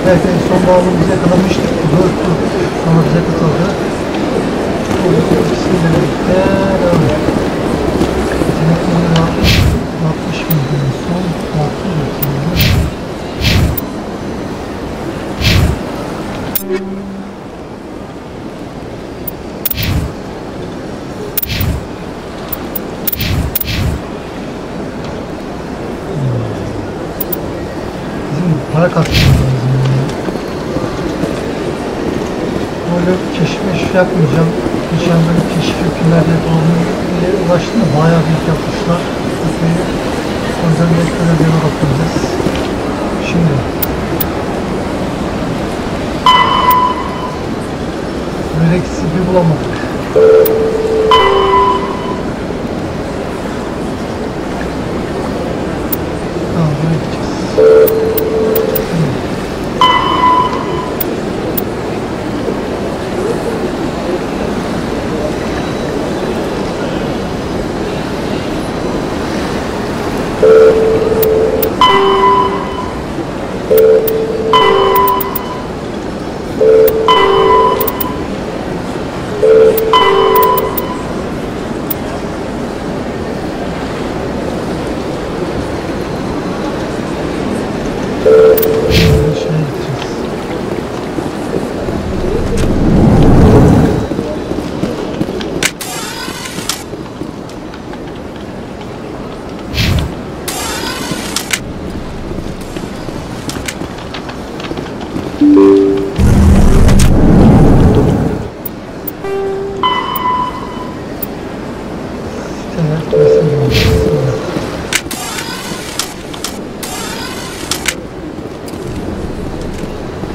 Evet, en son bağlamamızı yakalamıştık. Sonra bize katıldı. İkisiyle birlikte devam edelim. Yetenekleri 60 milyon son 600 milyon. Para kastımız lazım yani. Böyle keşif yapmayacağım. Geçen böyle keşif hükümlerde doğumluya ulaştığında bayağı büyük yapmışlar. O yüzden bir görevlere bakacağız. Şimdi gereksiz bir bulamadık. Tamam, böyle gideceğiz.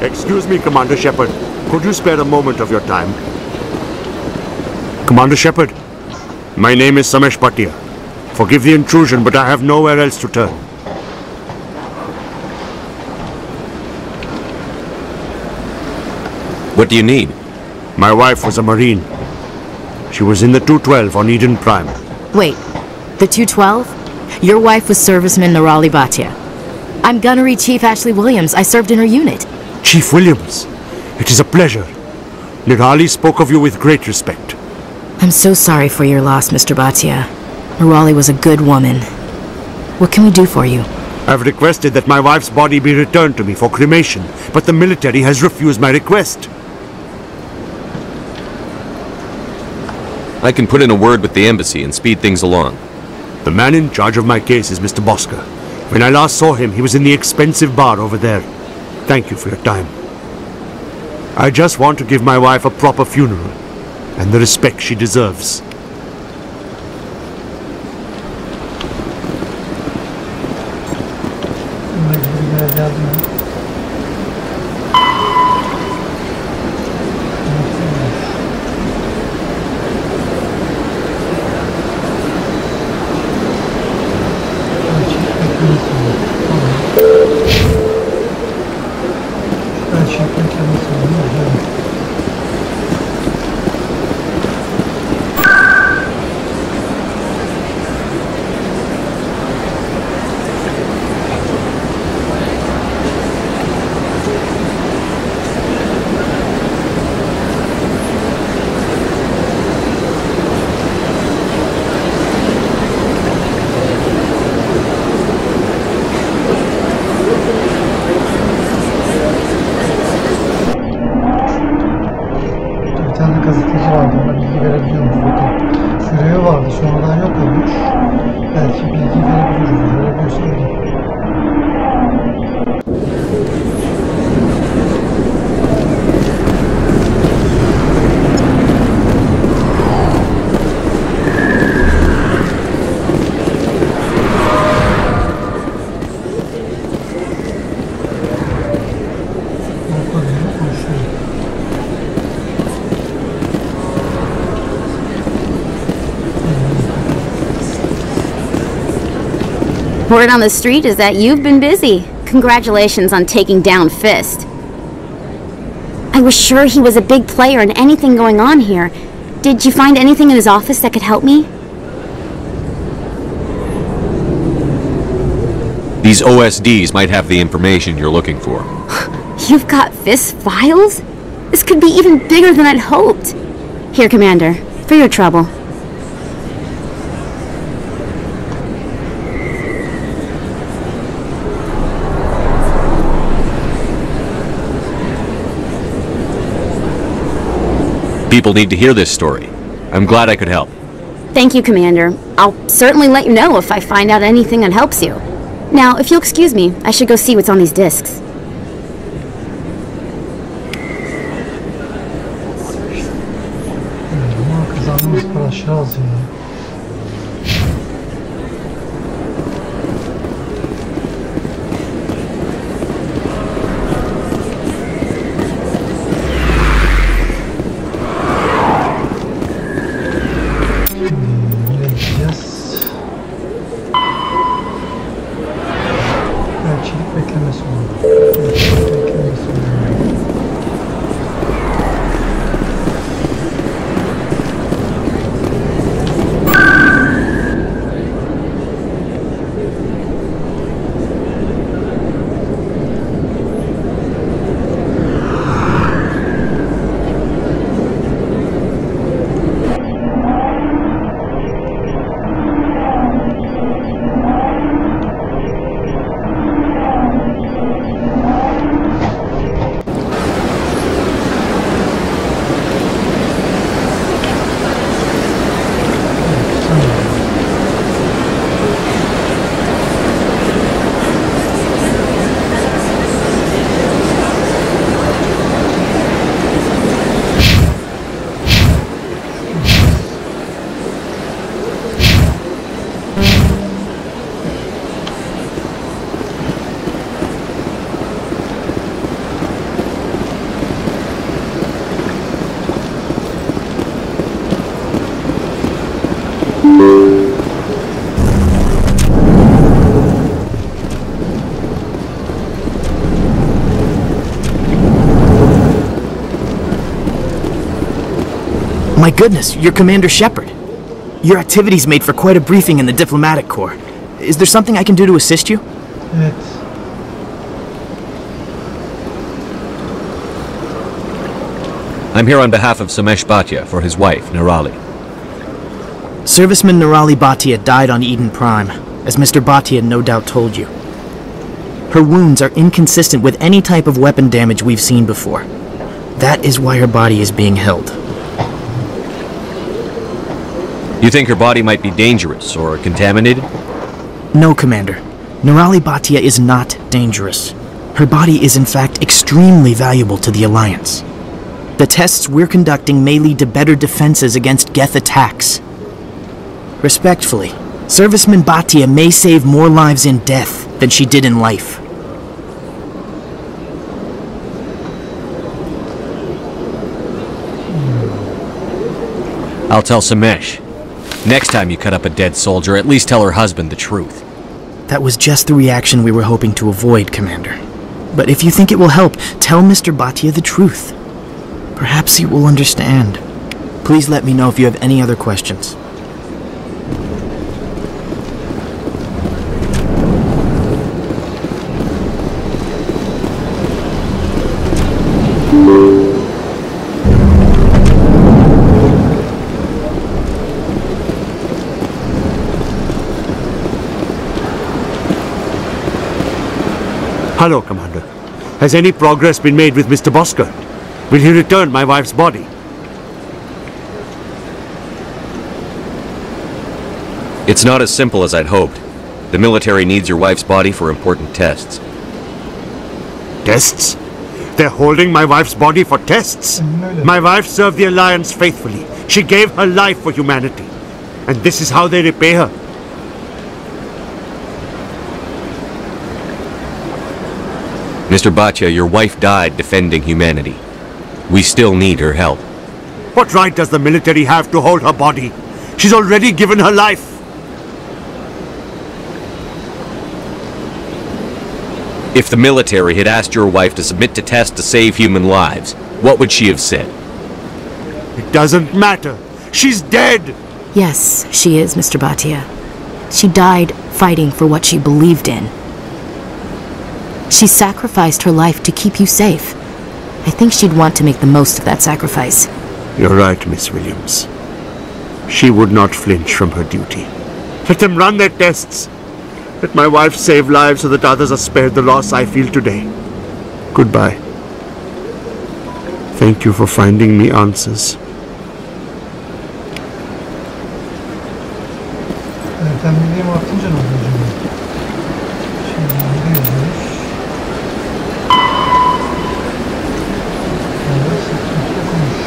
Excuse me, Commander Shepard. Could you spare a moment of your time? Commander Shepard, my name is Samesh Bhatia. Forgive the intrusion, but I have nowhere else to turn. What do you need? My wife was a Marine. She was in the 212 on Eden Prime. Wait, the 212? Your wife was serviceman Nirali Bhatia. I'm Gunnery Chief Ashley Williams. I served in her unit. Chief Williams, it is a pleasure. Nirali spoke of you with great respect. I'm so sorry for your loss, Mr. Bhatia. Nirali was a good woman. What can we do for you? I've requested that my wife's body be returned to me for cremation, but the military has refused my request. I can put in a word with the embassy and speed things along. The man in charge of my case is Mr. Bosca. When I last saw him, he was in the expensive bar over there. Thank you for your time. I just want to give my wife a proper funeral and the respect she deserves. Word on the street is that you've been busy. Congratulations on taking down Fist. I was sure he was a big player in anything going on here. Did you find anything in his office that could help me? These OSDs might have the information you're looking for. You've got FIST files? This could be even bigger than I'd hoped. Here, Commander, for your trouble. People need to hear this story. I'm glad I could help. Thank you, Commander. I'll certainly let you know if I find out anything that helps you. Now, if you'll excuse me, I should go see what's on these discs. Ama kazandığımız para aşağı az ya. Nereye gideceğiz? Elçilik beklemesi oldu. Elçilik beklemesi oldu. My goodness, you're Commander Shepard. Your activities made for quite a briefing in the diplomatic corps. Is there something I can do to assist you? Evet. I'm here on behalf of Samesh Bhatia for his wife, Nirali. Serviceman Nirali Bhatia died on Eden Prime, as Mr. Bhatia no doubt told you. Her wounds are inconsistent with any type of weapon damage we've seen before. That is why her body is being held. You think her body might be dangerous or contaminated? No, Commander. Nirali Bhatia is not dangerous. Her body is in fact extremely valuable to the Alliance. The tests we're conducting may lead to better defenses against Geth attacks. Respectfully, Serviceman Bhatia may save more lives in death than she did in life. I'll tell Samesh. Next time you cut up a dead soldier, at least tell her husband the truth. That was just the reaction we were hoping to avoid, Commander. But if you think it will help, tell Mr. Bhatia the truth. Perhaps he will understand. Please let me know if you have any other questions. Hello, Commander. Has any progress been made with Mr. Bosker? Will he return my wife's body? It's not as simple as I'd hoped. The military needs your wife's body for important tests. Tests? They're holding my wife's body for tests? My wife served the Alliance faithfully. She gave her life for humanity. And this is how they repay her. Mr. Bhatia, your wife died defending humanity. We still need her help. What right does the military have to hold her body? She's already given her life. If the military had asked your wife to submit to tests to save human lives, what would she have said? It doesn't matter. She's dead. Yes, she is, Mr. Bhatia. She died fighting for what she believed in. She sacrificed her life to keep you safe. I think she'd want to make the most of that sacrifice. You're right, Miss Williams. She would not flinch from her duty. Let them run their tests. Let my wife save lives so that others are spared the loss I feel today. Goodbye. Thank you for finding me answers. Temizliğim artınca ne oluyor acaba? Şimdi ne yazıyoruz? Evet, Türkçe konuş.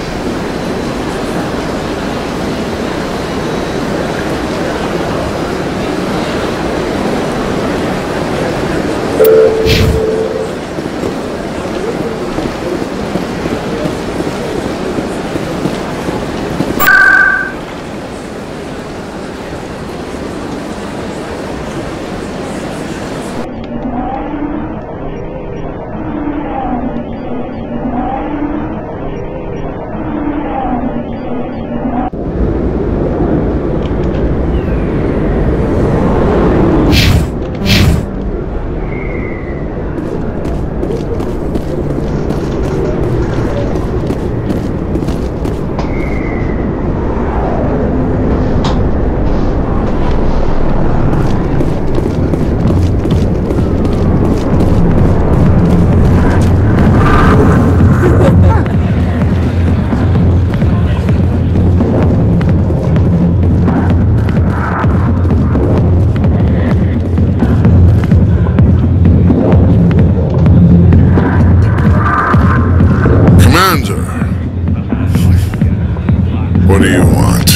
What do you want?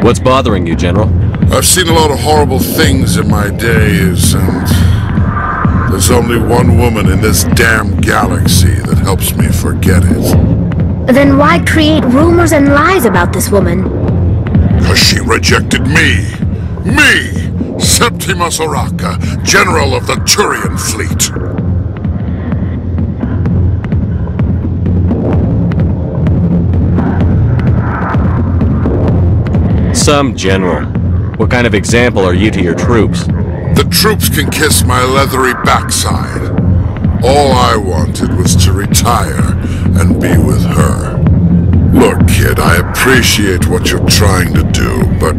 What's bothering you, General? I've seen a lot of horrible things in my days, and there's only one woman in this damn galaxy that helps me forget it. Then why create rumors and lies about this woman? Because she rejected me! Me! Septimus Oraka, General of the Turian Fleet! Some general. What kind of example are you to your troops? The troops can kiss my leathery backside. All I wanted was to retire and be with her. Look, kid, I appreciate what you're trying to do, but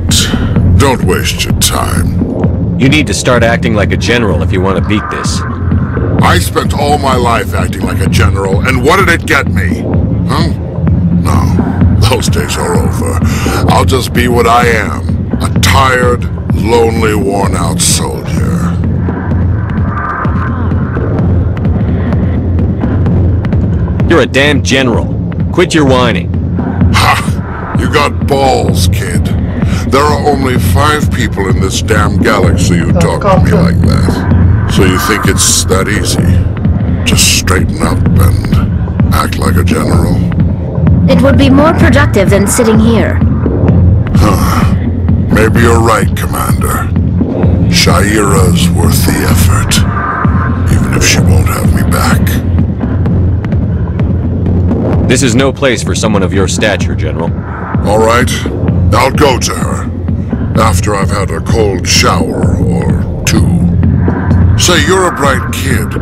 don't waste your time. You need to start acting like a general if you want to beat this. I spent all my life acting like a general, and what did it get me? Huh? No, those days are over. I'll just be what I am, a tired, lonely, worn-out soldier. You're a damn general. Quit your whining. Ha! You got balls, kid. There are only 5 people in this damn galaxy who talk to me like that. So you think it's that easy? Just straighten up and act like a general? It would be more productive than sitting here. Huh. Maybe you're right, Commander. Shaira's worth the effort, even if she won't have me back. This is no place for someone of your stature, General. All right, I'll go to her, after I've had a cold shower or 2. Say, you're a bright kid.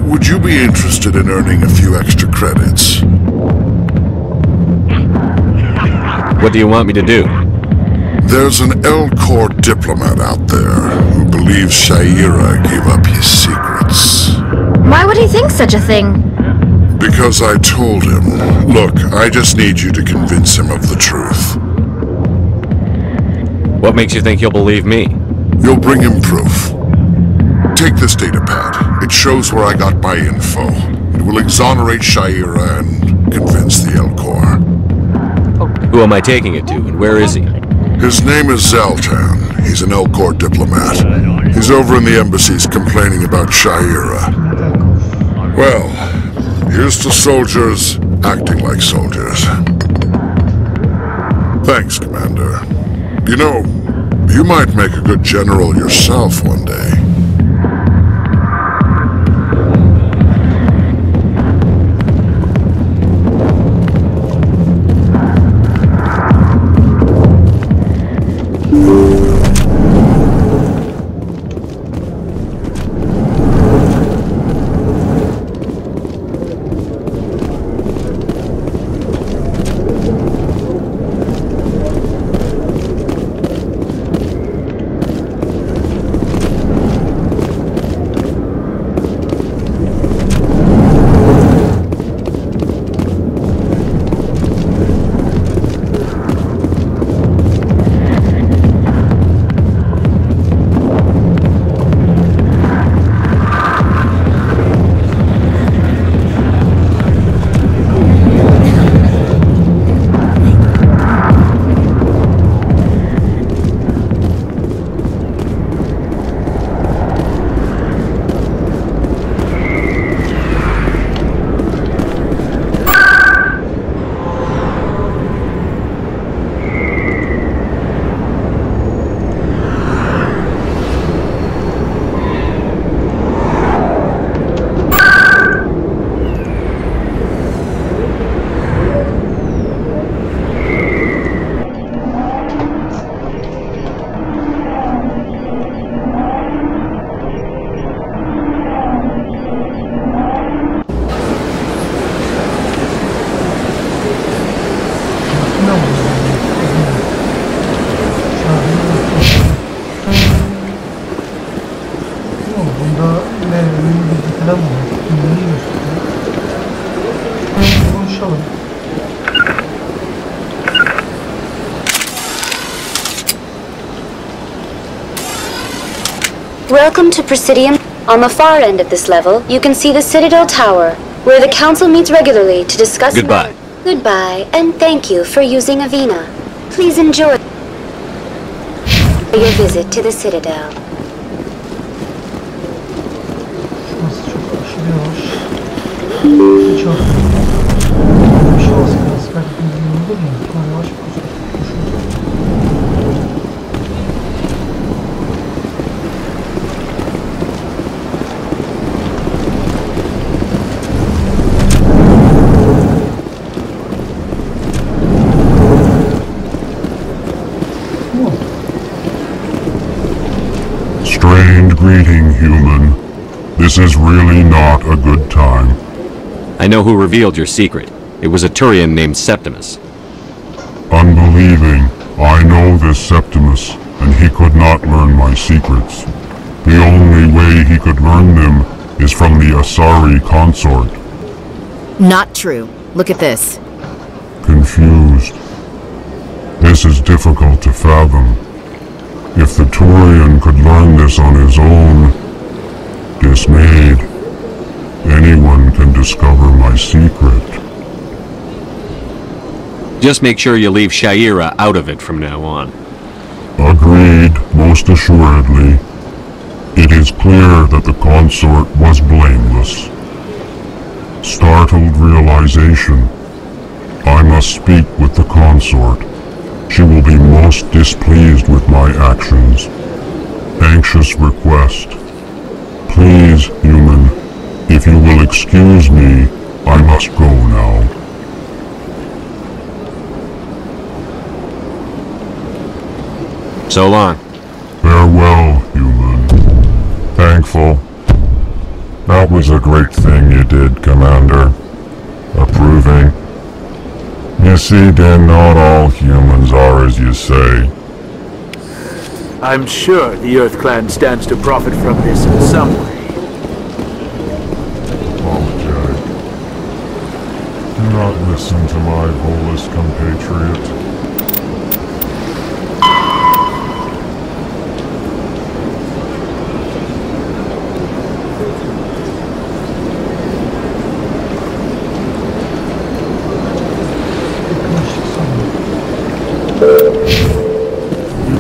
Would you be interested in earning a few extra credits? What do you want me to do? There's an L-Corps diplomat out there who believes Shaira gave up his secrets. Why would he think such a thing? Because I told him. Look, I just need you to convince him of the truth. What makes you think he'll believe me? You'll bring him proof. Take this data pad. It shows where I got my info. It will exonerate Shaira and convince the L-Corps. Who am I taking it to, and where is he? His name is Zaltan. He's an L-Corps diplomat. He's over in the embassies complaining about Shaira. Well, here's to soldiers acting like soldiers. Thanks, Commander. You know, you might make a good general yourself one day. Welcome to Presidium. On the far end of this level, you can see the Citadel Tower, where the Council meets regularly to discuss... Goodbye. Goodbye, and thank you for using Avina. Please enjoy your visit to the Citadel. Şurası çok aşırı yavaş. Hiç atmıyor. Bir şey az biraz belki bildiğin olur mu? Sonra yavaş koşuyor. Strained greeting, human. This is really not a good time. I know who revealed your secret. It was a Turian named Septimus. Unbelieving. I know this Septimus, and he could not learn my secrets. The only way he could learn them is from the Asari consort. Not true. Look at this. Confused. This is difficult to fathom. If the Turian could learn this on his own, dismayed, anyone can discover my secret. Just make sure you leave Shaira out of it from now on. Agreed, most assuredly. It is clear that the consort was blameless. Startled realization. I must speak with the consort. She will be most displeased with my actions. Anxious request. Please, human, if you will excuse me, I must go now. So long. Farewell, human. Thankful. That was a great thing you did, Commander. Approving. You see, then not all humans are as you say. I'm sure the Earth Clan stands to profit from this in some way. Apologize. Do not listen to my Volus compatriot. It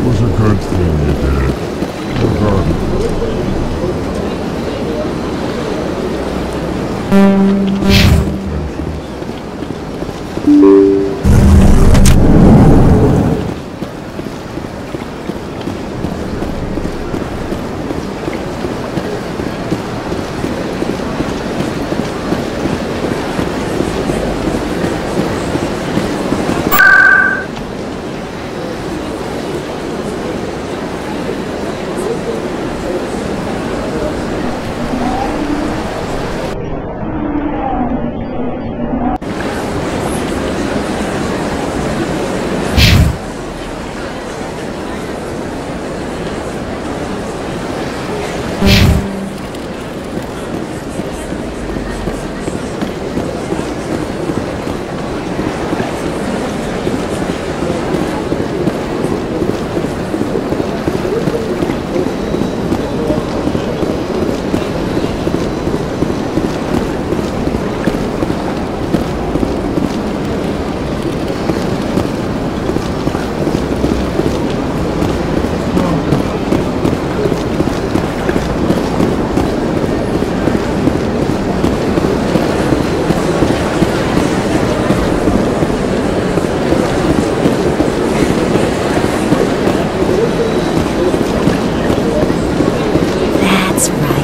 was a good thing you did, regardless.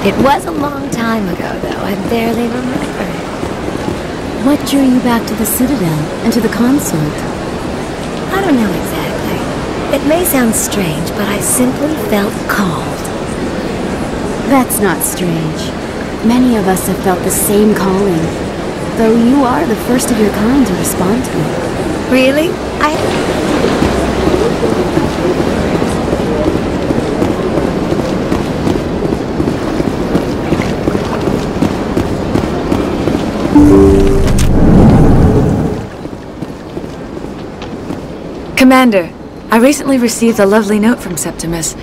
It was a long time ago, though. I barely remember. What drew you back to the Citadel and to the consort? I don't know exactly. It may sound strange, but I simply felt called. That's not strange. Many of us have felt the same calling, though you are the first of your kind to respond to it. Really? Commander, I recently received a lovely note from Septimus.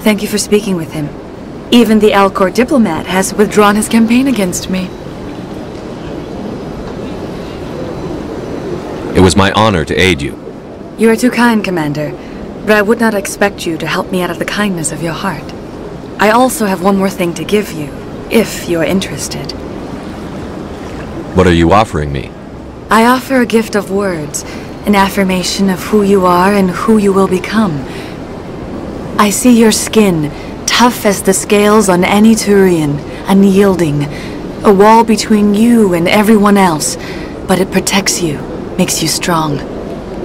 Thank you for speaking with him. Even the Alcor diplomat has withdrawn his campaign against me. It was my honor to aid you. You are too kind, Commander, but I would not expect you to help me out of the kindness of your heart. I also have one more thing to give you, if you are interested. What are you offering me? I offer a gift of words, an affirmation of who you are and who you will become. I see your skin, tough as the scales on any Turian, unyielding, a wall between you and everyone else, but it protects you, makes you strong.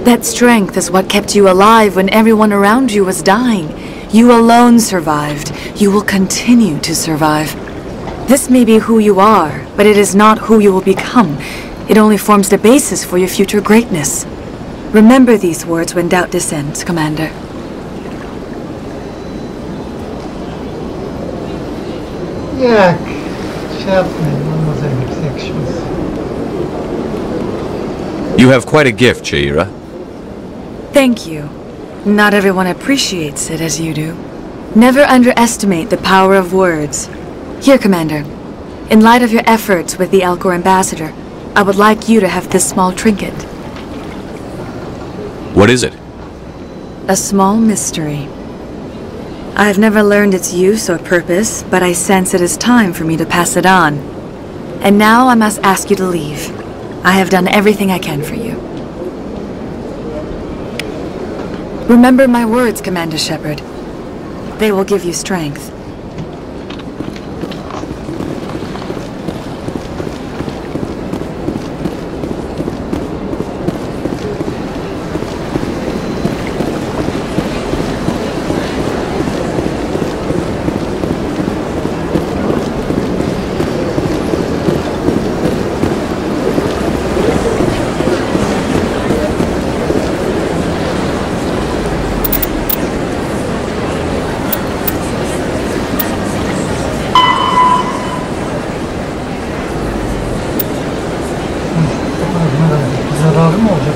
That strength is what kept you alive when everyone around you was dying. You alone survived. You will continue to survive. This may be who you are, but it is not who you will become. It only forms the basis for your future greatness. Remember these words when doubt descends, Commander. Yak, şey yapmayın, olmaz öyle yakışmaz. You have quite a gift, Shaira. Thank you. Not everyone appreciates it as you do. Never underestimate the power of words. Here, Commander. In light of your efforts with the Alcor ambassador, I would like you to have this small trinket. What is it? A small mystery. I have never learned its use or purpose, but I sense it is time for me to pass it on. And now I must ask you to leave. I have done everything I can for you. Remember my words, Commander Shepard. They will give you strength. Zararı mı olacak?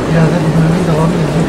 Bir yerde bu bölümün devamı edecek.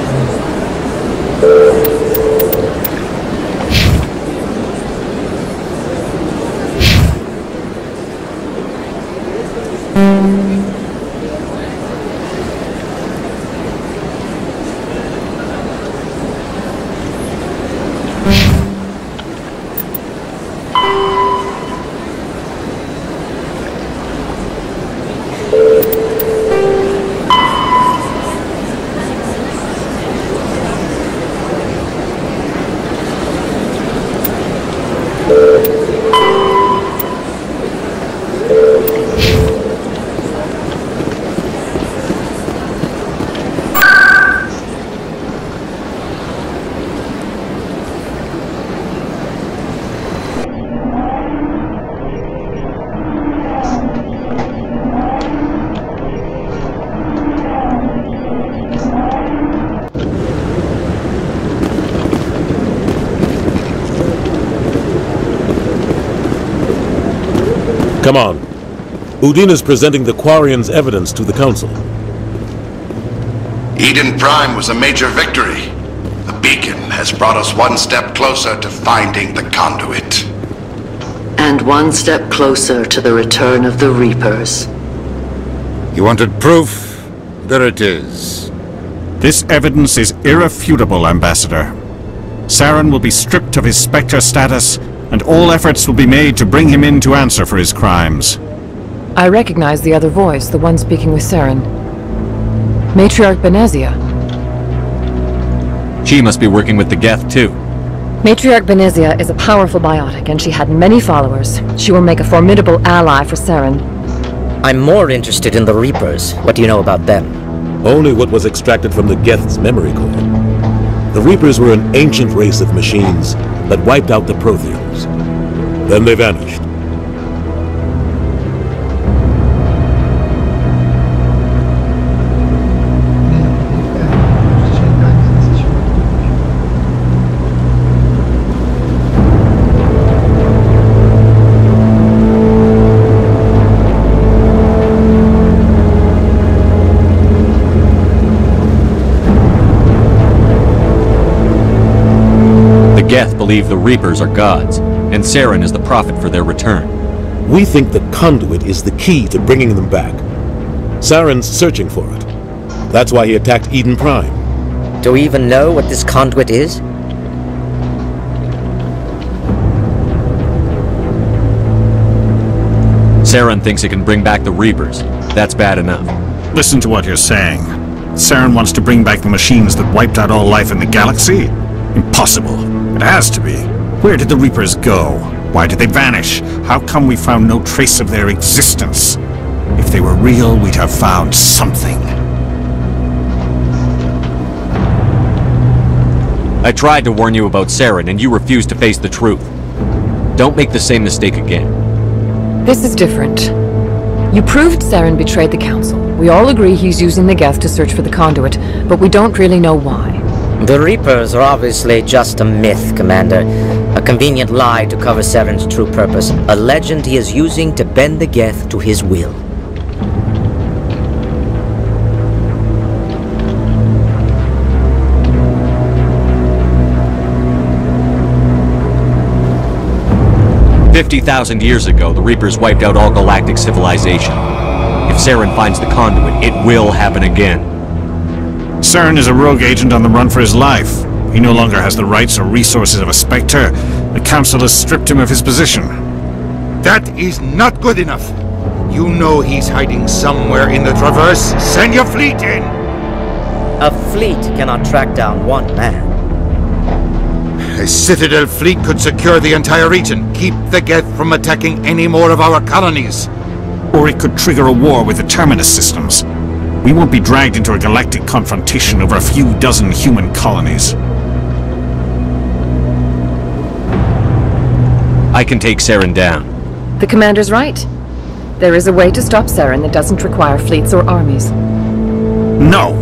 Come on. Udin is presenting the Quarian's evidence to the Council. Eden Prime was a major victory. The beacon has brought us one step closer to finding the conduit. And one step closer to the return of the Reapers. You wanted proof? There it is. This evidence is irrefutable, Ambassador. Saren will be stripped of his Spectre status, and all efforts will be made to bring him in to answer for his crimes. I recognize the other voice, the one speaking with Saren. Matriarch Benezia. She must be working with the Geth, too. Matriarch Benezia is a powerful biotic, and she had many followers. She will make a formidable ally for Saren. I'm more interested in the Reapers. What do you know about them? Only what was extracted from the Geth's memory core. The Reapers were an ancient race of machines that wiped out the Protheans. Then they vanished. The Geth believe the Reapers are gods, and Saren is the prophet for their return. We think the conduit is the key to bringing them back. Saren's searching for it. That's why he attacked Eden Prime. Do we even know what this conduit is? Saren thinks it can bring back the Reapers. That's bad enough. Listen to what you're saying. Saren wants to bring back the machines that wiped out all life in the galaxy? Impossible. It has to be. Where did the Reapers go? Why did they vanish? How come we found no trace of their existence? If they were real, we'd have found something. I tried to warn you about Saren, and you refused to face the truth. Don't make the same mistake again. This is different. You proved Saren betrayed the Council. We all agree he's using the Geth to search for the conduit, but we don't really know why. The Reapers are obviously just a myth, Commander. A convenient lie to cover Saren's true purpose. A legend he is using to bend the Geth to his will. "50,000 years ago, the Reapers wiped out all galactic civilization. If Saren finds the conduit, it will happen again." Saren is a rogue agent on the run for his life. He no longer has the rights or resources of a Spectre. The Council has stripped him of his position. That is not good enough. You know he's hiding somewhere in the Traverse. Send your fleet in! A fleet cannot track down one man. A Citadel fleet could secure the entire region, keep the Geth from attacking any more of our colonies. Or it could trigger a war with the Terminus systems. We won't be dragged into a galactic confrontation over a few dozen human colonies. I can take Saren down. The Commander's right. There is a way to stop Saren that doesn't require fleets or armies. No!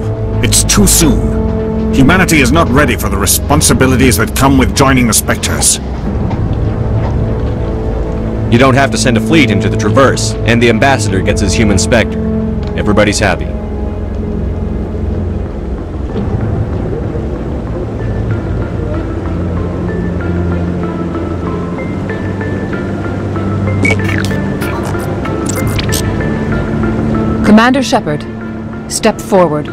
It's too soon. Humanity is not ready for the responsibilities that come with joining the Spectres. You don't have to send a fleet into the Traverse, and the Ambassador gets his human Spectre. Everybody's happy. Commander Shepard, step forward.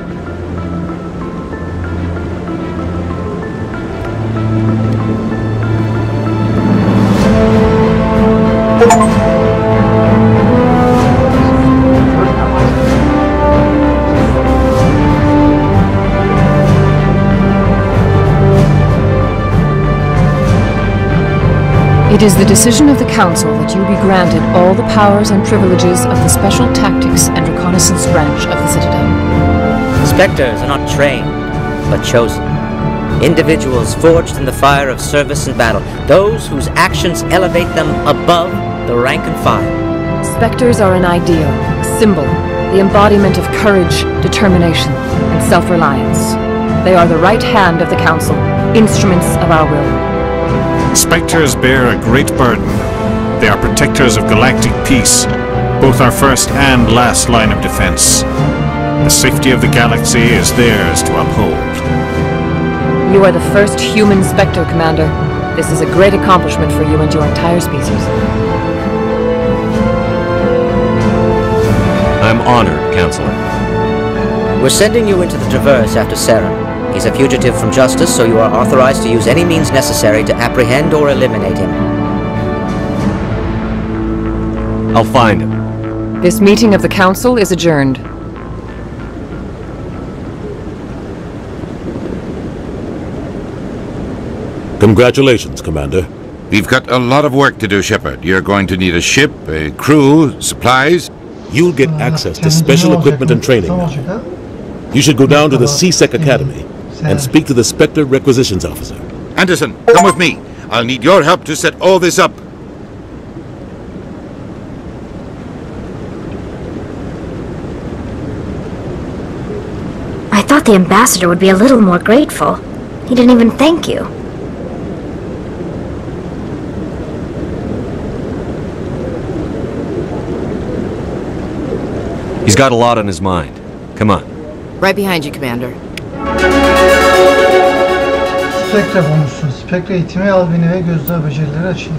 It is the decision of the Council that you be granted all the powers and privileges of the Special Tactics and Reconnaissance Branch of the Citadel. Spectres are not trained, but chosen. Individuals forged in the fire of service and battle. Those whose actions elevate them above the rank and file. Spectres are an ideal, a symbol, the embodiment of courage, determination, and self-reliance. They are the right hand of the Council, instruments of our will. Spectres bear a great burden. They are protectors of galactic peace, both our first and last line of defense. The safety of the galaxy is theirs to uphold. You are the first human Spectre, Commander. This is a great accomplishment for you and your entire species. I'm honored, Counselor. We're sending you into the Traverse after Saren. He's a fugitive from justice, so you are authorized to use any means necessary to apprehend or eliminate him. I'll find him. This meeting of the Council is adjourned. Congratulations, Commander. We've got a lot of work to do, Shepard. You're going to need a ship, a crew, supplies. You'll get access to special equipment and training now. You should go down to the C-Sec Academy and speak to the Spectre Requisitions Officer. Anderson, come with me. I'll need your help to set all this up. I thought the ambassador would be a little more grateful. He didn't even thank you. He's got a lot on his mind. Come on. Right behind you, Commander. Spectre konuşsun. Efekt eğitimi, albini ve gözdağı becerileri açıldı.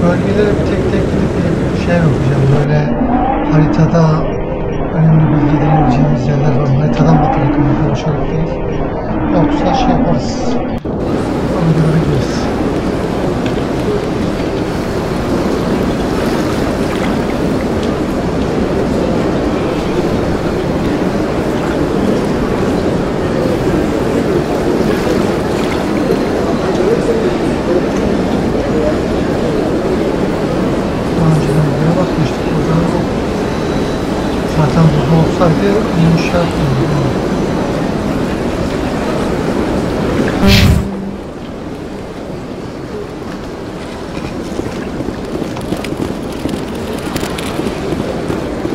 Bölgelere bir tek tek gidip bir şey yapacağım. Böyle haritada önemli bilgi edineceğimiz yerler var. Haritadan bakarak ama konuşarak değil. Yoksa şey yaparız. Ona göre gideriz. Zaten burada olsaydı yumuşak yapmıyordum.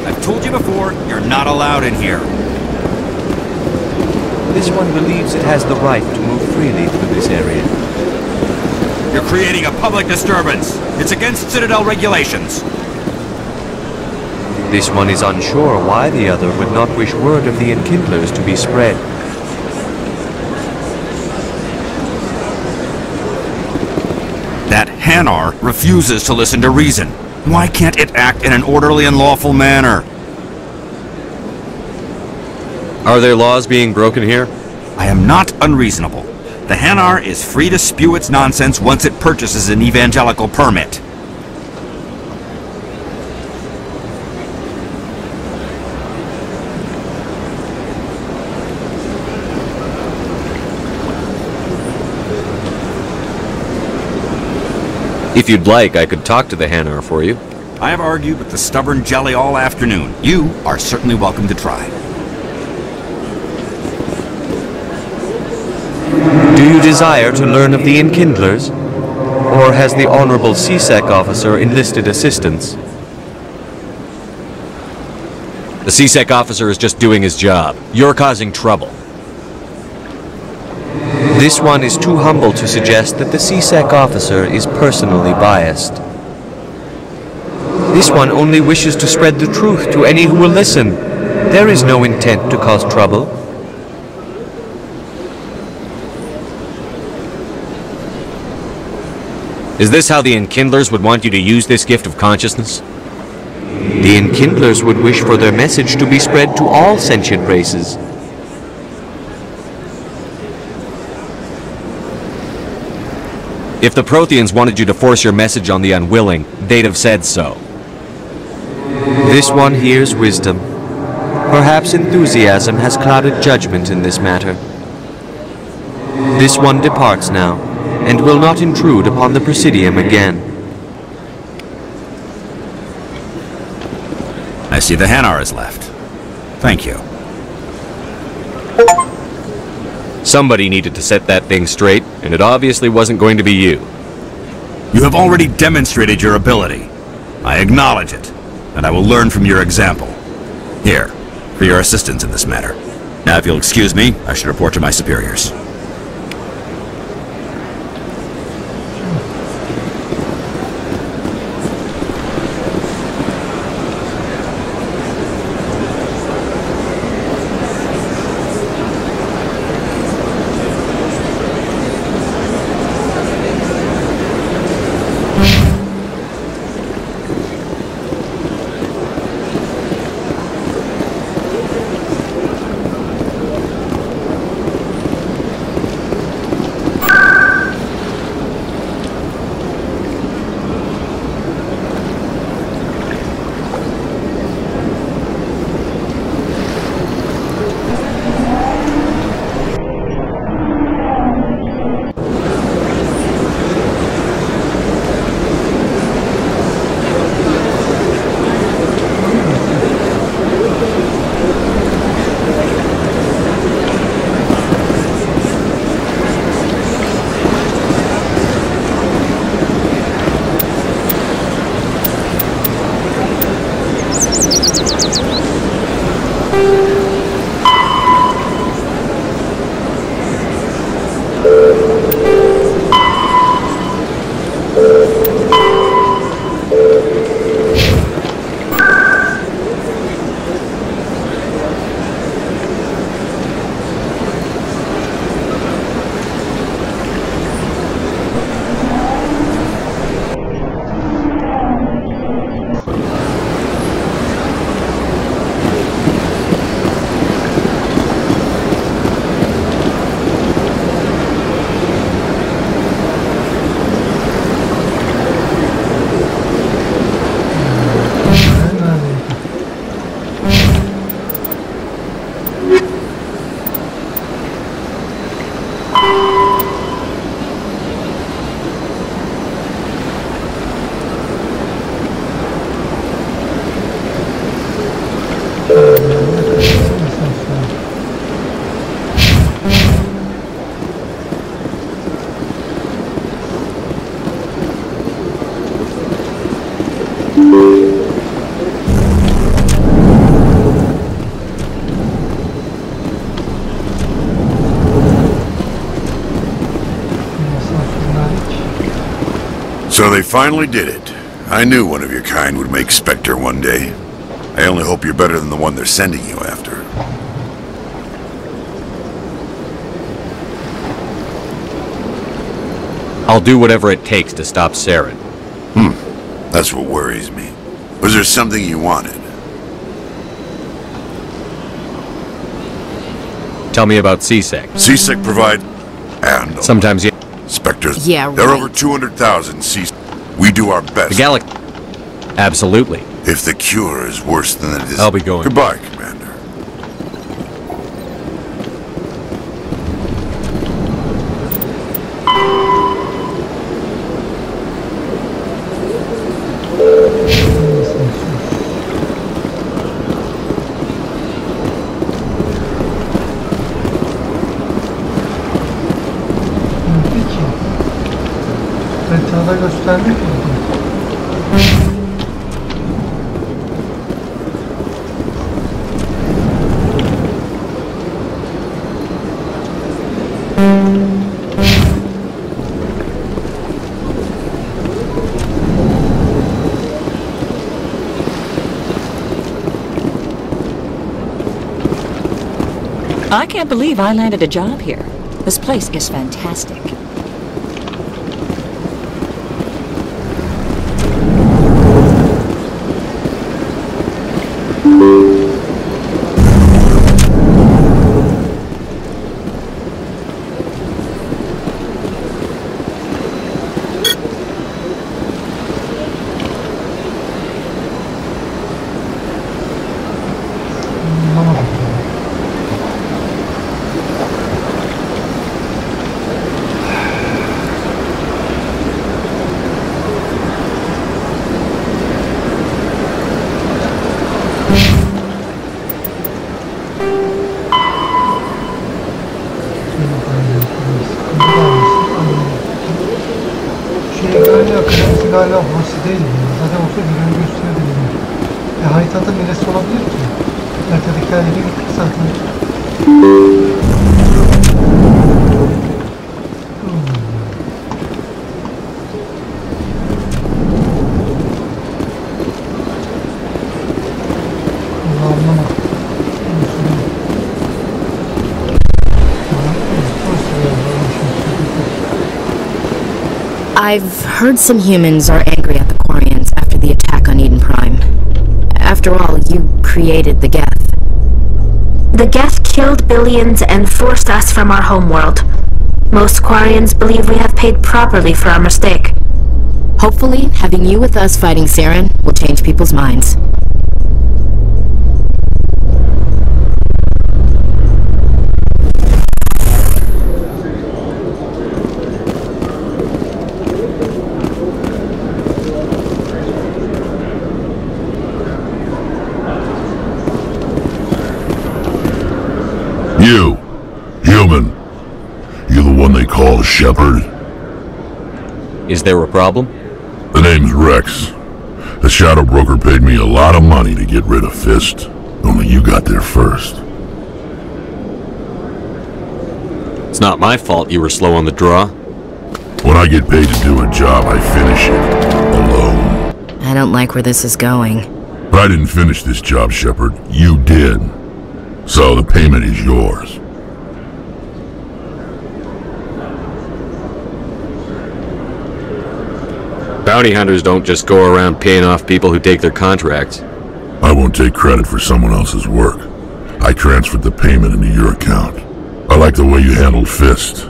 I've told you before, you're not allowed in here. This one believes it has the right to move freely through this area. You're creating a public disturbance. It's against Citadel regulations. This one is unsure why the other would not wish word of the enkindlers to be spread. That Hanar refuses to listen to reason. Why can't it act in an orderly and lawful manner? Are there laws being broken here? I am not unreasonable. The Hanar is free to spew its nonsense once it purchases an evangelical permit. If you'd like, I could talk to the Hanar for you. I have argued with the stubborn jelly all afternoon. You are certainly welcome to try. Do you desire to learn of the enkindlers? Or has the Honorable CSEC officer enlisted assistance? The CSEC officer is just doing his job. You're causing trouble. This one is too humble to suggest that the CSEC officer is personally biased. This one only wishes to spread the truth to any who will listen. There is no intent to cause trouble. Is this how the enkindlers would want you to use this gift of consciousness? The enkindlers would wish for their message to be spread to all sentient races. If the Protheans wanted you to force your message on the unwilling, they'd have said so. This one hears wisdom. Perhaps enthusiasm has clouded judgment in this matter. This one departs now, and will not intrude upon the Presidium again. I see the Hanar has left. Thank you. Somebody needed to set that thing straight, and it obviously wasn't going to be you. You have already demonstrated your ability. I acknowledge it, and I will learn from your example. Here, for your assistance in this matter. Now, if you'll excuse me, I should report to my superiors. So they finally did it. I knew one of your kind would make Spectre one day. I only hope you're better than the one they're sending you after. I'll do whatever it takes to stop Saren. That's what worries me. Was there something you wanted? Tell me about CSEC. CSEC provide... and... Sometimes, Spectres. Yeah, There are right. over 200,000 CSEC. We do our best. The Galaxy. Absolutely. If the cure is worse than it is... I'll be going. Goodbye, Commander. Peki. Haritada gösterdik mi? I can't believe I landed a job here. This place is fantastic. Galiba burası değil mi? Zaten olsa görevi gösterebilirim. Haritada neresi olabilir ki? Haritadaki her yere gittik zaten. Anlamadım. I've heard some humans are angry at the Quarians after the attack on Eden Prime. After all, you created the Geth. The Geth killed billions and forced us from our homeworld. Most Quarians believe we have paid properly for our mistake. Hopefully, having you with us fighting Saren will change people's minds. You, human. You the one they call Shepherd? Is there a problem? The name's Rex. The Shadow Broker paid me a lot of money to get rid of Fist. Only you got there first. It's not my fault you were slow on the draw. When I get paid to do a job, I finish it. Alone. I don't like where this is going. But I didn't finish this job, Shepherd. You did. So the payment is yours. Bounty hunters don't just go around paying off people who take their contracts. I won't take credit for someone else's work. I transferred the payment into your account. I like the way you handled Fist.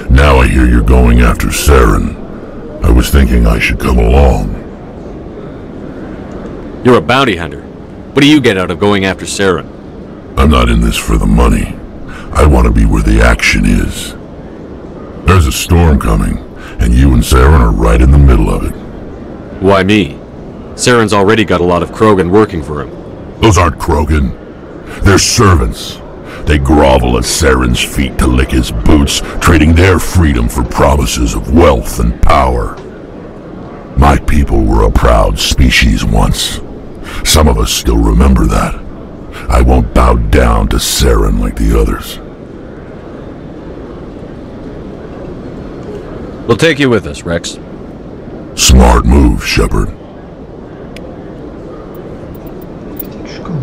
Now I hear you're going after Saren. I was thinking I should come along. You're a bounty hunter. What do you get out of going after Saren? I'm not in this for the money. I want to be where the action is. There's a storm coming, and you and Saren are right in the middle of it. Why me? Saren's already got a lot of Krogan working for him. Those aren't Krogan. They're servants. They grovel at Saren's feet to lick his boots, trading their freedom for promises of wealth and power. My people were a proud species once. Some of us still remember that. I won't bow down to Saren like the others. We'll take you with us, Rex. Smart move, Shepard. Şu kaldı.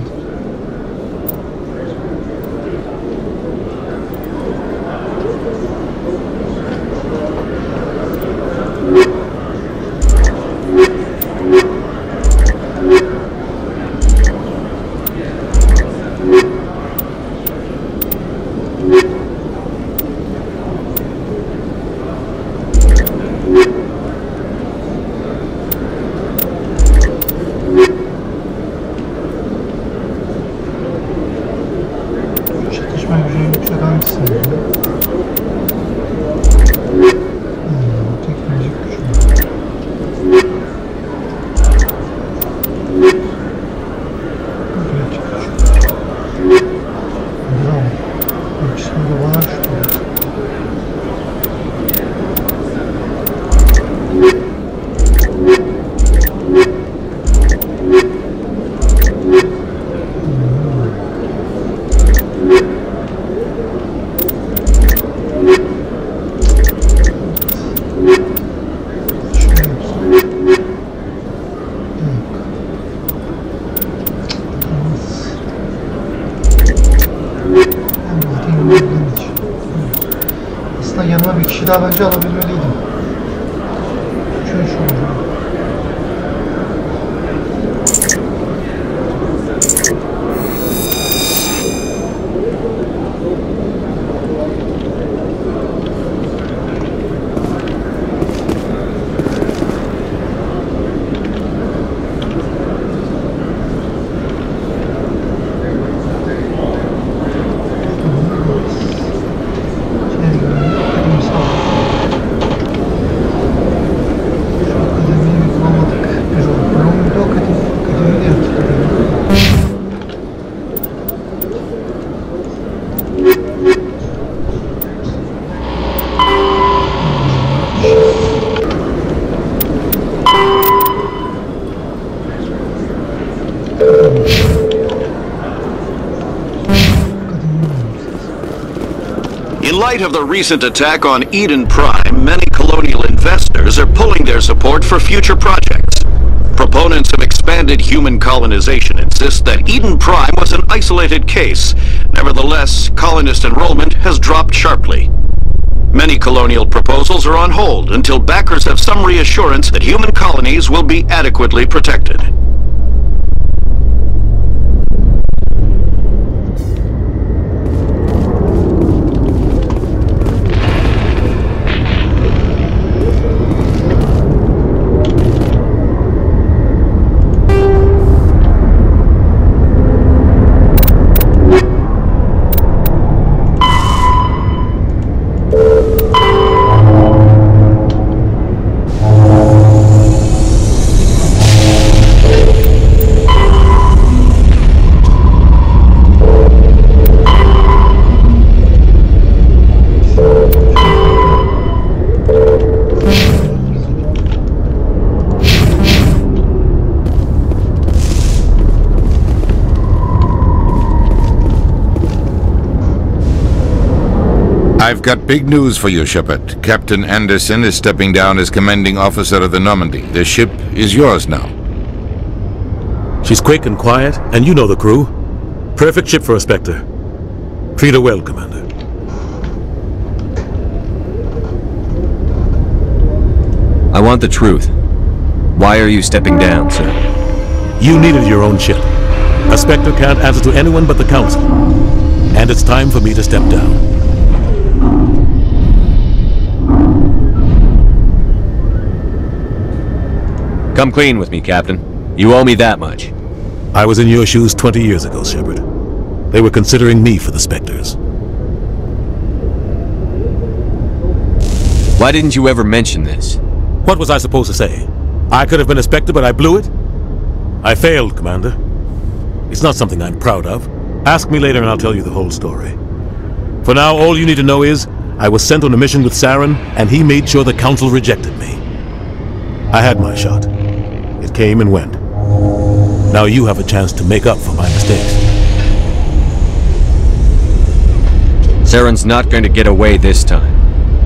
Aslında yanıma bir kişi daha bence alabilmeliydim. Şöyle şu oldu. In light of the recent attack on Eden Prime, many colonial investors are pulling their support for future projects. Proponents of expanded human colonization insist that Eden Prime was an isolated case. Nevertheless, colonist enrollment has dropped sharply. Many colonial proposals are on hold until backers have some reassurance that human colonies will be adequately protected. I've got big news for you, Shepard. Captain Anderson is stepping down as commanding officer of the Normandy. The ship is yours now. She's quick and quiet, and you know the crew. Perfect ship for a Spectre. Treat her well, Commander. I want the truth. Why are you stepping down, sir? You needed your own ship. A Spectre can't answer to anyone but the Council. And it's time for me to step down. Come clean with me, Captain. You owe me that much. I was in your shoes 20 years ago, Shepard. They were considering me for the Spectres. Why didn't you ever mention this? What was I supposed to say? I could have been a Spectre, but I blew it? I failed, Commander. It's not something I'm proud of. Ask me later and I'll tell you the whole story. For now, all you need to know is, I was sent on a mission with Saren, and he made sure the Council rejected me. I had my shot. It came and went. Now you have a chance to make up for my mistakes. Saren's not going to get away this time.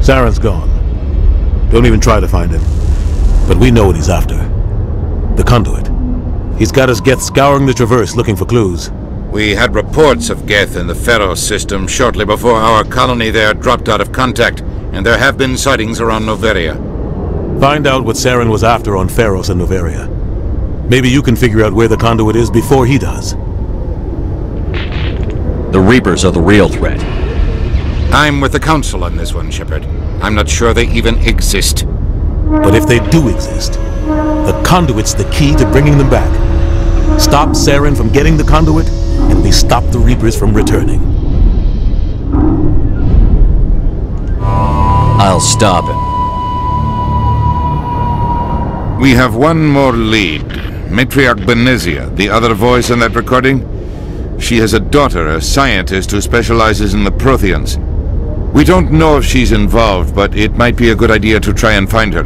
Saren's gone. Don't even try to find him. But we know what he's after. The conduit. He's got us Geth scouring the Traverse looking for clues. We had reports of Geth in the Pharos system shortly before our colony there dropped out of contact, and there have been sightings around Noveria. Find out what Saren was after on Pharos and Noveria. Maybe you can figure out where the conduit is before he does. The Reapers are the real threat. I'm with the Council on this one, Shepard. I'm not sure they even exist. But if they do exist, the conduit's the key to bringing them back. Stop Saren from getting the conduit, and we stop the Reapers from returning. I'll stop him. We have one more lead. Matriarch Benezia, the other voice in that recording. She has a daughter, a scientist who specializes in the Protheans. We don't know if she's involved, but it might be a good idea to try and find her.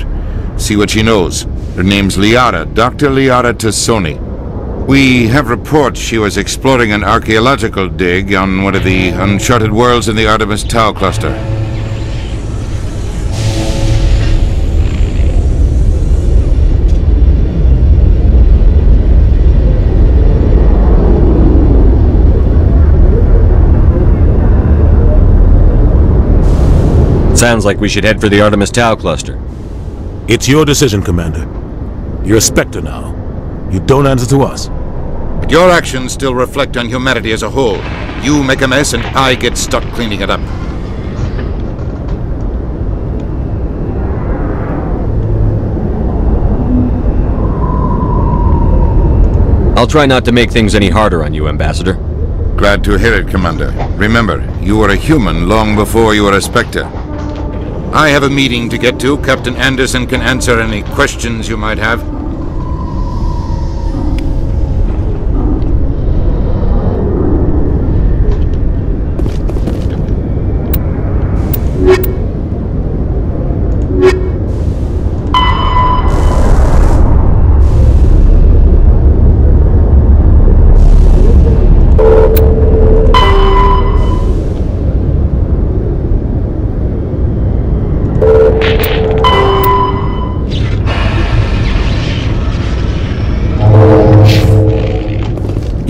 See what she knows. Her name's Liara, Dr. Liara Tassoni. We have reports she was exploring an archaeological dig on one of the uncharted worlds in the Artemis Tau cluster. Sounds like we should head for the Artemis Tau cluster. It's your decision, Commander. You're a Spectre now. You don't answer to us. But your actions still reflect on humanity as a whole. You make a mess and I get stuck cleaning it up. I'll try not to make things any harder on you, Ambassador. Glad to hear it, Commander. Remember, you were a human long before you were a Spectre. I have a meeting to get to. Captain Anderson can answer any questions you might have.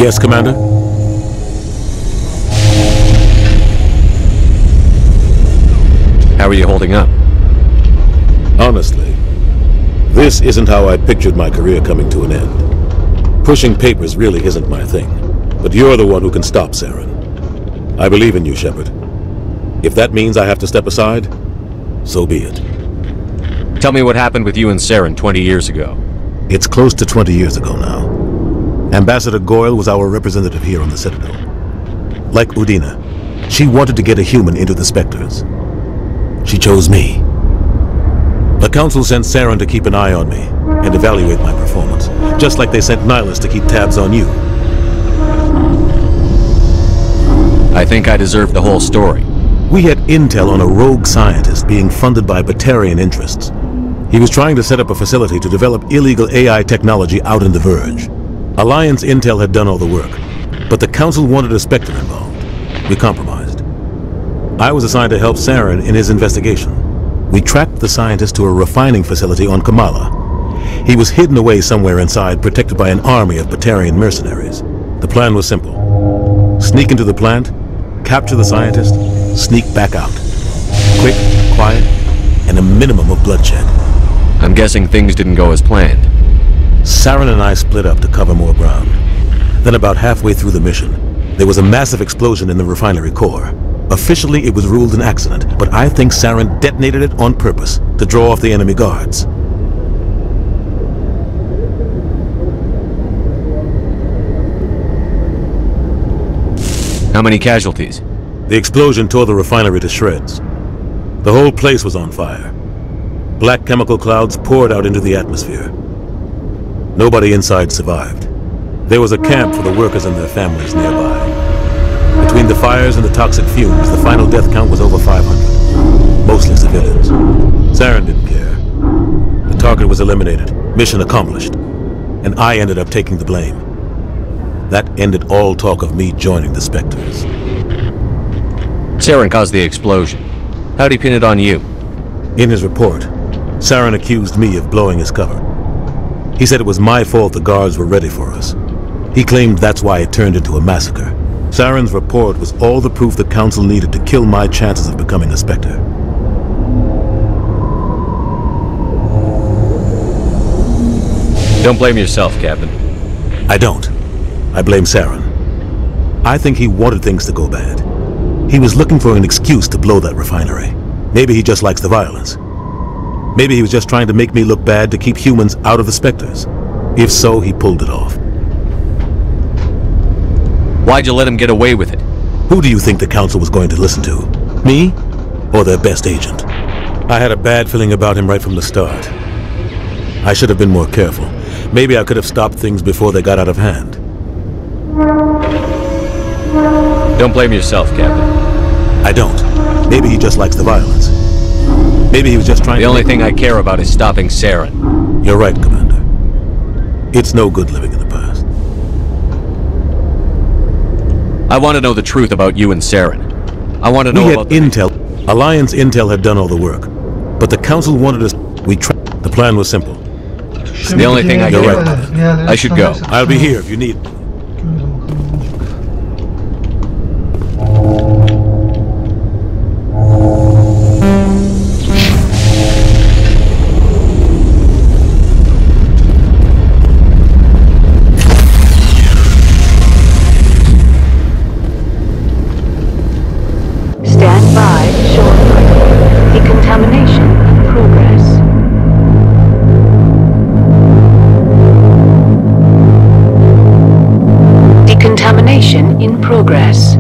Yes, Commander? How are you holding up? Honestly, this isn't how I pictured my career coming to an end. Pushing papers really isn't my thing, but you're the one who can stop Saren. I believe in you, Shepard. If that means I have to step aside, so be it. Tell me what happened with you and Saren 20 years ago. It's close to 20 years ago now. Ambassador Goyle was our representative here on the Citadel. Like Udina, she wanted to get a human into the Spectres. She chose me. The Council sent Saren to keep an eye on me and evaluate my performance, just like they sent Nihilus to keep tabs on you. I think I deserve the whole story. We had intel on a rogue scientist being funded by Batarian interests. He was trying to set up a facility to develop illegal AI technology out in the Verge. Alliance intel had done all the work, but the Council wanted a Spectre involved. We compromised. I was assigned to help Saren in his investigation. We tracked the scientist to a refining facility on Kamala. He was hidden away somewhere inside, protected by an army of Batarian mercenaries. The plan was simple. Sneak into the plant, capture the scientist, sneak back out. Quick, quiet, and a minimum of bloodshed. I'm guessing things didn't go as planned. Saren and I split up to cover more ground. Then about halfway through the mission, there was a massive explosion in the refinery core. Officially, it was ruled an accident, but I think Saren detonated it on purpose to draw off the enemy guards. How many casualties? The explosion tore the refinery to shreds. The whole place was on fire. Black chemical clouds poured out into the atmosphere. Nobody inside survived. There was a camp for the workers and their families nearby. Between the fires and the toxic fumes, the final death count was over 500. Mostly civilians. Saren didn't care. The target was eliminated, mission accomplished, and I ended up taking the blame. That ended all talk of me joining the Spectres. Saren caused the explosion. How'd he pin it on you? In his report, Saren accused me of blowing his cover. He said it was my fault the guards were ready for us. He claimed that's why it turned into a massacre. Saren's report was all the proof the Council needed to kill my chances of becoming a Spectre. Don't blame yourself, Captain. I don't. I blame Saren. I think he wanted things to go bad. He was looking for an excuse to blow that refinery. Maybe he just likes the violence. Maybe he was just trying to make me look bad to keep humans out of the Spectres. If so, he pulled it off. Why'd you let him get away with it? Who do you think the Council was going to listen to? Me? Or their best agent? I had a bad feeling about him right from the start. I should have been more careful. Maybe I could have stopped things before they got out of hand. Don't blame yourself, Captain. I don't. Maybe he just likes the violence. Maybe he was just trying to... The only thing I care about is stopping Saren. You're right, Commander. It's no good living in the past. I want to know the truth about you and Saren. I want to know about We had intel. Alliance intel had done all the work. But the Council wanted us... The plan was simple. It's the only thing I care about. I should go. I'll be here if you need me. Stand by shortly. Decontamination in progress. Decontamination in progress.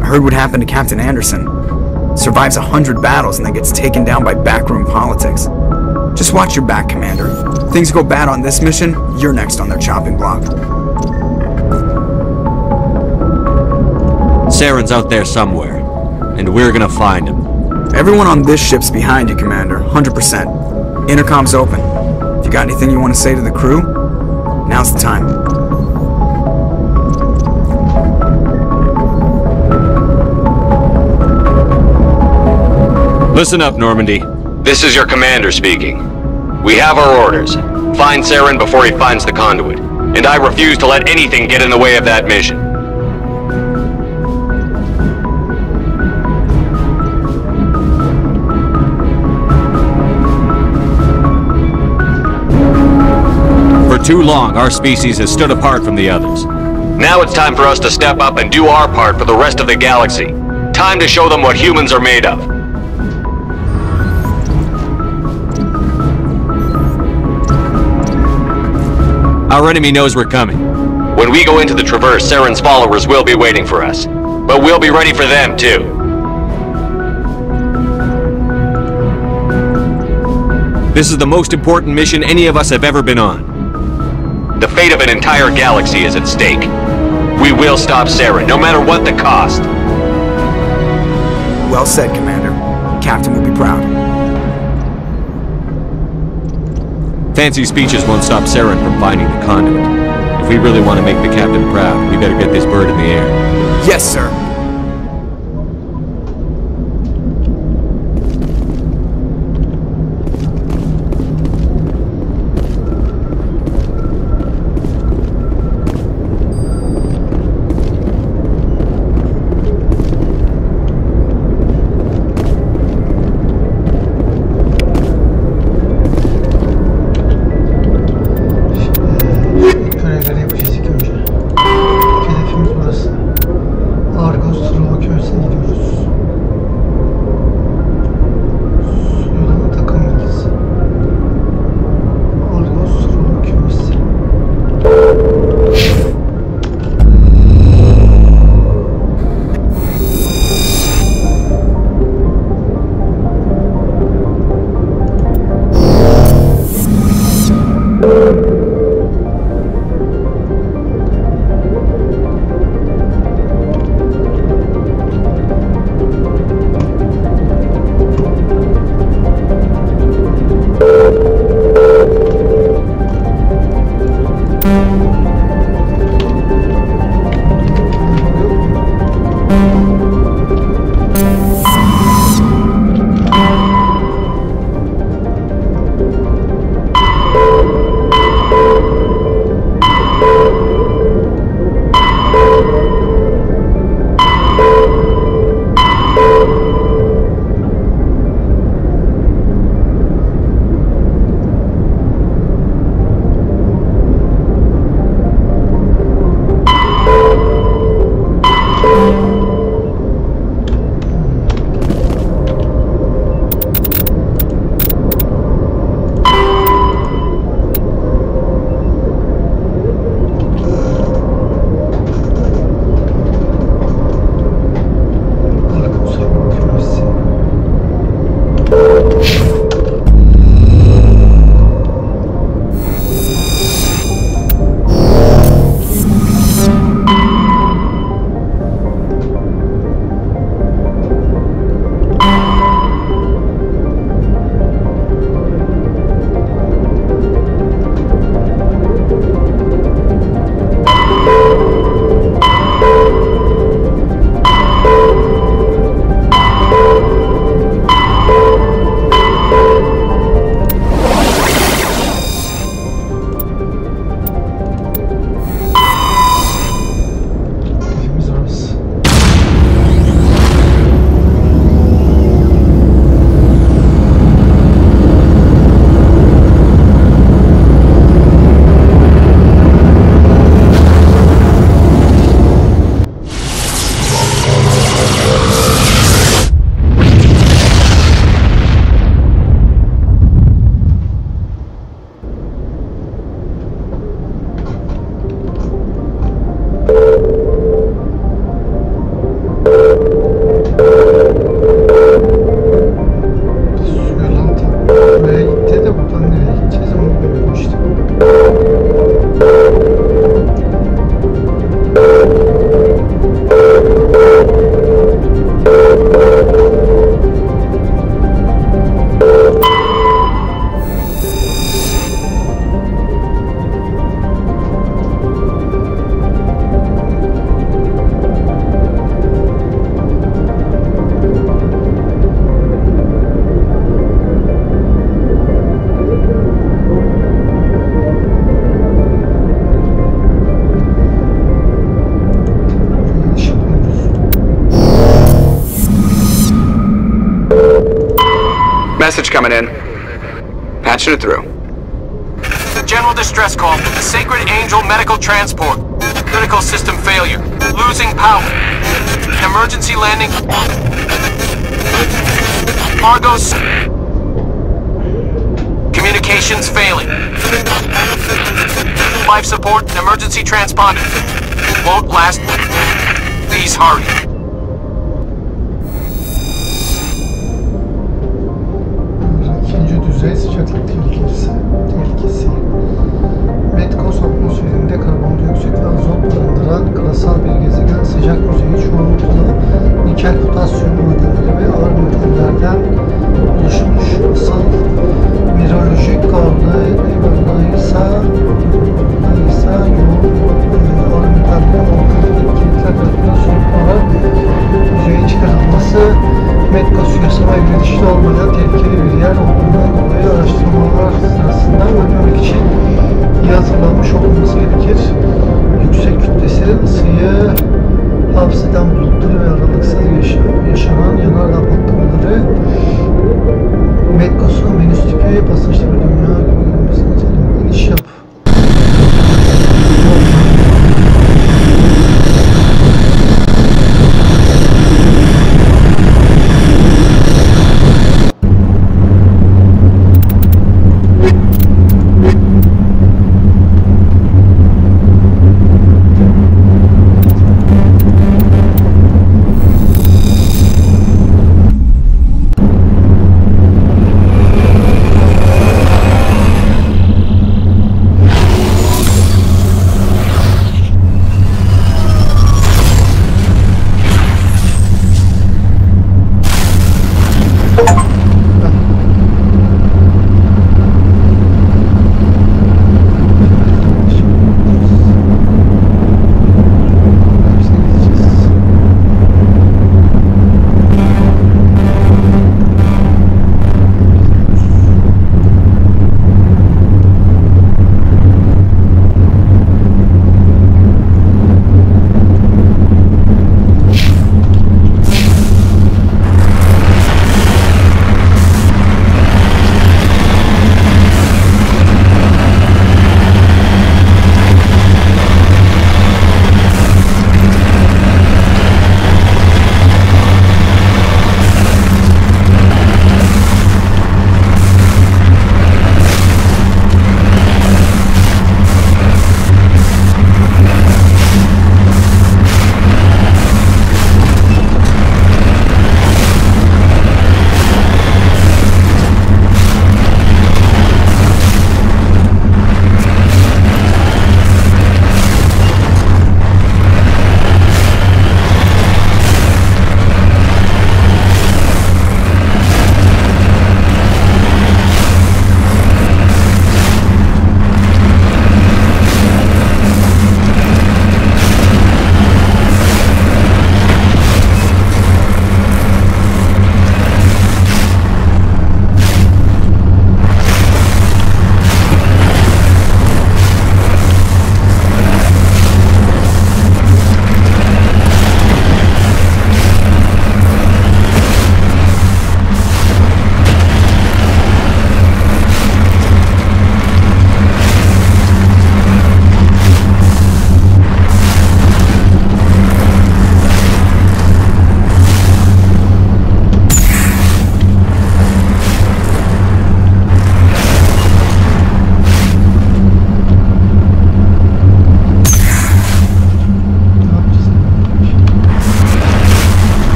I heard what happened to Captain Anderson. Survives 100 battles and then gets taken down by backroom politics. Just watch your back, Commander. If things go bad on this mission, you're next on their chopping block. Saren's out there somewhere, and we're gonna find him. Everyone on this ship's behind you, Commander. 100%. Intercom's open. If you got anything you want to say to the crew, now's the time. Listen up, Normandy. This is your commander speaking. We have our orders. Find Saren before he finds the conduit. And I refuse to let anything get in the way of that mission. For too long, our species has stood apart from the others. Now it's time for us to step up and do our part for the rest of the galaxy. Time to show them what humans are made of. Our enemy knows we're coming. When we go into the Traverse, Saren's followers will be waiting for us. But we'll be ready for them, too. This is the most important mission any of us have ever been on. The fate of an entire galaxy is at stake. We will stop Saren, no matter what the cost. Well said, Commander. Captain will be proud. Fancy speeches won't stop Saren from finding the conduit. If we really want to make the captain proud, we better get this bird in the air. Yes, sir. Message coming in. Patching it through. General distress call. Sacred Angel medical transport. Critical system failure. Losing power. Emergency landing. Argos. Communications failing. Life support and emergency transponder. Won't last. Please hurry. İkinci düzey sıcaklık tehlikesi. Metkos atmosferinde karbondioksit ve azot barındıran karasal bir gezegen, sıcak yüzeyi çoğunlukla nikel, potasyum madenleri ve ağır metallerden oluşmuş. Asıl mirolojik varlığı ise yoğun ağır metallerin volkanik etkinlikler tarafından sonuç olarak yüzeye çıkarılması. Metkos yasama elverişli olmayan tehlikeli bir yer olduğundan dolayı araştırmalar sırasında ölmemek için iyi hazırlanmış olması gerekir. Yüksek kütlesi ısıyı hapseden bulutları ve aralıksız yaşanan yanardağ patlamaları Metkos'un Venüs tipi basınçlı bir dünya görülmesine sağlayan iş yap.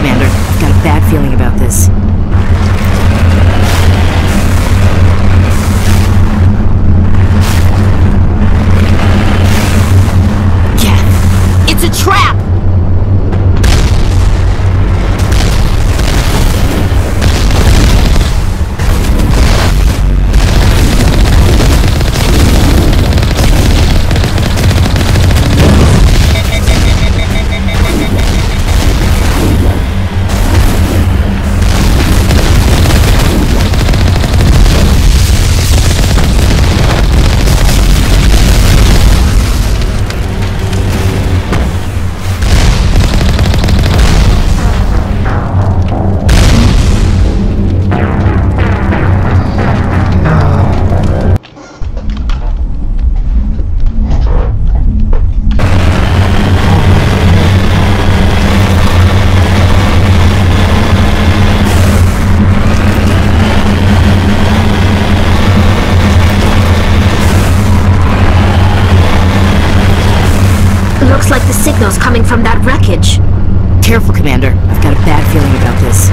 Commander. I've got a bad feeling about this. Yeah, it's a trap! Looks like the signal's coming from that wreckage. Careful, Commander. I've got a bad feeling about this.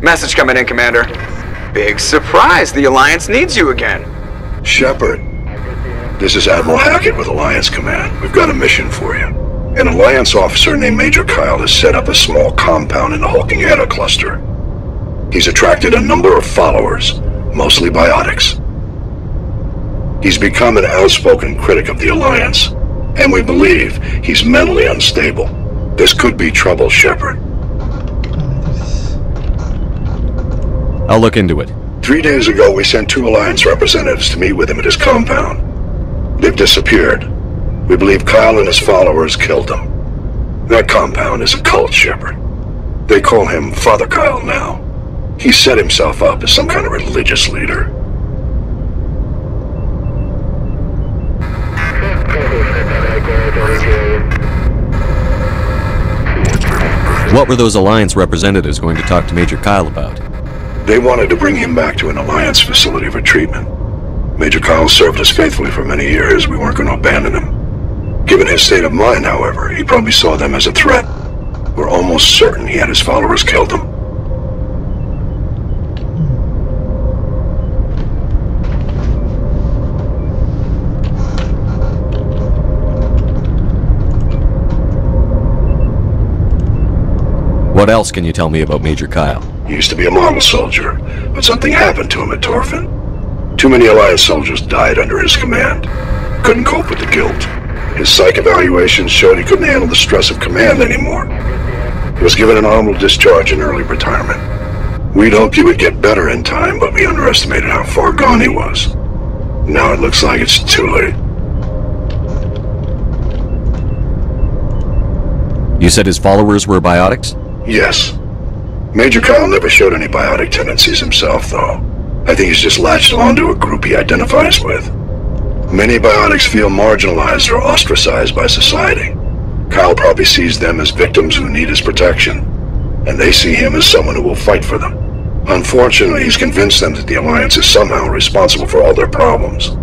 Message coming in, Commander. Big surprise, the Alliance needs you again. Shepard, this is Admiral Hackett with Alliance Command. We've got a mission for you. An Alliance officer named Major Kyle has set up a small compound in the Hulking Eta cluster. He's attracted a number of followers, mostly biotics. He's become an outspoken critic of the Alliance, and we believe he's mentally unstable. This could be trouble, Shepard. I'll look into it. 3 days ago, we sent 2 Alliance representatives to meet with him at his compound. They've disappeared. We believe Kyle and his followers killed them. That compound is a cult, Shepard. They call him Father Kyle now. He set himself up as some kind of religious leader. What were those Alliance representatives going to talk to Major Kyle about? They wanted to bring him back to an Alliance facility for treatment. Major Kyle served us faithfully for many years. We weren't going to abandon him. Given his state of mind, however, he probably saw them as a threat. We're almost certain he had his followers killed him. What else can you tell me about Major Kyle? He used to be a model soldier, but something happened to him at Torfin. Too many Alliance soldiers died under his command. Couldn't cope with the guilt. His psych evaluations showed he couldn't handle the stress of command anymore. He was given an honorable discharge in early retirement. We'd hoped he would get better in time, but we underestimated how far gone he was. Now it looks like it's too late. You said his followers were biotics? Yes. Major Kyle never showed any biotic tendencies himself, though. I think he's just latched onto a group he identifies with. Many biotics feel marginalized or ostracized by society. Kyle probably sees them as victims who need his protection, and they see him as someone who will fight for them. Unfortunately, he's convinced them that the Alliance is somehow responsible for all their problems.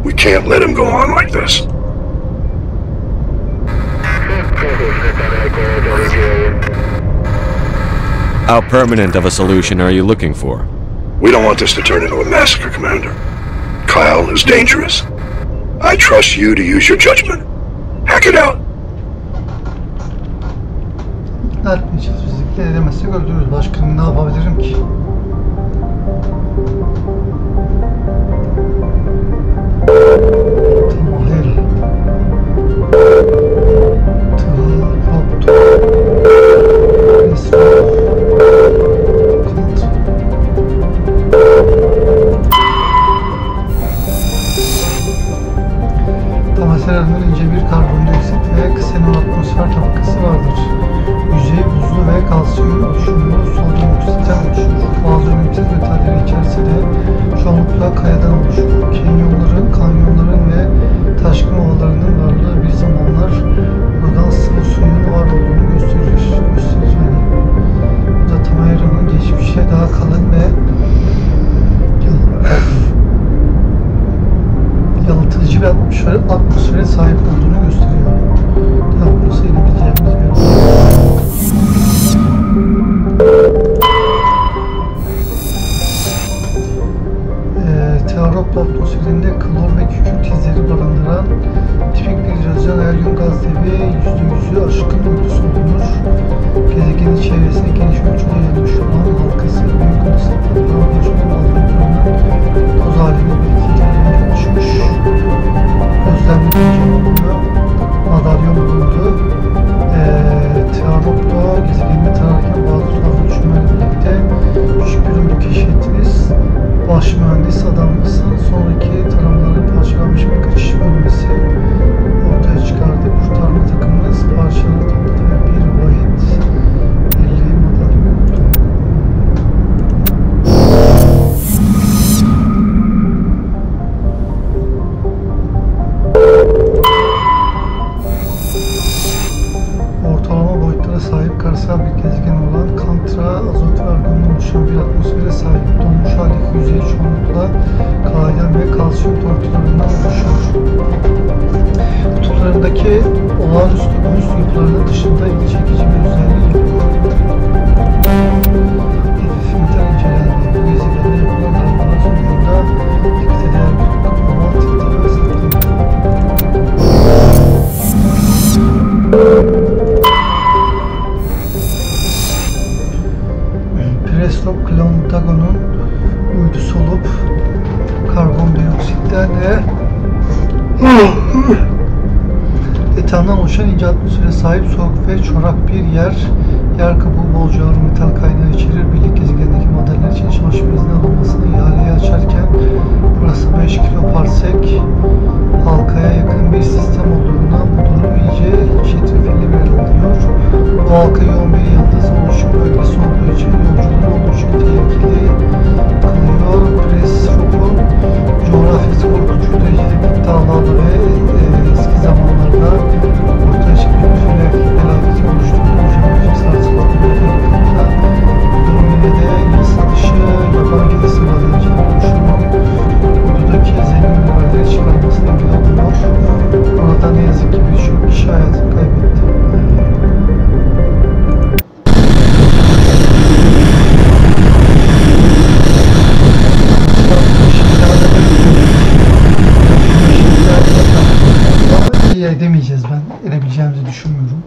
We can't let him go on like this. How permanent of a solution are you looking for? We don't want this to turn into a massacre, Commander. Kyle is dangerous. I trust you to use your judgment. Hack it out. Etmeyeceğiz. Bizimle edemezsek öldürürüz. Başka ne yapabilirim ki? Atmosferden ince bir karbondioksit ve ksenon atmosfer tabakası vardır. Yüzeyi buzlu ve kalsiyum oluşumlu sodyum oksitten oluşur. Bazı önemsiz metalleri içerse de çoğunlukla kayadan oluşur. Kenyonların, kanyonların ve taşkın ovalarının varlığı bir zamanlar buradan sıvı suyun var olduğunu gösterir. Bu da Tamayera'nın geçmişe daha kalın ve yalıtıcı bir atmosfere sahip olduğunu gösteriyor. Tamam, burası edebileceğimiz bir Teorop atmosferinde klor ve kükürt izleri barındıran tipik bir yazılan helyum gaz devi %100'ü aşkın uydusu bulunur. Gezegenin çevresine geniş ölçüde yayılmış olan halkası büyük olasılıkla oluşan bazı toz halinde birikimlerine oluşmuş. Gözlemleyince bulunuyor. Madalyon bulundu. Teorop'ta gezegenini tararken bazı tuhaf ölçümlerle birlikte küçük bir uydu keşfettiniz. Baş mühendis adamlısın. Sonraki taramaların parçalanmış bir kaçış bölmesi ortaya çıkardı. Kurtarma takımınız parçaları topladı ve bir vahit 50 madalyon buldu. Ortalama boyutlara sahip karsel bir gezegen olan Kantra, azot ve argondan oluşan bir atmosfere sahip. Donmuş haldeki yüzeyi çoğunlukla kalayan ve kalsiyum tortularından oluşur. Kutularındaki olağanüstü üst yapılarının dışında ilgi çekici bir özelliği yok. nükleoklontagonun uydusu olup karbondioksitten ve etandan oluşan ince atmosfere sahip soğuk ve çorak bir yer. Yer kabuğu bolca ağır metal kaynağı içerir. Birlik gezegendeki modeller için çalışma izni alınmasını ihaleyi açarken burası 5 kiloparsek halkaya yakın bir sistem olduğundan bu durum iyice çetrefilli bir alınıyor. Bu halka yoğun bir yıldız oluşum bölgesi olduğu için yolculuğun oldukça tehlikeli kılıyor. Presrop'un coğrafyası korkutucu derecede iddialı ve eski zamanlarda ortaya çıkmış bir felaketi oluşturduğu durum yine de yasa dışı yaban gidesi madenciliği oluşumun uydudaki zengin mineralleri çıkarmasına engel oluyor. Orada ne yazık ki birçok kişi hayatını kaybetti. İyi edemeyeceğiz, ben edebileceğimizi düşünmüyorum.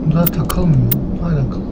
Bunlar takılmıyor. Hala takılıyor.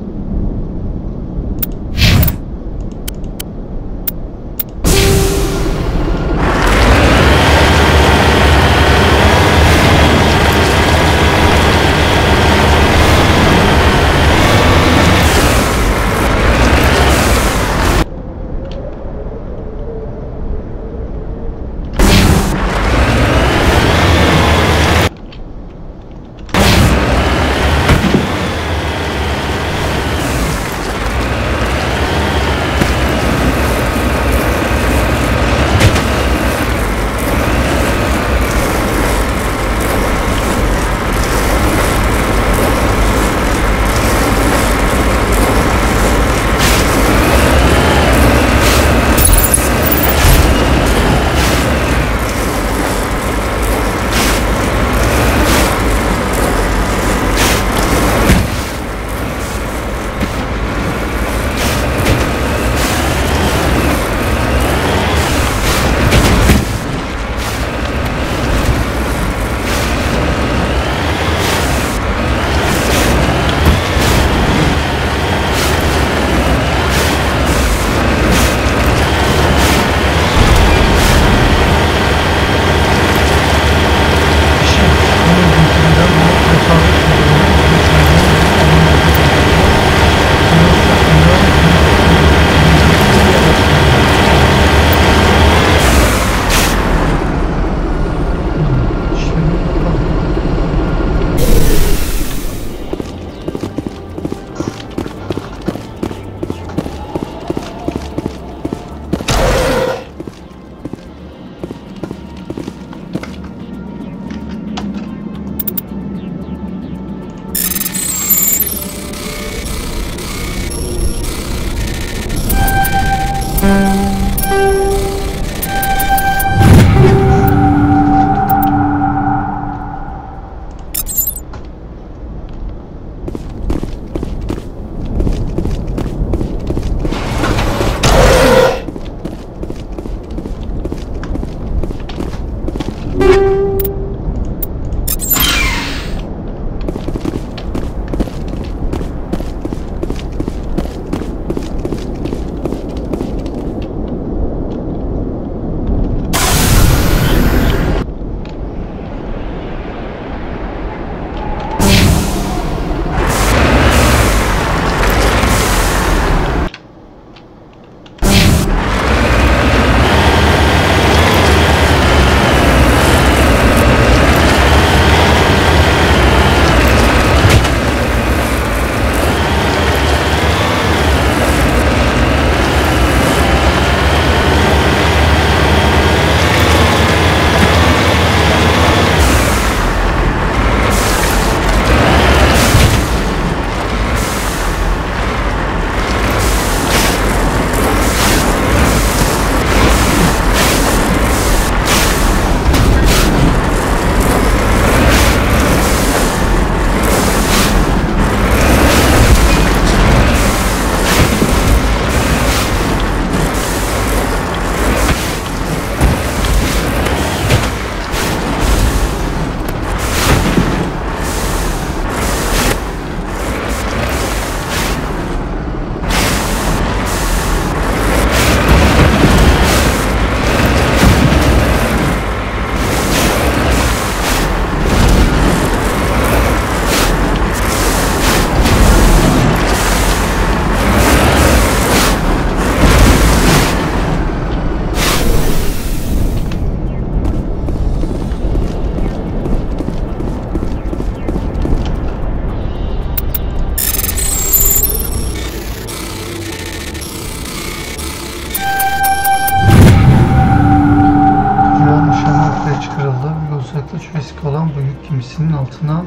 riski olan bu yük gemisinin altından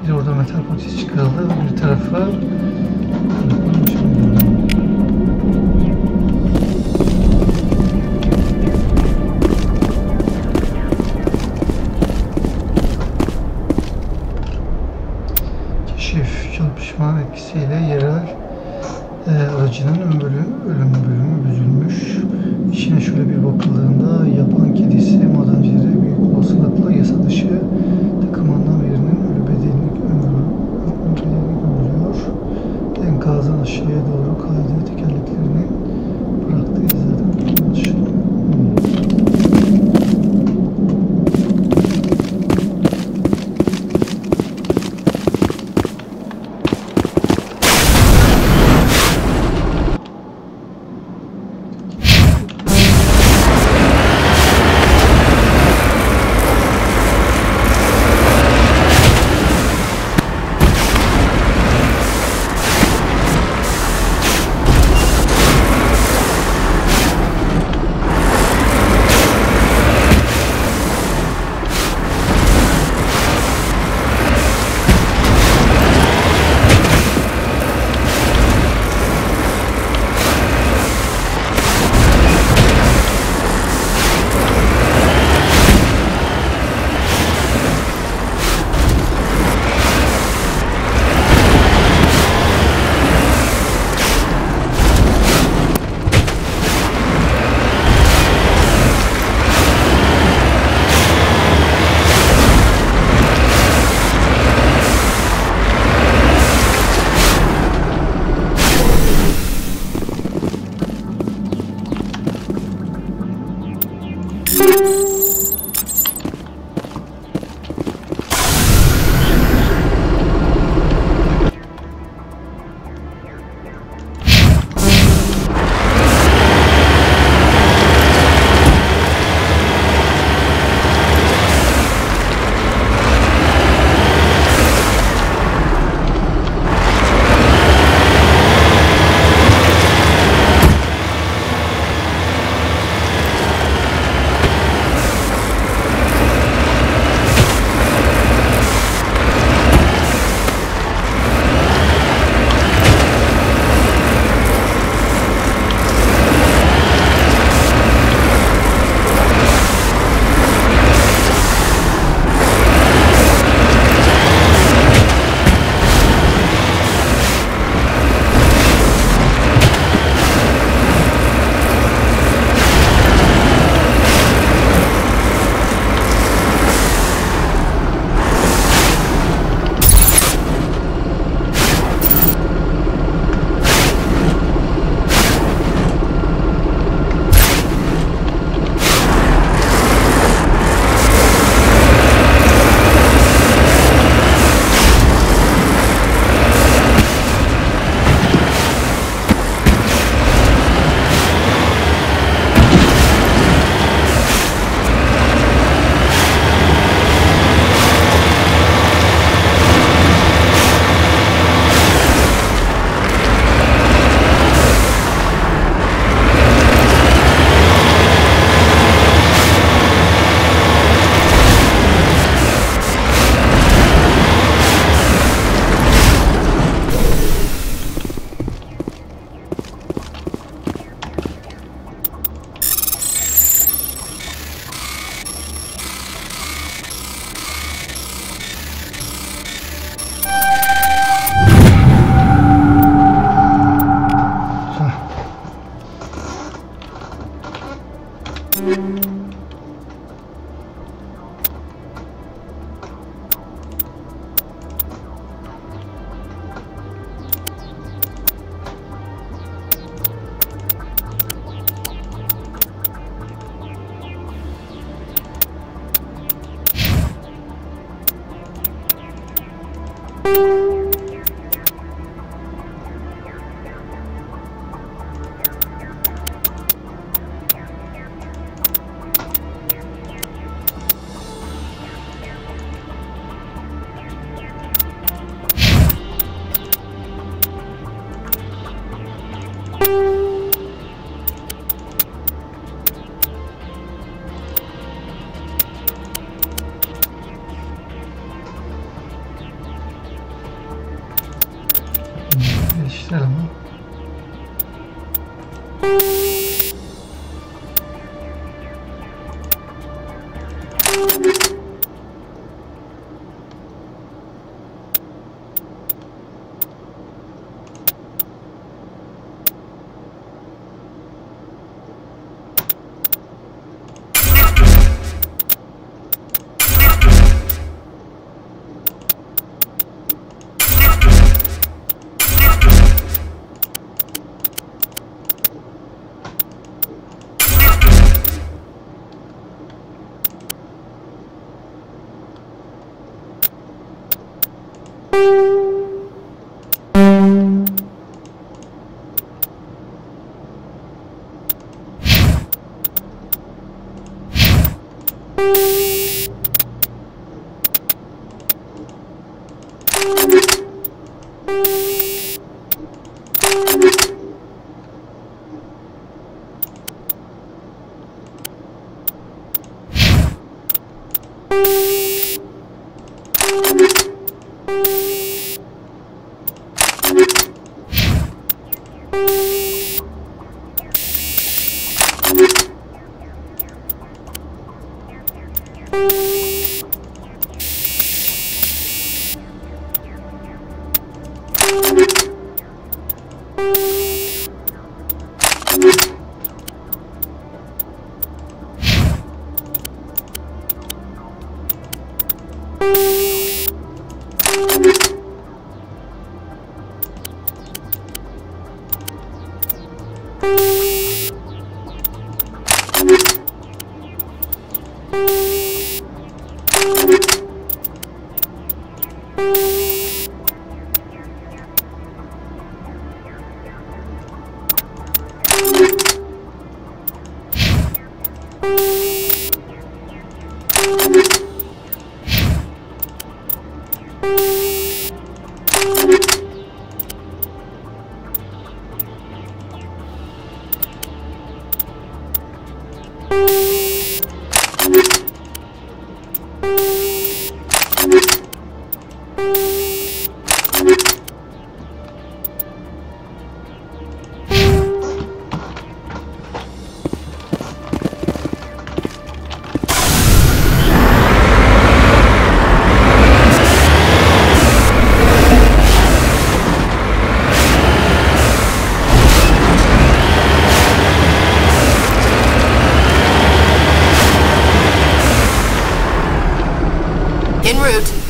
bir orada metal parçası çıkarıldı. Bir tarafı keşif çarpışma etkisiyle yerel aracının ölüm bölümü büzülmüş. İçine şöyle bir bakıldığında yaban kedisi madencileri büyük olasılıkla yasa dışı takımından birinin ölü bedenini gömülüyor. Enkazdan aşağıya doğru kaydığı tekerleklerini bıraktığı izlerden anlaşılıyor. Değiştirelim mi? En route.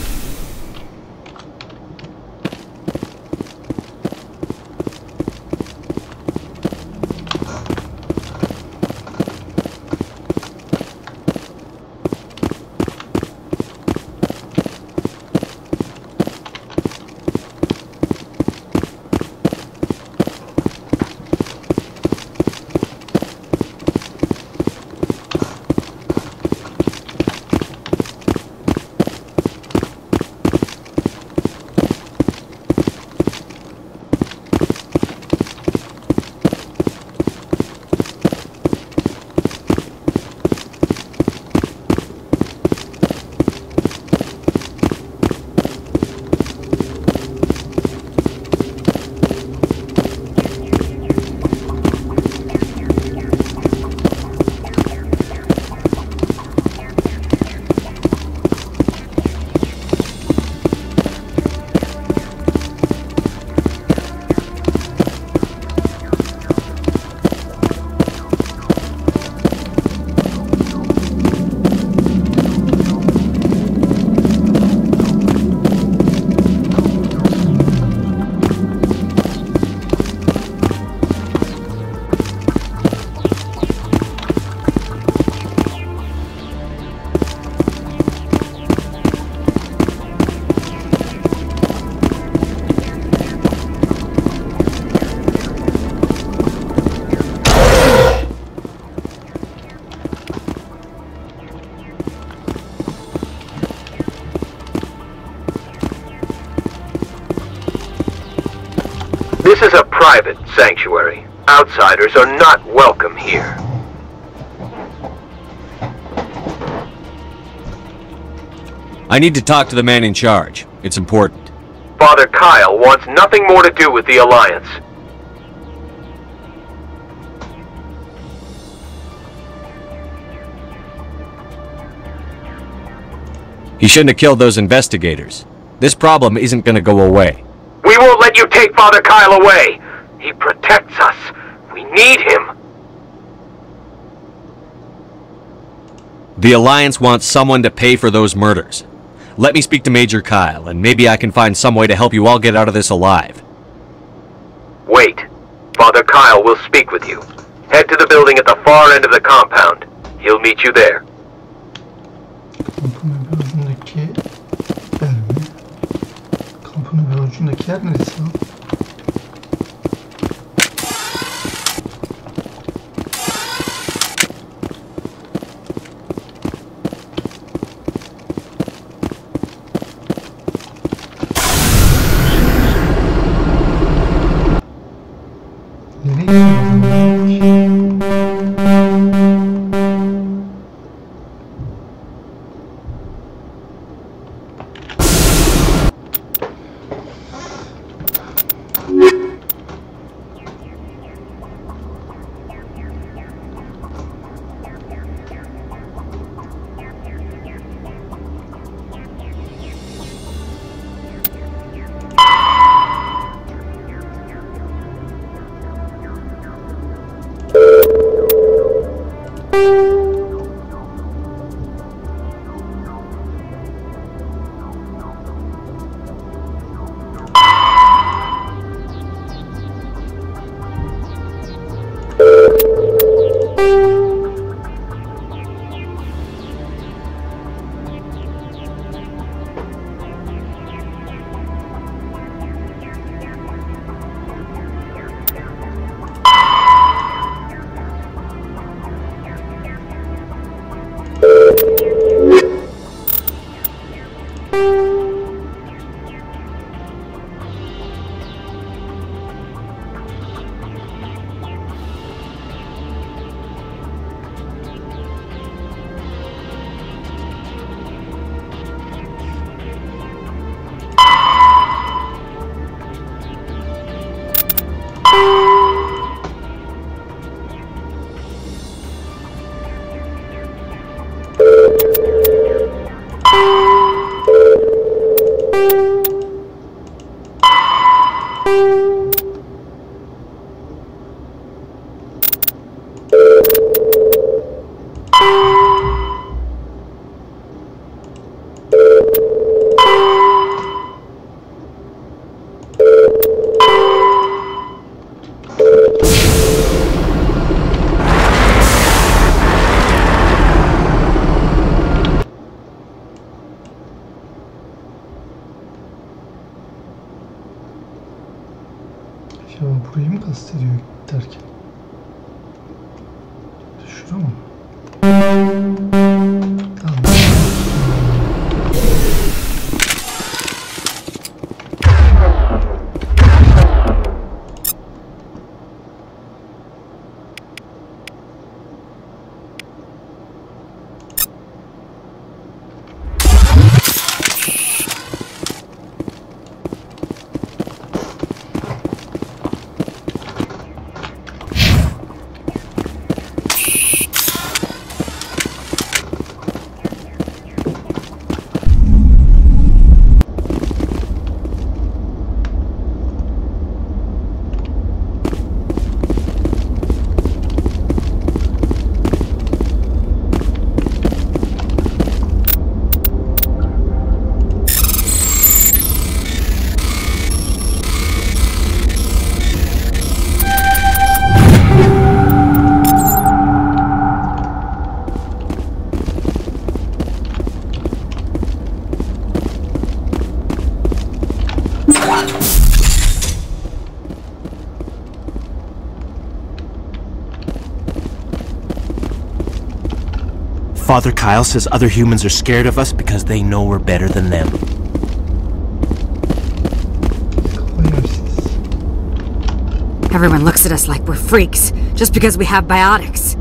This is a private sanctuary. Outsiders are not welcome here. I need to talk to the man in charge. It's important. Father Kyle wants nothing more to do with the Alliance. He shouldn't have killed those investigators. This problem isn't gonna go away. We won't let you take Father Kyle away! He protects us. We need him. The Alliance wants someone to pay for those murders. Let me speak to Major Kyle, and maybe I can find some way to help you all get out of this alive. Wait. Father Kyle will speak with you. Head to the building at the far end of the compound. He'll meet you there. Kampın ve ucundaki yer neresi lan? Burayı mı kastediyor derken? Şurada mı? Father Kyle says other humans are scared of us because they know we're better than them. Everyone looks at us like we're freaks, just because we have biotics.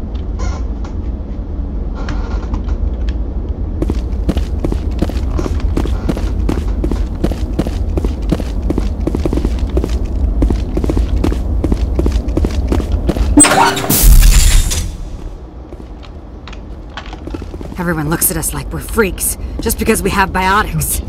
Everyone looks at us like we're freaks, just because we have biotics.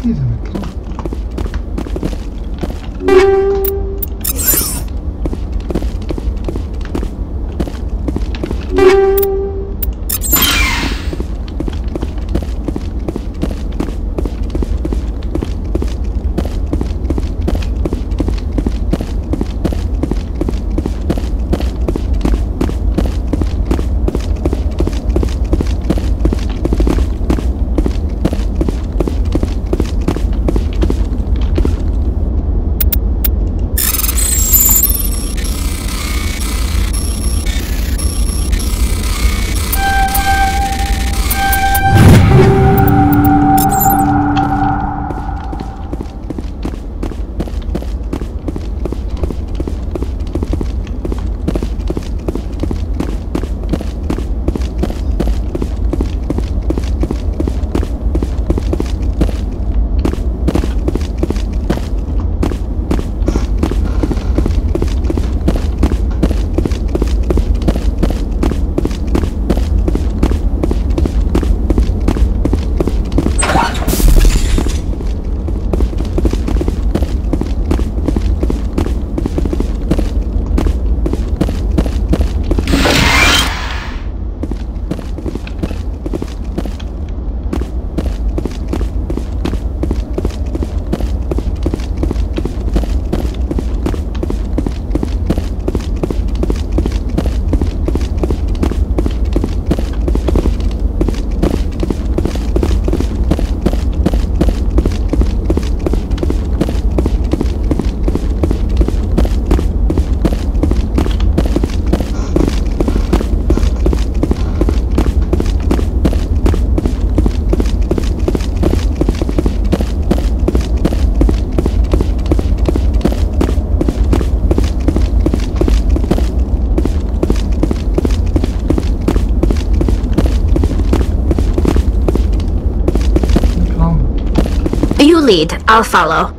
You lead, I'll follow.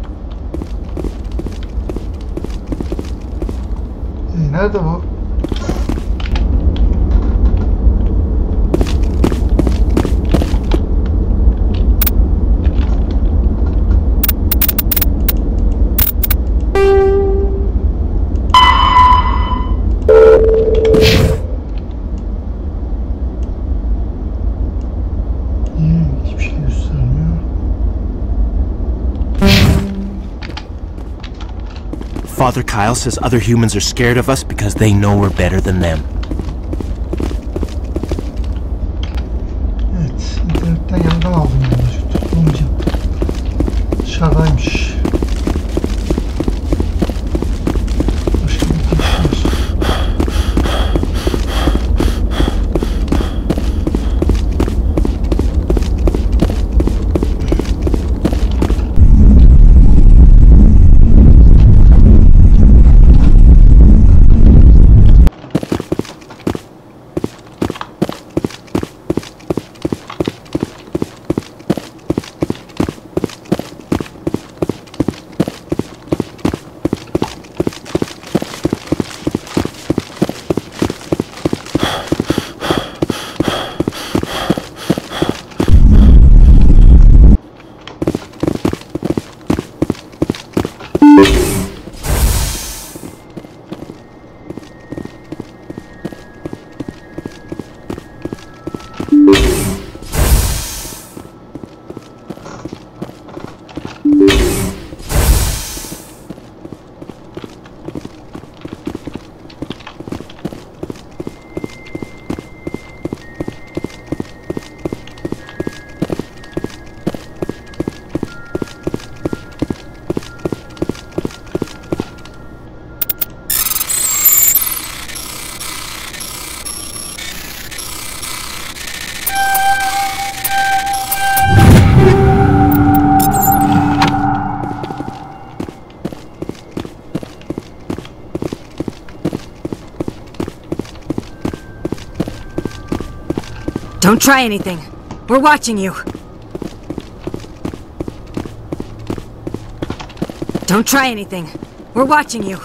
Nerede bu? Hiçbir şey göstermiyor. Father Kyle says other humans are scared of us because they know we're better than them. Evet, internetten yandan aldım bunları. Tutulmayacak. Dışarıdaymış. Başka bir şey yok. Don't try anything. We're watching you. Don't try anything. We're watching you.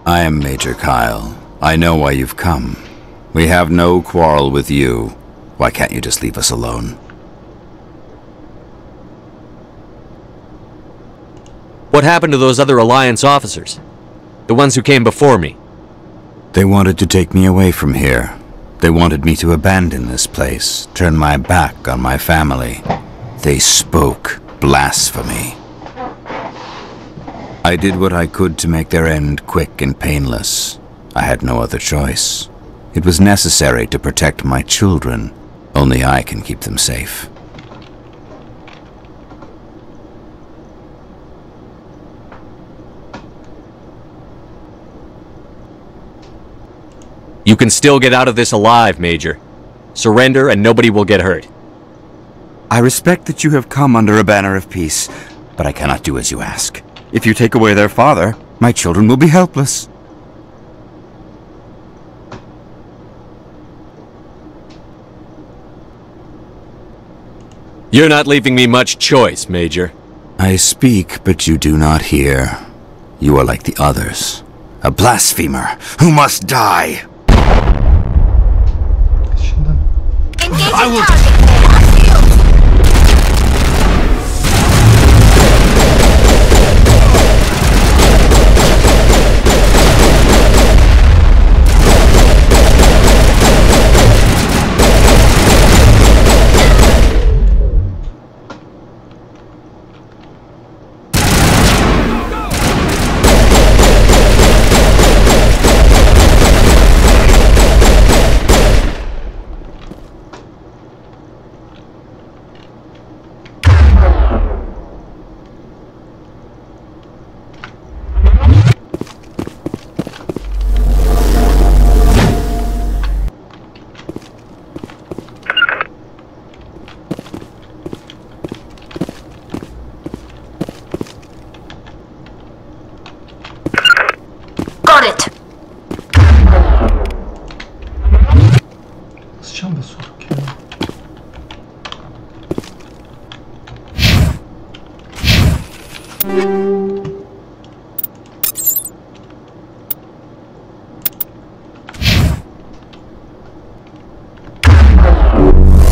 I am Major Kyle. I know why you've come. We have no quarrel with you. Why can't you just leave us alone? What happened to those other Alliance officers? The ones who came before me? They wanted to take me away from here. They wanted me to abandon this place, turn my back on my family. They spoke blasphemy. I did what I could to make their end quick and painless. I had no other choice. It was necessary to protect my children. Only I can keep them safe. You can still get out of this alive, Major. Surrender and nobody will get hurt. I respect that you have come under a banner of peace, but I cannot do as you ask. If you take away their father, my children will be helpless. You're not leaving me much choice, Major. I speak, but you do not hear. You are like the others. A blasphemer who must die. I will...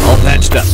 All patched up.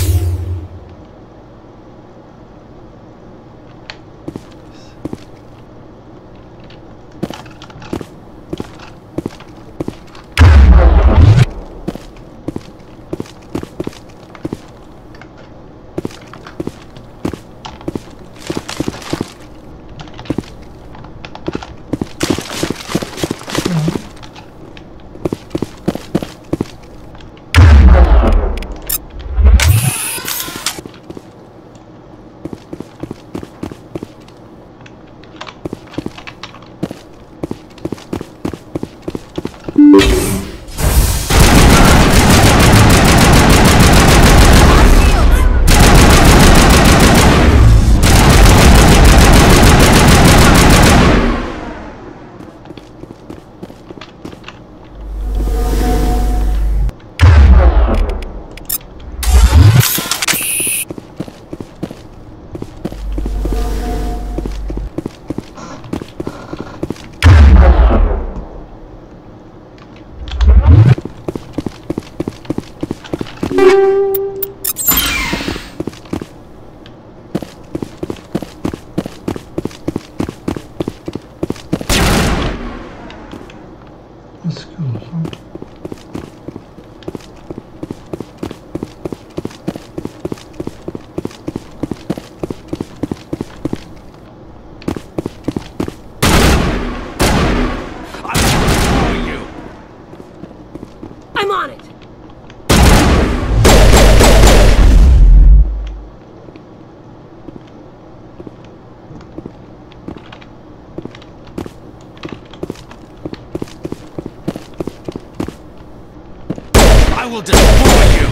I will destroy you!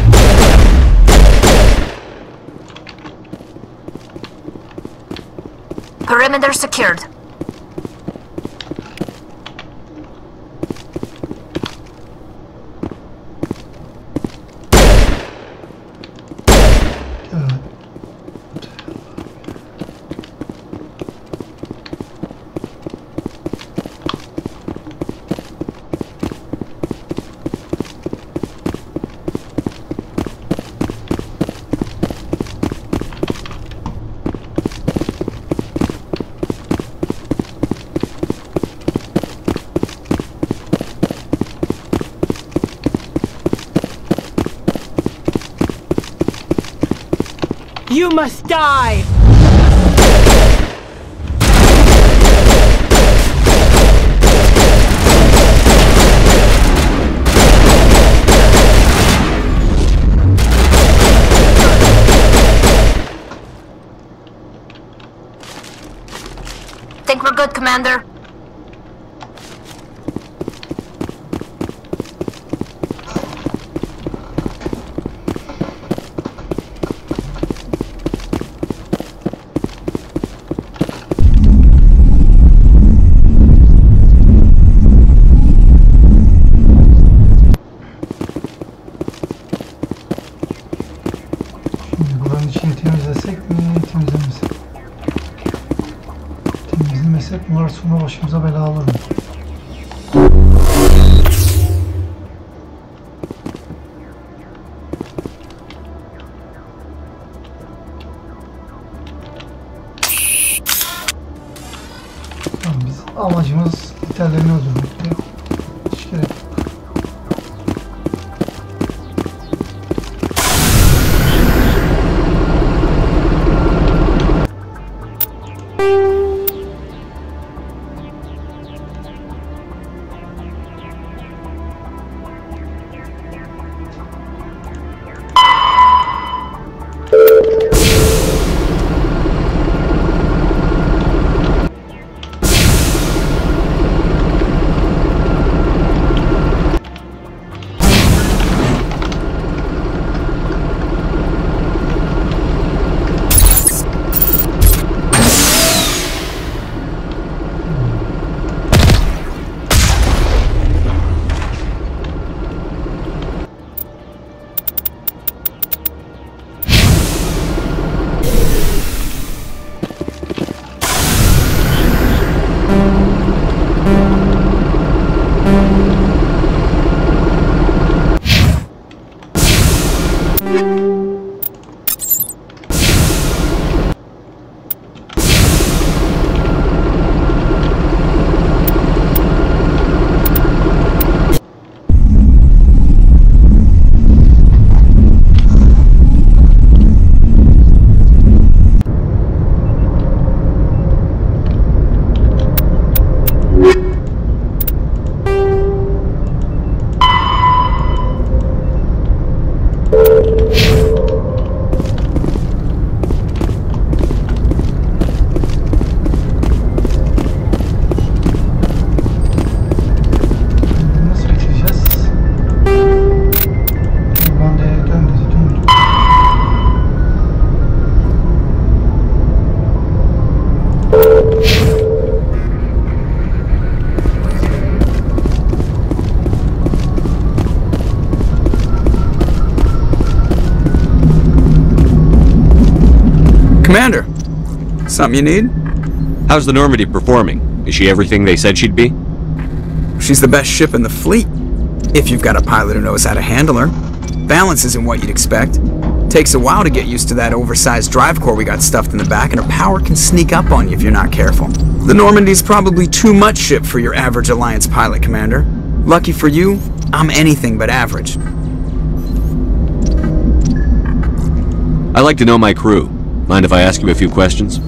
Perimeter secured. You must die! Think we're good, Commander? Bunlar sonra başımıza bela alır mı? Tamam, biz amacımız İtalyanı öldürmekti. Hiç gerek yok. Commander, something you need? How's the Normandy performing? Is she everything they said she'd be? She's the best ship in the fleet, if you've got a pilot who knows how to handle her. Balance isn't what you'd expect. Takes a while to get used to that oversized drive core we got stuffed in the back, and her power can sneak up on you if you're not careful. The Normandy's probably too much ship for your average Alliance pilot, Commander. Lucky for you, I'm anything but average. I like to know my crew. Mind if I ask you a few questions?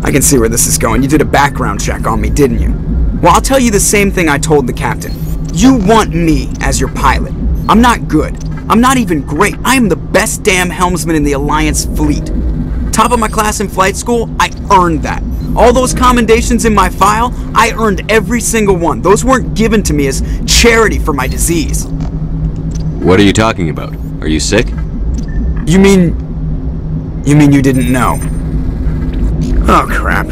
I can see where this is going. You did a background check on me, didn't you? Well, I'll tell you the same thing I told the captain. You want me as your pilot. I'm not good. I'm not even great. I am the best damn helmsman in the Alliance fleet. Top of my class in flight school, I earned that. All those commendations in my file, I earned every single one. Those weren't given to me as charity for my disease. What are you talking about? Are you sick? You mean you didn't know? Oh, crap.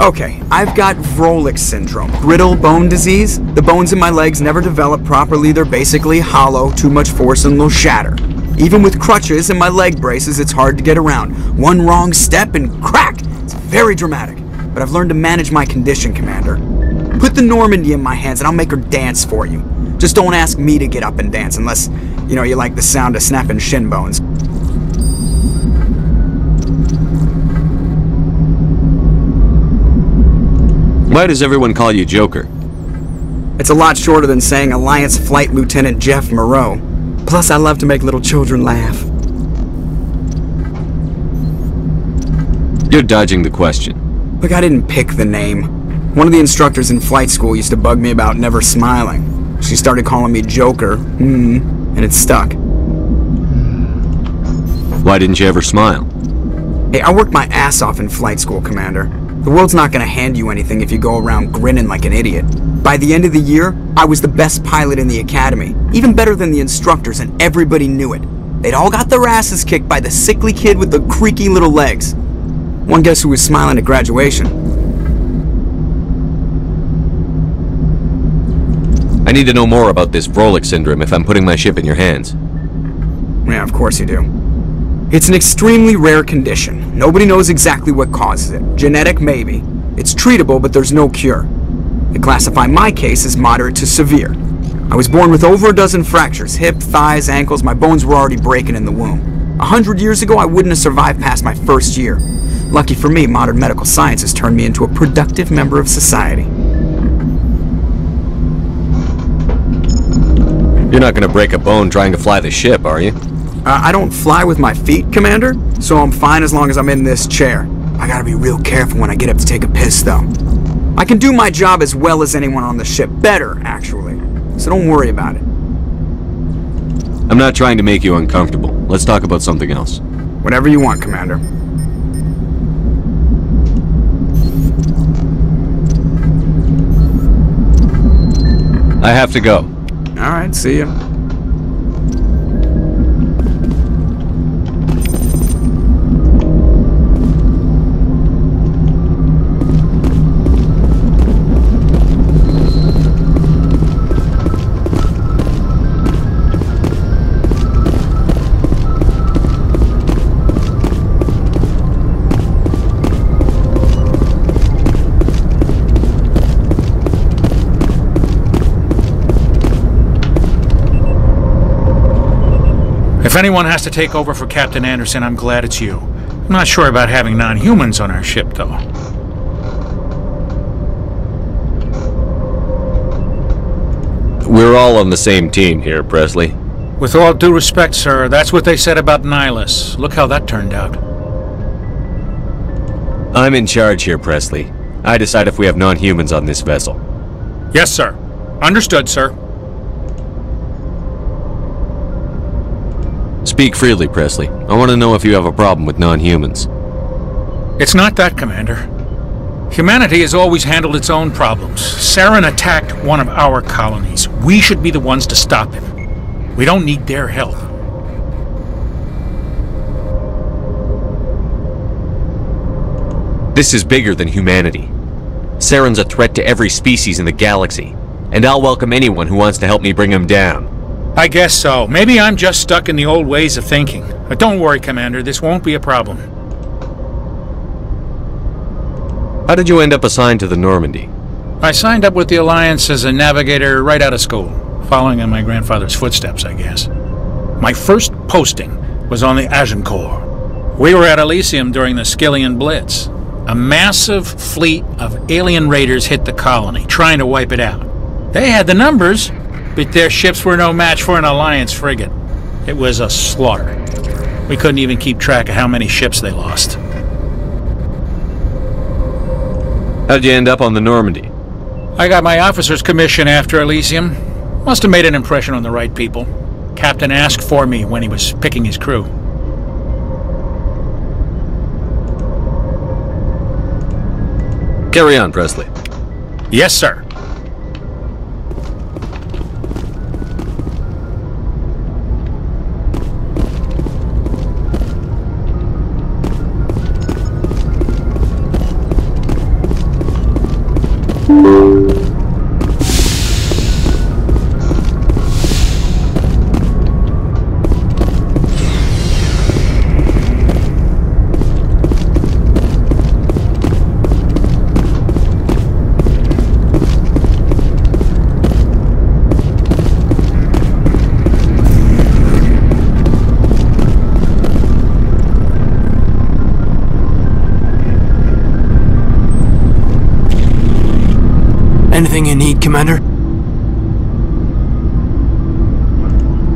Okay, I've got Vrolik syndrome, brittle bone disease. The bones in my legs never develop properly. They're basically hollow, too much force and they'll shatter. Even with crutches and my leg braces, it's hard to get around. One wrong step and crack! It's very dramatic. But I've learned to manage my condition, Commander. Put the Normandy in my hands and I'll make her dance for you. Just don't ask me to get up and dance unless, you know, you like the sound of snapping shin bones. Why does everyone call you Joker? It's a lot shorter than saying Alliance Flight Lieutenant Jeff Moreau. Plus, I love to make little children laugh. You're dodging the question. Look, I didn't pick the name. One of the instructors in flight school used to bug me about never smiling. She started calling me Joker, and it stuck. Why didn't you ever smile? Hey, I worked my ass off in flight school, Commander. The world's not gonna hand you anything if you go around grinning like an idiot. By the end of the year, I was the best pilot in the academy. Even better than the instructors, and everybody knew it. They'd all got their asses kicked by the sickly kid with the creaky little legs. One guess who was smiling at graduation? I need to know more about this Vrolik syndrome if I'm putting my ship in your hands. Yeah, of course you do. It's an extremely rare condition. Nobody knows exactly what causes it. Genetic, maybe. It's treatable, but there's no cure. They classify my case as moderate to severe. I was born with over a dozen fractures. Hip, thighs, ankles. My bones were already breaking in the womb. 100 years ago, I wouldn't have survived past my first year. Lucky for me, modern medical science has turned me into a productive member of society. You're not gonna break a bone trying to fly the ship, are you? I don't fly with my feet, Commander, so I'm fine as long as I'm in this chair. I gotta be real careful when I get up to take a piss, though. I can do my job as well as anyone on the ship. Better, actually. So don't worry about it. I'm not trying to make you uncomfortable. Let's talk about something else. Whatever you want, Commander. I have to go. Alright, see ya. If anyone has to take over for Captain Anderson, I'm glad it's you. I'm not sure about having non-humans on our ship, though. We're all on the same team here, Presley. With all due respect, sir, that's what they said about Nihilus. Look how that turned out. I'm in charge here, Presley. I decide if we have non-humans on this vessel. Yes, sir. Understood, sir. Speak freely, Presley. I want to know if you have a problem with non-humans. It's not that, Commander. Humanity has always handled its own problems. Saren attacked one of our colonies. We should be the ones to stop him. We don't need their help. This is bigger than humanity. Saren's a threat to every species in the galaxy, and I'll welcome anyone who wants to help me bring him down. I guess so. Maybe I'm just stuck in the old ways of thinking. But don't worry, Commander. This won't be a problem. How did you end up assigned to the Normandy? I signed up with the Alliance as a navigator right out of school, following in my grandfather's footsteps, I guess. My first posting was on the Agincourt. We were at Elysium during the Skillian Blitz. A massive fleet of alien raiders hit the colony, trying to wipe it out. They had the numbers, but their ships were no match for an Alliance frigate. It was a slaughter. We couldn't even keep track of how many ships they lost. How'd you end up on the Normandy? I got my officer's commission after Elysium. Must have made an impression on the right people. Captain asked for me when he was picking his crew. Carry on, Presley. Yes, sir. Anything you need, Commander?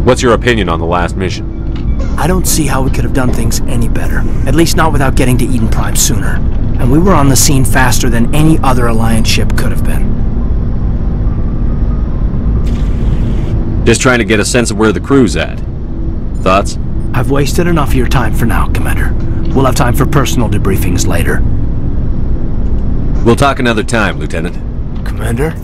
What's your opinion on the last mission? I don't see how we could have done things any better. At least not without getting to Eden Prime sooner. And we were on the scene faster than any other Alliance ship could have been. Just trying to get a sense of where the crew's at. Thoughts? I've wasted enough of your time for now, Commander. We'll have time for personal debriefings later. We'll talk another time, Lieutenant. Commander?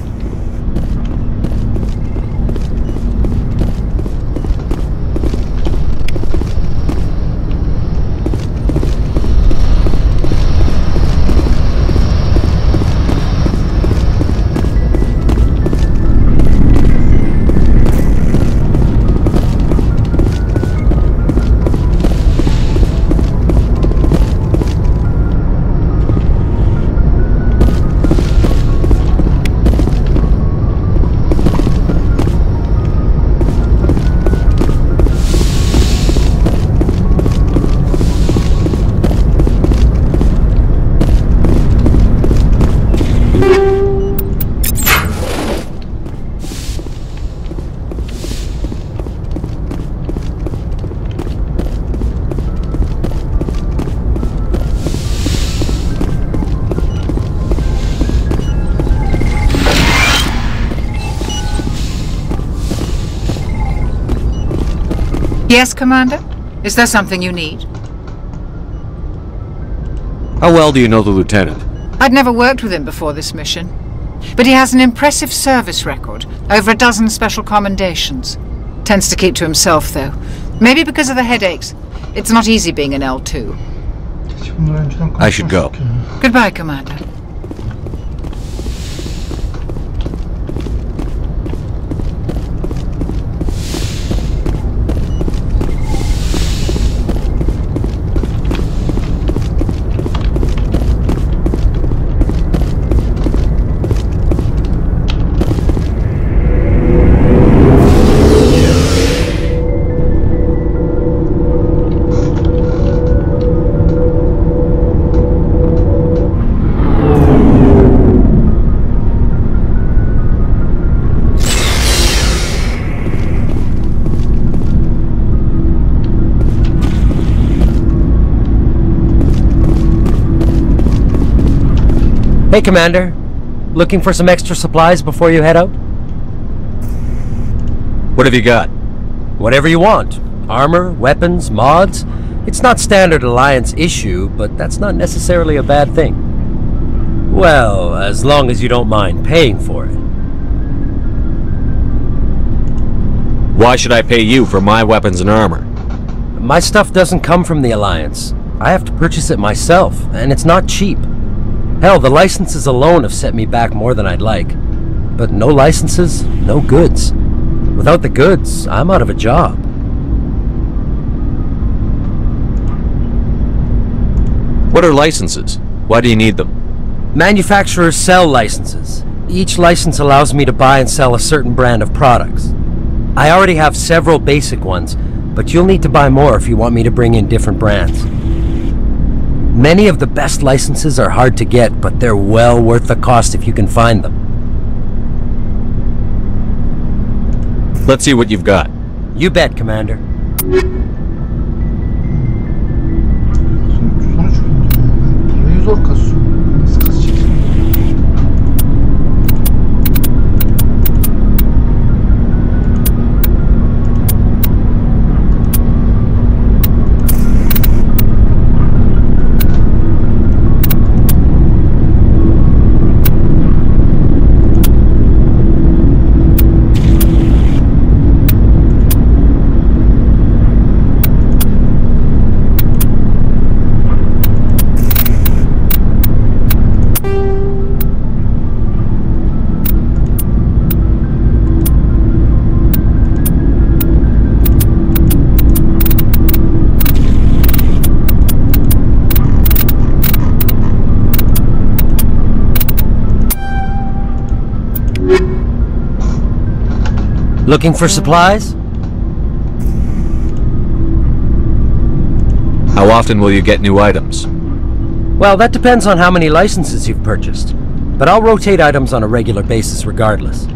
Yes, Commander? Is there something you need? How well do you know the Lieutenant? I'd never worked with him before this mission. But he has an impressive service record, over a dozen special commendations. Tends to keep to himself, though. Maybe because of the headaches. It's not easy being an L2. I should go. Goodbye, Commander. Hey, Commander. Looking for some extra supplies before you head out? What have you got? Whatever you want. Armor, weapons, mods. It's not standard Alliance issue, but that's not necessarily a bad thing. Well, as long as you don't mind paying for it. Why should I pay you for my weapons and armor? My stuff doesn't come from the Alliance. I have to purchase it myself, and it's not cheap. Hell, the licenses alone have set me back more than I'd like. But no licenses, no goods. Without the goods, I'm out of a job. What are licenses? Why do you need them? Manufacturers sell licenses. Each license allows me to buy and sell a certain brand of products. I already have several basic ones, but you'll need to buy more if you want me to bring in different brands. Many of the best licenses are hard to get, but they're well worth the cost if you can find them. Let's see what you've got. You bet, Commander. Zor kasıyor. Nasıl kasacağız? Looking for supplies? How often will you get new items? Well, that depends on how many licenses you've purchased. But I'll rotate items on a regular basis regardless.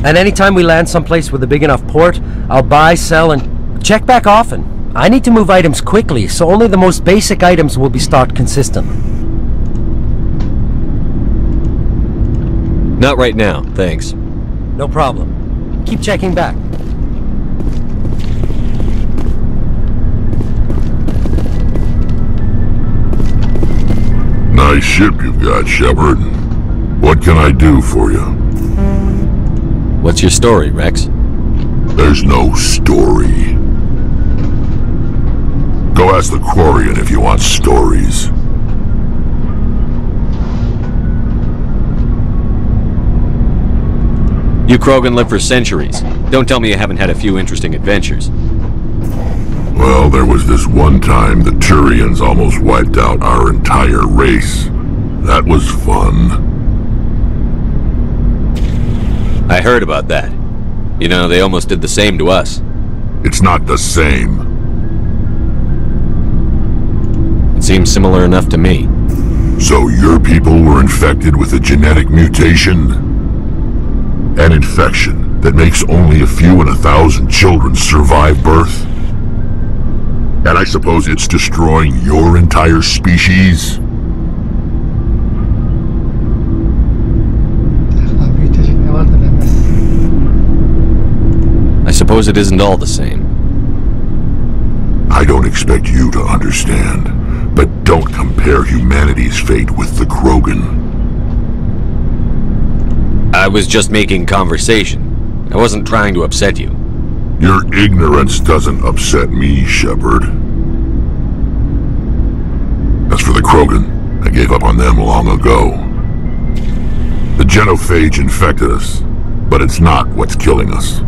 And anytime we land someplace with a big enough port, I'll buy, sell, and check back often. I need to move items quickly, so only the most basic items will be stocked consistently. Not right now, thanks. No problem. Keep checking back. Nice ship you've got, Shepard. What can I do for you? What's your story, Rex? There's no story. Go ask the Quarian if you want stories. You Krogan live for centuries. Don't tell me you haven't had a few interesting adventures. Well, there was this one time the Turians almost wiped out our entire race. That was fun. I heard about that. You know, they almost did the same to us. It's not the same. It seems similar enough to me. So your people were infected with a genetic mutation? An infection that makes only a few in 1,000 children survive birth? And I suppose it's destroying your entire species? I suppose it isn't all the same. I don't expect you to understand, but don't compare humanity's fate with the Krogan. I was just making conversation. I wasn't trying to upset you. Your ignorance doesn't upset me, Shepard. As for the Krogan, I gave up on them long ago. The genophage infected us, but it's not what's killing us.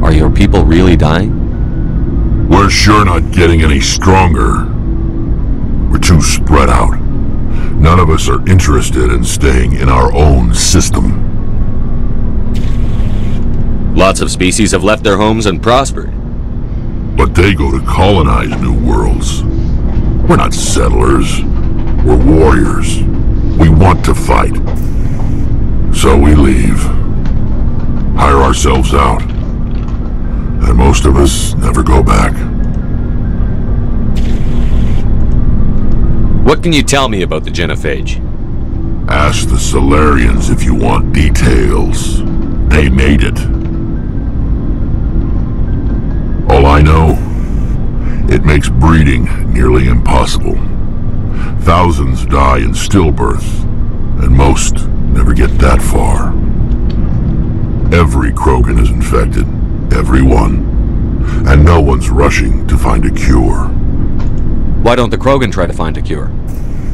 Are your people really dying? We're sure not getting any stronger. We're too spread out. None of us are interested in staying in our own system. Lots of species have left their homes and prospered. But they go to colonize new worlds. We're not settlers. We're warriors. We want to fight. So we leave. Hire ourselves out. And most of us never go back. What can you tell me about the genophage? Ask the Solarians if you want details. They made it. All I know, it makes breeding nearly impossible. Thousands die in stillbirth, and most never get that far. Every Krogan is infected, every one, and no one's rushing to find a cure. Why don't the Krogan try to find a cure?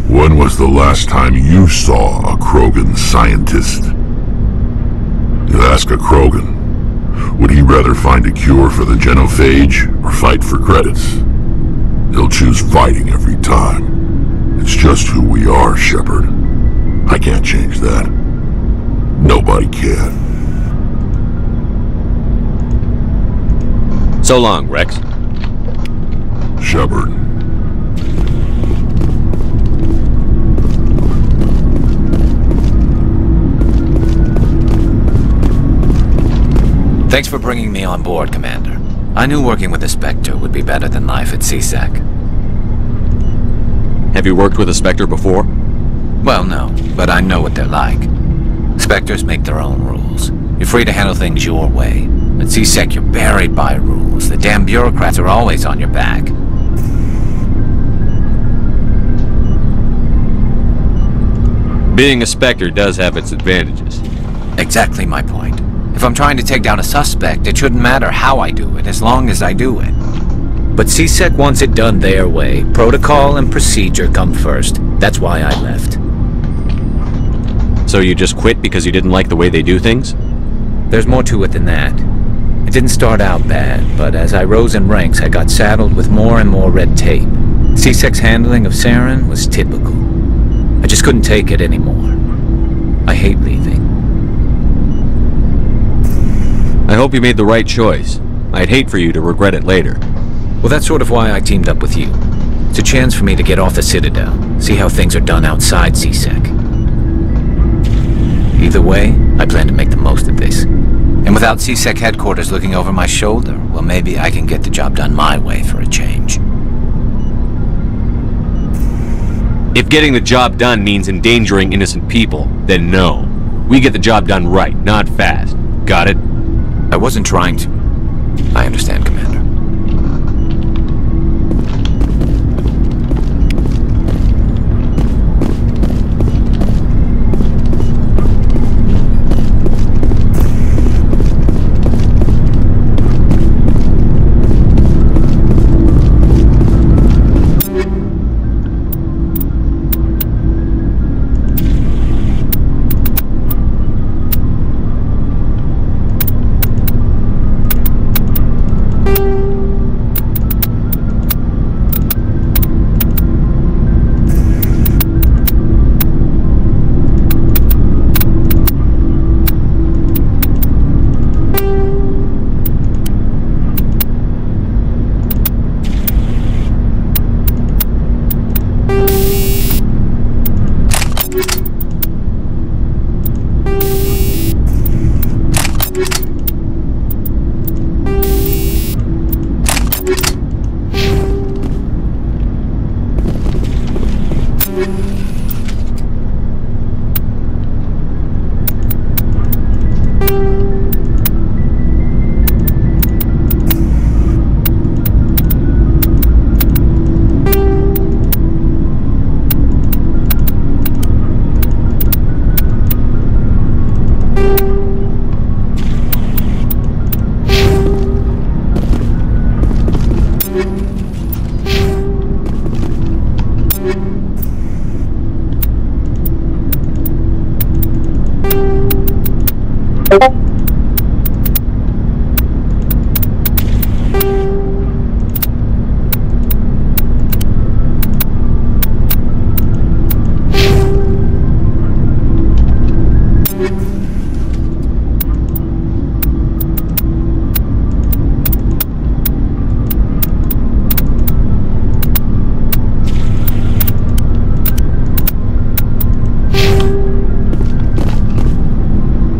When was the last time you saw a Krogan scientist? You ask a Krogan, would he rather find a cure for the genophage or fight for credits? He'll choose fighting every time. It's just who we are, Shepard. I can't change that. Nobody can. So long, Rex. Shepard. Thanks for bringing me on board, Commander. I knew working with a Spectre would be better than life at CSEC. Have you worked with a Spectre before? Well, no, but I know what they're like. Spectres make their own rules. You're free to handle things your way. At CSEC, you're buried by rules. The damn bureaucrats are always on your back. Being a Spectre does have its advantages. Exactly my point. If I'm trying to take down a suspect, it shouldn't matter how I do it, as long as I do it. But CSEC wants it done their way. Protocol and procedure come first. That's why I left. So you just quit because you didn't like the way they do things? There's more to it than that. It didn't start out bad, but as I rose in ranks, I got saddled with more and more red tape. CSEC's handling of Saren was typical. I just couldn't take it anymore. I hate leaving. So you just quit because you didn't like the way they do things? There's more to it than that. It didn't start out bad, but as I rose in ranks, I got saddled with more and more red tape. CSEC's handling of Saren was typical. I just couldn't take it anymore. I hate leaving. I hope you made the right choice. I'd hate for you to regret it later. Well, that's sort of why I teamed up with you. It's a chance for me to get off the Citadel, see how things are done outside CSEC. Either way, I plan to make the most of this. And without CSEC headquarters looking over my shoulder, well, maybe I can get the job done my way for a change. If getting the job done means endangering innocent people, then no. We get the job done right, not fast. Got it? I wasn't trying to. I understand, Commander.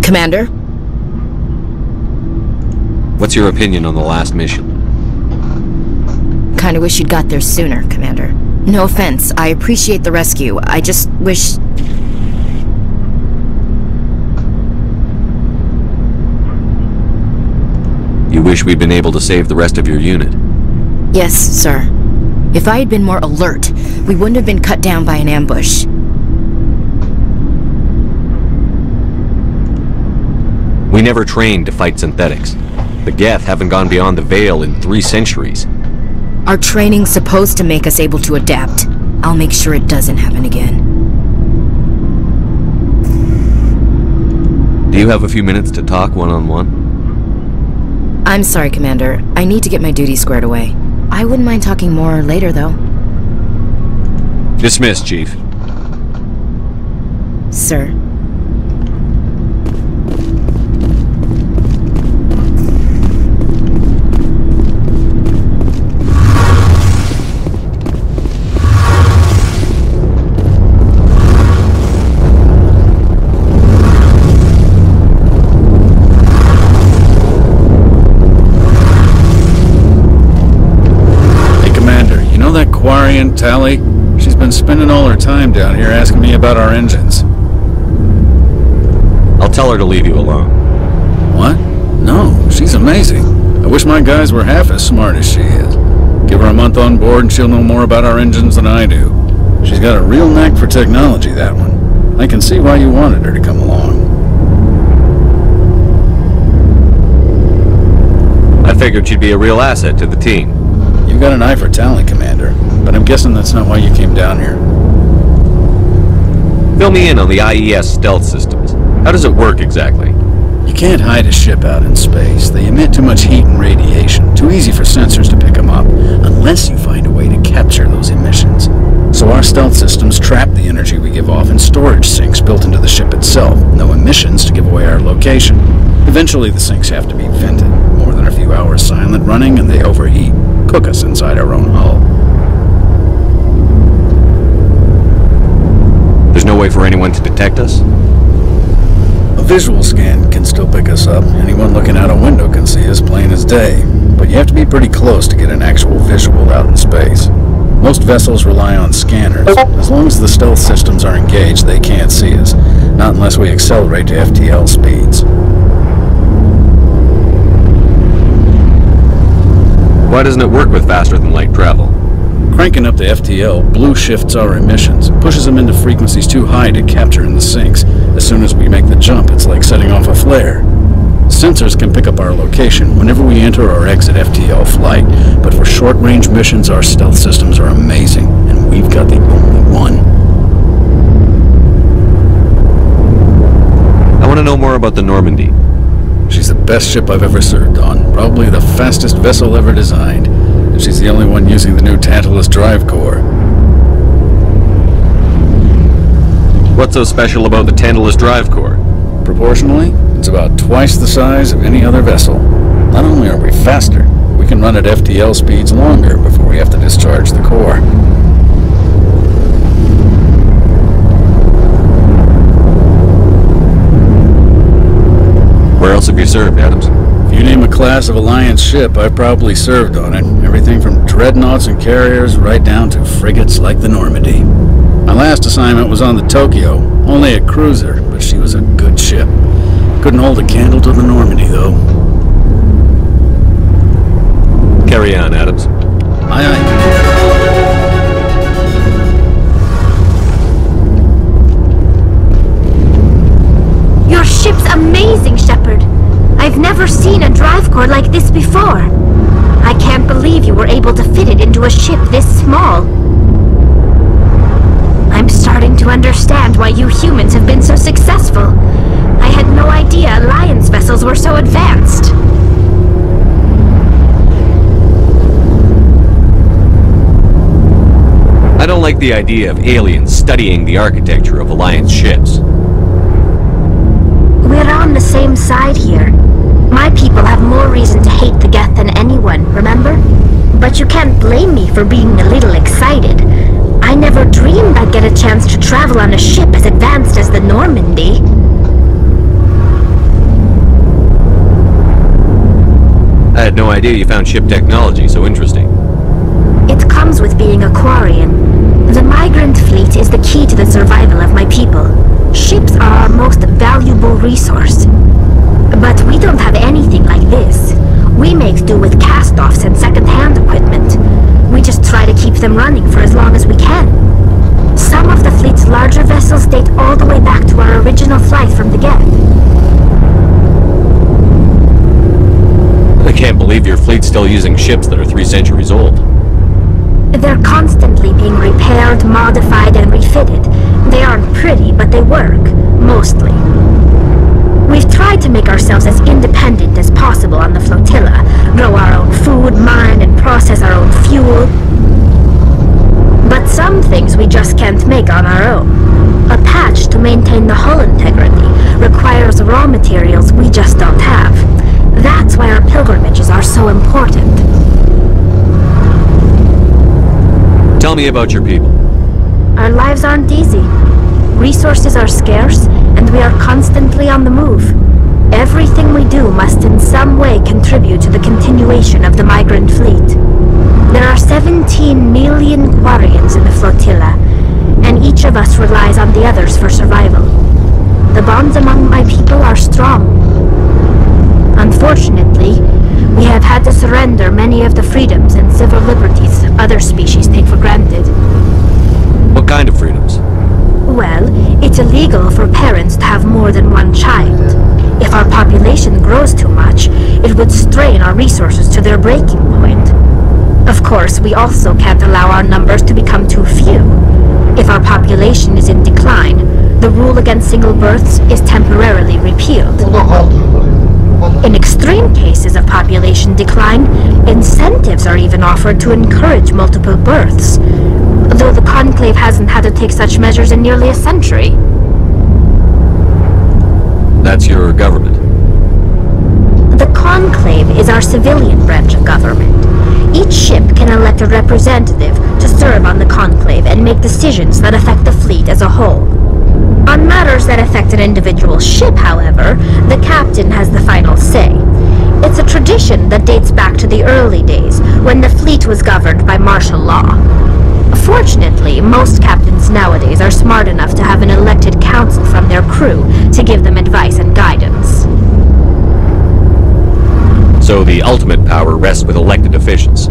Commander? What's your opinion on the last mission? Kinda wish you'd got there sooner, Commander. No offense, I appreciate the rescue. I just wish... You wish we'd been able to save the rest of your unit? Yes, sir. If I had been more alert, we wouldn't have been cut down by an ambush. We never trained to fight synthetics. The Geth haven't gone beyond the Veil in 3 centuries. Our training's supposed to make us able to adapt. I'll make sure it doesn't happen again. Do you have a few minutes to talk one-on-one? I'm sorry, Commander. I need to get my duties squared away. I wouldn't mind talking more later, though. Dismissed, Chief. Sir. Tally, she's been spending all her time down here asking me about our engines. I'll tell her to leave you alone. What? No, she's amazing. I wish my guys were half as smart as she is. Give her a month on board and she'll know more about our engines than I do. She's got a real knack for technology, that one. I can see why you wanted her to come along. I figured she'd be a real asset to the team. You got an eye for talent, Commander, but I'm guessing that's not why you came down here. Fill me in on the IES stealth systems. How does it work exactly? You can't hide a ship out in space. They emit too much heat and radiation. Too easy for sensors to pick them up, unless you find a way to capture those emissions. So our stealth systems trap the energy we give off in storage sinks built into the ship itself. No emissions to give away our location. Eventually the sinks have to be vented. More than a few hours silent running and they overheat. Cook us inside our own hull. There's no way for anyone to detect us? A visual scan can still pick us up. Anyone looking out a window can see us plain as day. But you have to be pretty close to get an actual visual out in space. Most vessels rely on scanners. As long as the stealth systems are engaged, they can't see us. Not unless we accelerate to FTL speeds. Why doesn't it work with faster than light travel? Cranking up the FTL blue shifts our emissions, pushes them into frequencies too high to capture in the sinks. As soon as we make the jump, it's like setting off a flare. Sensors can pick up our location whenever we enter or exit FTL flight, but for short-range missions, our stealth systems are amazing, and we've got the only one. I want to know more about the Normandy. She's the best ship I've ever served on, probably the fastest vessel ever designed, and she's the only one using the new Tantalus drive core. What's so special about the Tantalus drive core? Proportionally, it's about twice the size of any other vessel. Not only are we faster, we can run at FTL speeds longer before we have to discharge the core. Where else have you served, Adams? If you name a class of Alliance ship, I've probably served on it. Everything from dreadnoughts and carriers right down to frigates like the Normandy. My last assignment was on the Tokyo, only a cruiser, but she was a good ship. Couldn't hold a candle to the Normandy, though. Carry on, Adams. Aye, aye. Your ship's amazing, Shepard. I've never seen a drive core like this before. I can't believe you were able to fit it into a ship this small. I'm starting to understand why you humans have been so successful. I had no idea Alliance vessels were so advanced. I don't like the idea of aliens studying the architecture of Alliance ships. We're on the same side here. My people have more reason to hate the Geth than anyone, remember? But you can't blame me for being a little excited. I never dreamed I'd get a chance to travel on a ship as advanced as the Normandy. I had no idea you found ship technology so interesting. It comes with being a Quarian. The migrant fleet is the key to the survival of my people. Ships are our most valuable resource. But we don't have anything like this. We make do with cast-offs and second-hand equipment. We just try to keep them running for as long as we can. Some of the fleet's larger vessels date all the way back to our original flight from the Geth. I can't believe your fleet's still using ships that are 3 centuries old. They're constantly being repaired, modified, and refitted. They aren't pretty, but they work. Mostly. We've tried to make ourselves as independent as possible on the flotilla, grow our own food, mine, and process our own fuel. But some things we just can't make on our own. A patch to maintain the hull integrity requires raw materials we just don't have. That's why our pilgrimages are so important. Tell me about your people. Our lives aren't easy. Resources are scarce, and we are constantly on the move. Everything we do must in some way contribute to the continuation of the migrant fleet. There are 17 million Quarians in the flotilla, and each of us relies on the others for survival. The bonds among my people are strong. Unfortunately, we have had to surrender many of the freedoms and civil liberties other species take for granted. What kind of freedoms? Well, it's illegal for parents to have more than one child. If our population grows too much, it would strain our resources to their breaking point. Of course, we also can't allow our numbers to become too few. If our population is in decline, the rule against single births is temporarily repealed. In extreme cases of population decline, incentives are even offered to encourage multiple births, though the Conclave hasn't had to take such measures in nearly a century. That's your government. The Conclave is our civilian branch of government. Each ship can elect a representative to serve on the Conclave and make decisions that affect the fleet as a whole. On matters that affect an individual ship, however, the captain has the final say. It's a tradition that dates back to the early days, when the fleet was governed by martial law. Fortunately, most captains nowadays are smart enough to have an elected council from their crew to give them advice and guidance. So the ultimate power rests with elected officials.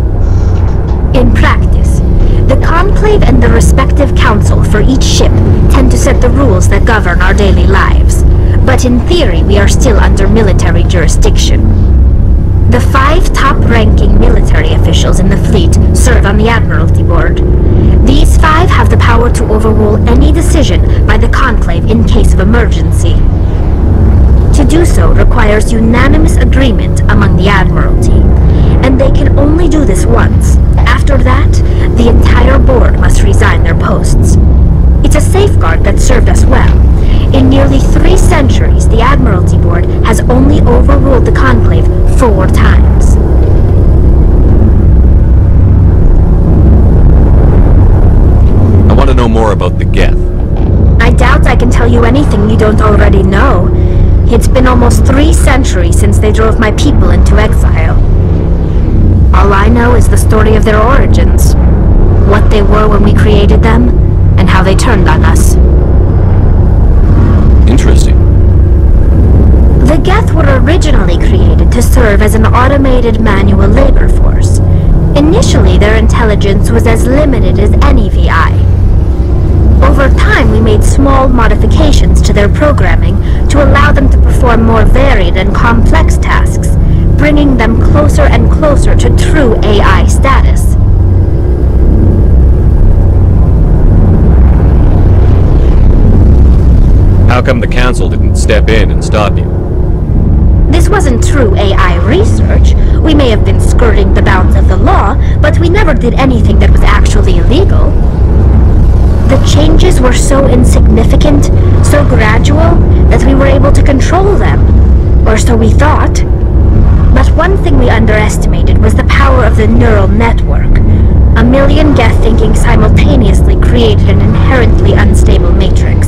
In practice, the Conclave and the respective council for each ship tend to set the rules that govern our daily lives. But in theory, we are still under military jurisdiction. The 5 top-ranking military officials in the fleet serve on the Admiralty Board. These 5 have the power to overrule any decision by the Conclave in case of emergency. To do so requires unanimous agreement among the Admiralty, and they can only do this once. After that, the entire board must resign their posts. It's a safeguard that served us well. In nearly 3 centuries, the Admiralty Board has only overruled the Conclave 4 times. I want to know more about the Geth. I doubt I can tell you anything you don't already know. It's been almost 3 centuries since they drove my people into exile. All I know is the story of their origins, what they were when we created them, and how they turned on us. Interesting. The Geth were originally created to serve as an automated manual labor force. Initially, their intelligence was as limited as any VI. Over time, we made small modifications to their programming to allow them to perform more varied and complex tasks, bringing them closer and closer to true AI status. How come the Council didn't step in and stop you? This wasn't true AI research. We may have been skirting the bounds of the law, but we never did anything that was actually illegal. The changes were so insignificant, so gradual, that we were able to control them. Or so we thought. But one thing we underestimated was the power of the neural network. A million Geth thinking simultaneously created an inherently unstable matrix.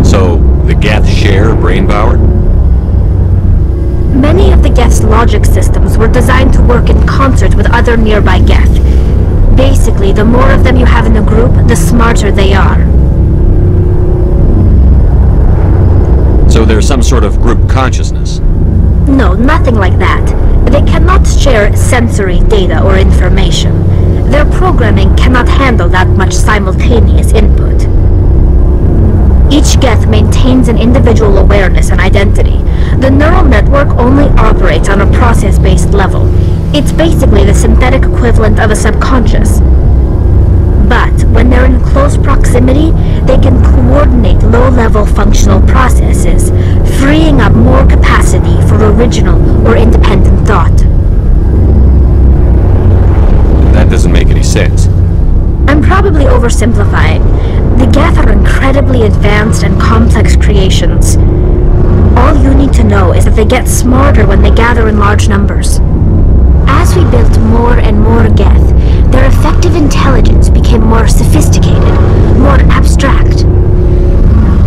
So, the Geth share brain power? Many of the Geth's logic systems were designed to work in concert with other nearby Geth. Basically, the more of them you have in the group, the smarter they are. So there's some sort of group consciousness? No, nothing like that. They cannot share sensory data or information. Their programming cannot handle that much simultaneous input. Each Geth maintains an individual awareness and identity. The neural network only operates on a process-based level. It's basically the synthetic equivalent of a subconscious. But when they're in close proximity, they can coordinate low-level functional processes, freeing up more capacity for original or independent thought. That doesn't make any sense. I'm probably oversimplifying. The Geth are incredibly advanced and complex creations. All you need to know is that they get smarter when they gather in large numbers. As we built more and more Geth, their effective intelligence became more sophisticated, more abstract.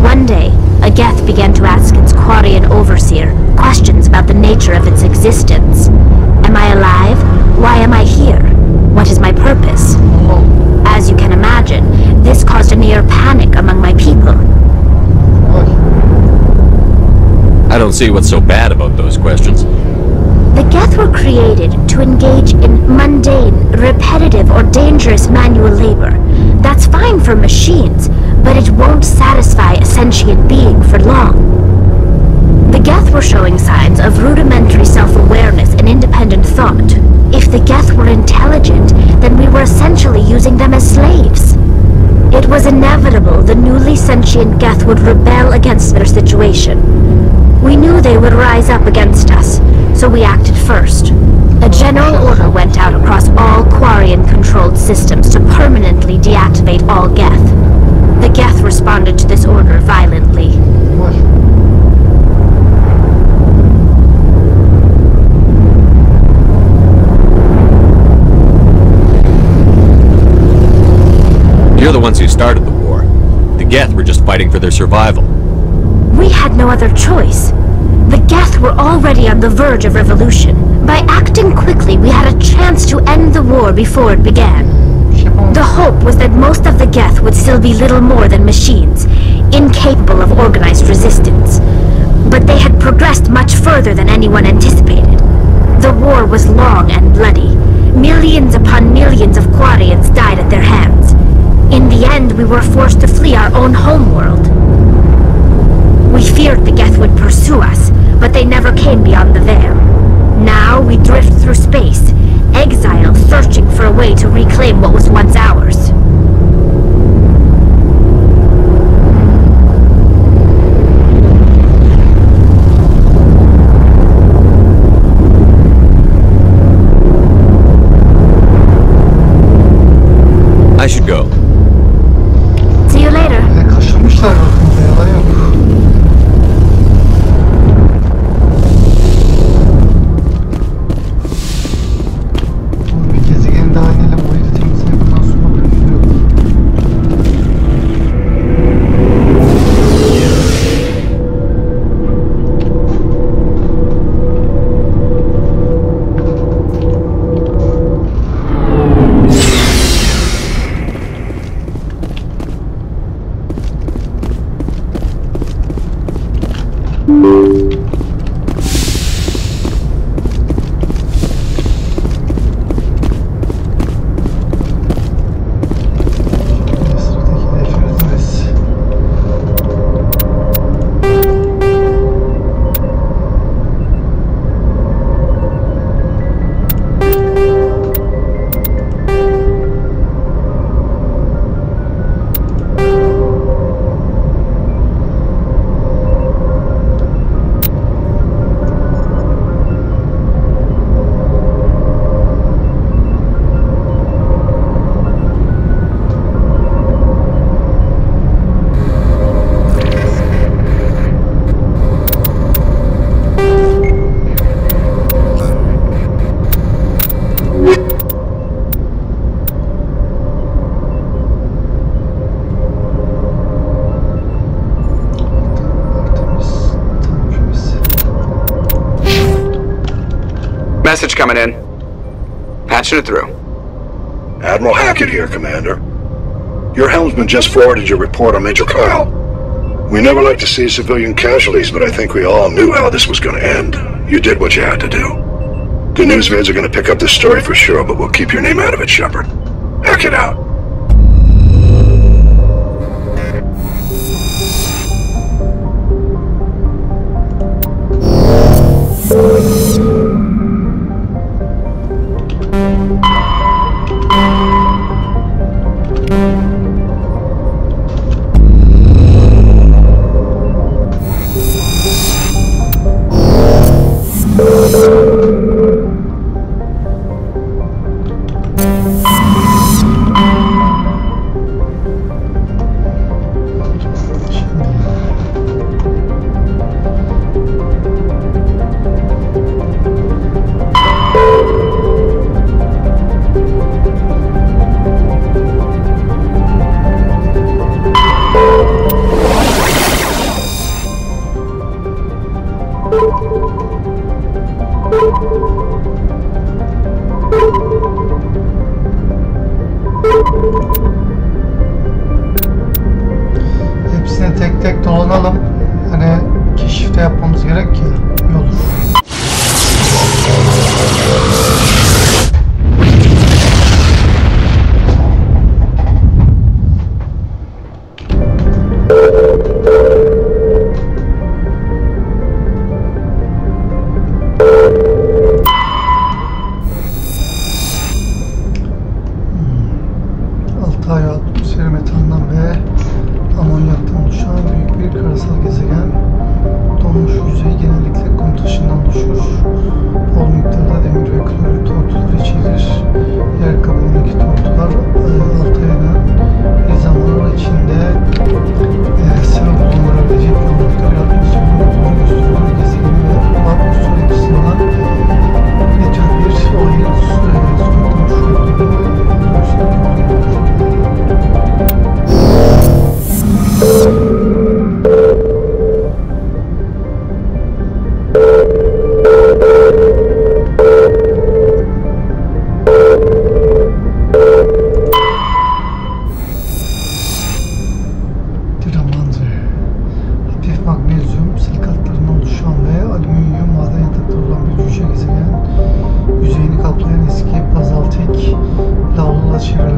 One day, a Geth began to ask its Quarian overseer questions about the nature of its existence. Am I alive? Why am I here? What is my purpose? As you can imagine, this caused a near panic among my people. I don't see what's so bad about those questions. The Geth were created to engage in mundane, repetitive, or dangerous manual labor. That's fine for machines, but it won't satisfy a sentient being for long. The Geth were showing signs of rudimentary self-awareness and independent thought. If the Geth were intelligent, then we were essentially using them as slaves. It was inevitable the newly sentient Geth would rebel against their situation. We knew they would rise up against us, so we acted first. A general order went out across all Quarian-controlled systems to permanently deactivate all Geth. The Geth responded to this order violently. You're the ones who started the war. The Geth were just fighting for their survival. We had no other choice. The Geth were already on the verge of revolution. By acting quickly, we had a chance to end the war before it began. The hope was that most of the Geth would still be little more than machines, incapable of organized resistance. But they had progressed much further than anyone anticipated. The war was long and bloody. Millions upon millions of Quarians died at their hands. In the end, we were forced to flee our own homeworld. We feared the Geth would pursue us, but they never came beyond the veil. Now we drift through space, exile, searching for a way to reclaim what was once ours. I should go. See you later. Kaşınmışlar bakınca yalan yok. Bir gezegeni daha inelim. Orayı da temizleyelim. Bundan sonra bakıyorum. Message coming in. Patching it through. Admiral Hackett here, Commander. Your helmsman just forwarded your report on Major Kyle. We never like to see civilian casualties, but I think we all knew how this was going to end. You did what you had to do. The news vids are going to pick up this story for sure, but we'll keep your name out of it, Shepard. Hackett out. Hepsine tek tek dolanalım. Hani keşifte yapmamız gerek ki iyi olur.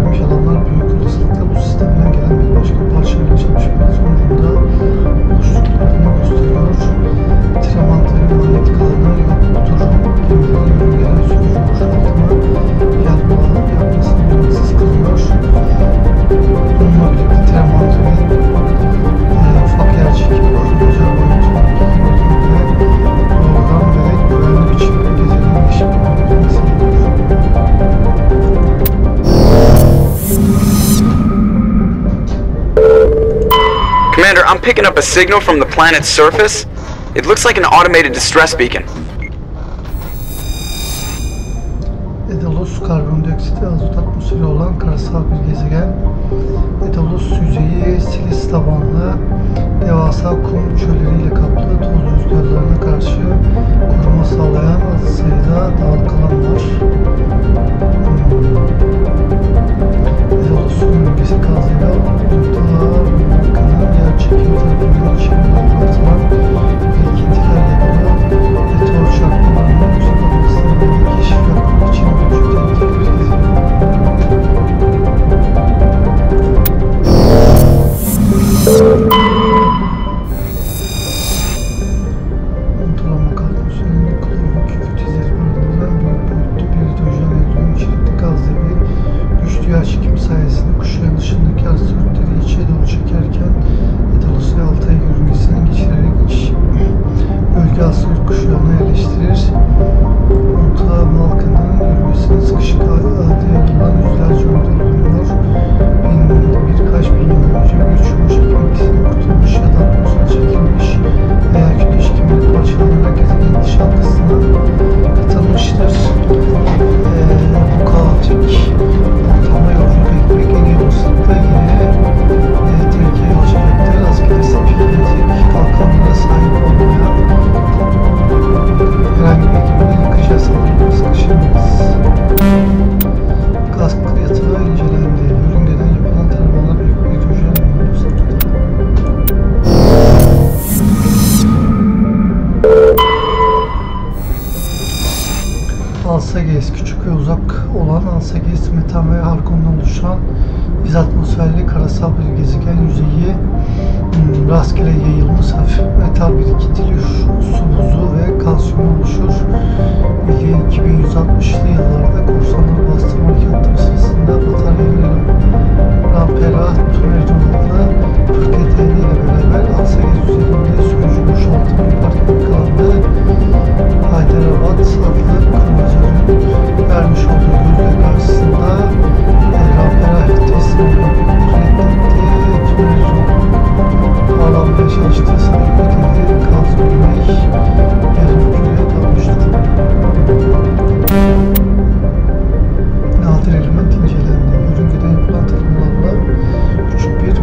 verilmiş alanlar büyük olasılıkla bu sistemden gelen bir başka parçayla çalışmanın sonucunda oluşturduklarını gösteriyor. Tremanterin manyetik alanı yoktur. Gemilerin yörüngeden sürücü boşaltımı yapmasını önemsiz kılıyor. Bununla birlikte tremanterin ufak yer çekimi özel boyutu doğrudan ve güvenli biçimde gezegenin eşit bölümlerini sağlıyor. Commander, I'm picking up a signal from the planet's surface. It looks like an automated distress beacon. Edalos karbondioksit ve azot atmosferi olan karasal bir gezegen. Edalos yüzeyi silis tabanlı, devasa kum çölleriyle kaplı, toz rüzgarlarına karşı koruma sağlayan az sayıda dağlık alan var. Edalos'un bölgesi kazıyla noktalar markanın yer çekimi tarafından içeri atılan birikintilerle dolu meteor çarpmalarının uzak olmasını keşif yapmak için mevcut tehlikeli bir gezegen. Ortalama atmosferinde klor ve kükürt izleri barındıran büyük boyutlu bir hidrojen ve hidrojen içerikli gaz devi güçlü yer çekimi sayesinde kuşağın dışındaki asteroidleri içe doğru çekerken Edalos ve Altay yörüngesinden geçirerek bölge asteroid kuşağına yerleştirir. Orta Malka'nın yörüngesinin sıkışık halde yer alan yüzlerce uydu bulunuyor. Birkaç bin yıl önce bir çubuğu çekim etkisinden kurtulmuş ya da atmosfere çekilmiş veya kütle çekimleri parçalanarak gezegenin dış halkasına katılmıştır. Bu kaotik ortama yolculuk etmek en iyi olasılıkla yine tehlikeye yol açacaktır. Rastgele sapşabilecek kalkanlara sahip olmayan herhangi bir ekibine yıkıcı hasarlarla sıkışamayız. Gaz yatağı incelendi. Yörüngeden yapılan taramalar büyük bir hidrojen iyonu saptadı. ALSENYAZ küçük ve uzak olan ALSENYAZ metan ve argondan oluşan izatmosferli karasal bir gezegen yüzeyi rastgele yayılmış hafif metal birikintili su buzu ve kalsiyum oluşur. 2160'lı yıllarda korsanları bastırmak yaptığı sırasında bataryaları Rampera Tuneriton'la fırketeni ile beraber ALSENYAZ üzerinde sürücü boşaltımı yaparken kaldı. Hyderabad adlı kruvazörün vermiş olduğu gözle karşısında Rampera teslim olmak reddetti. Tuneriton bağlanmaya çalıştığı sırada gaz güney yarım küreye dalmış durumda. Nadir element incelendi. Yörüngeden yapılan tarımlarla küçük bir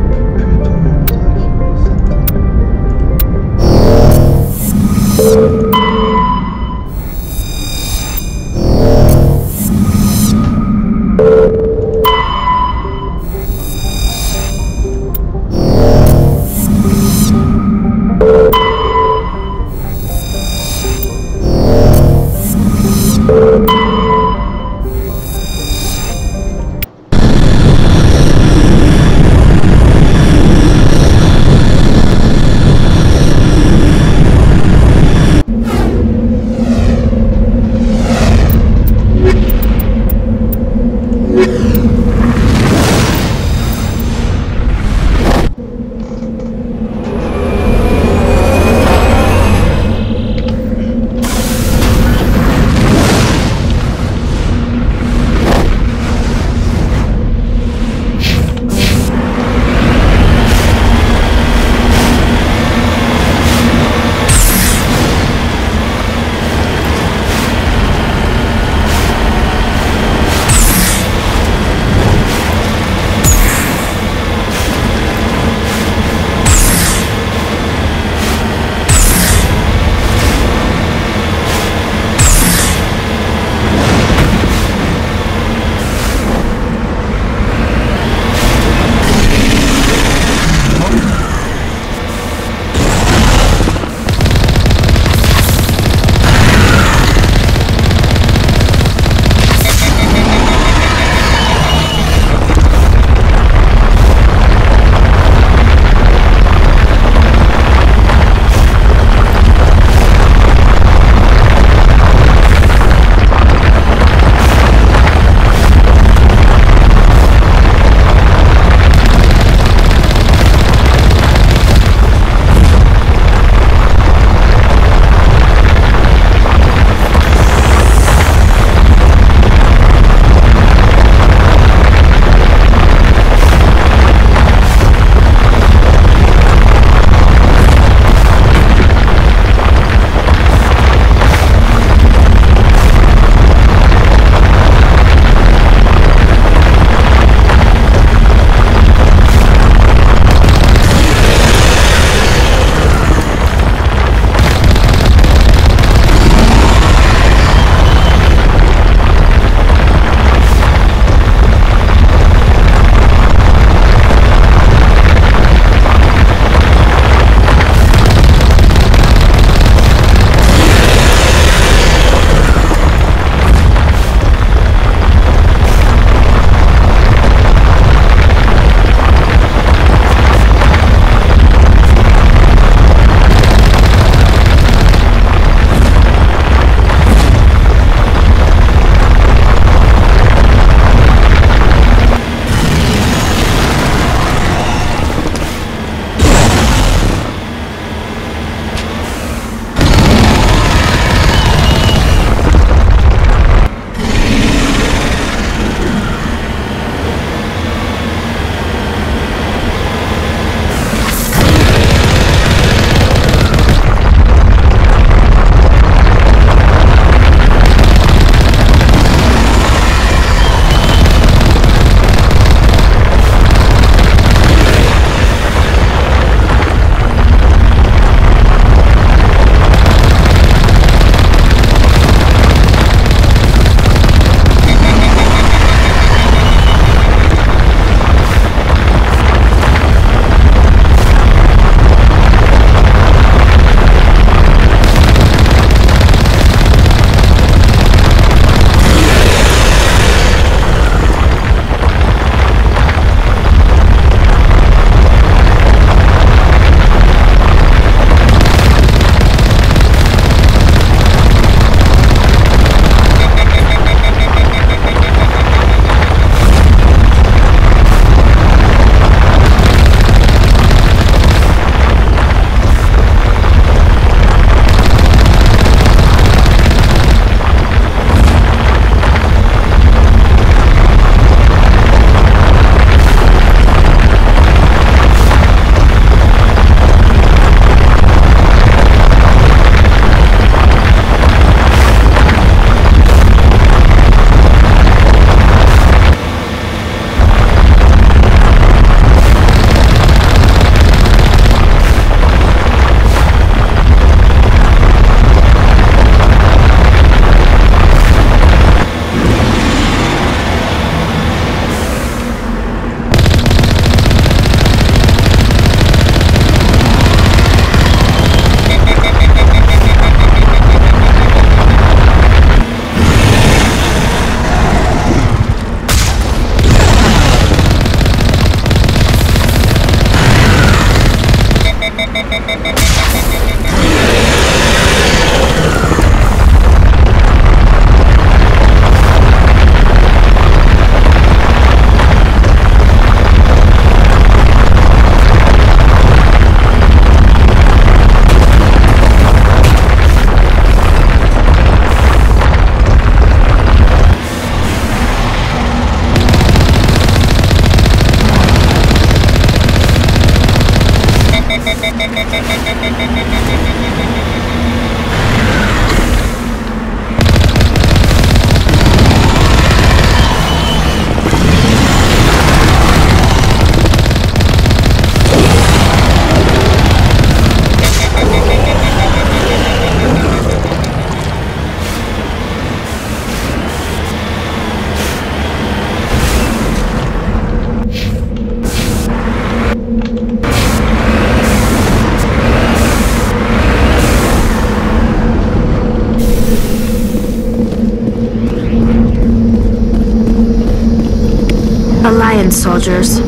soldiers.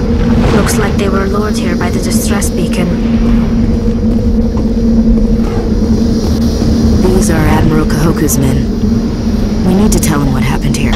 Looks like they were lured here by the distress beacon. These are Admiral Kahoku's men. We need to tell him what happened here.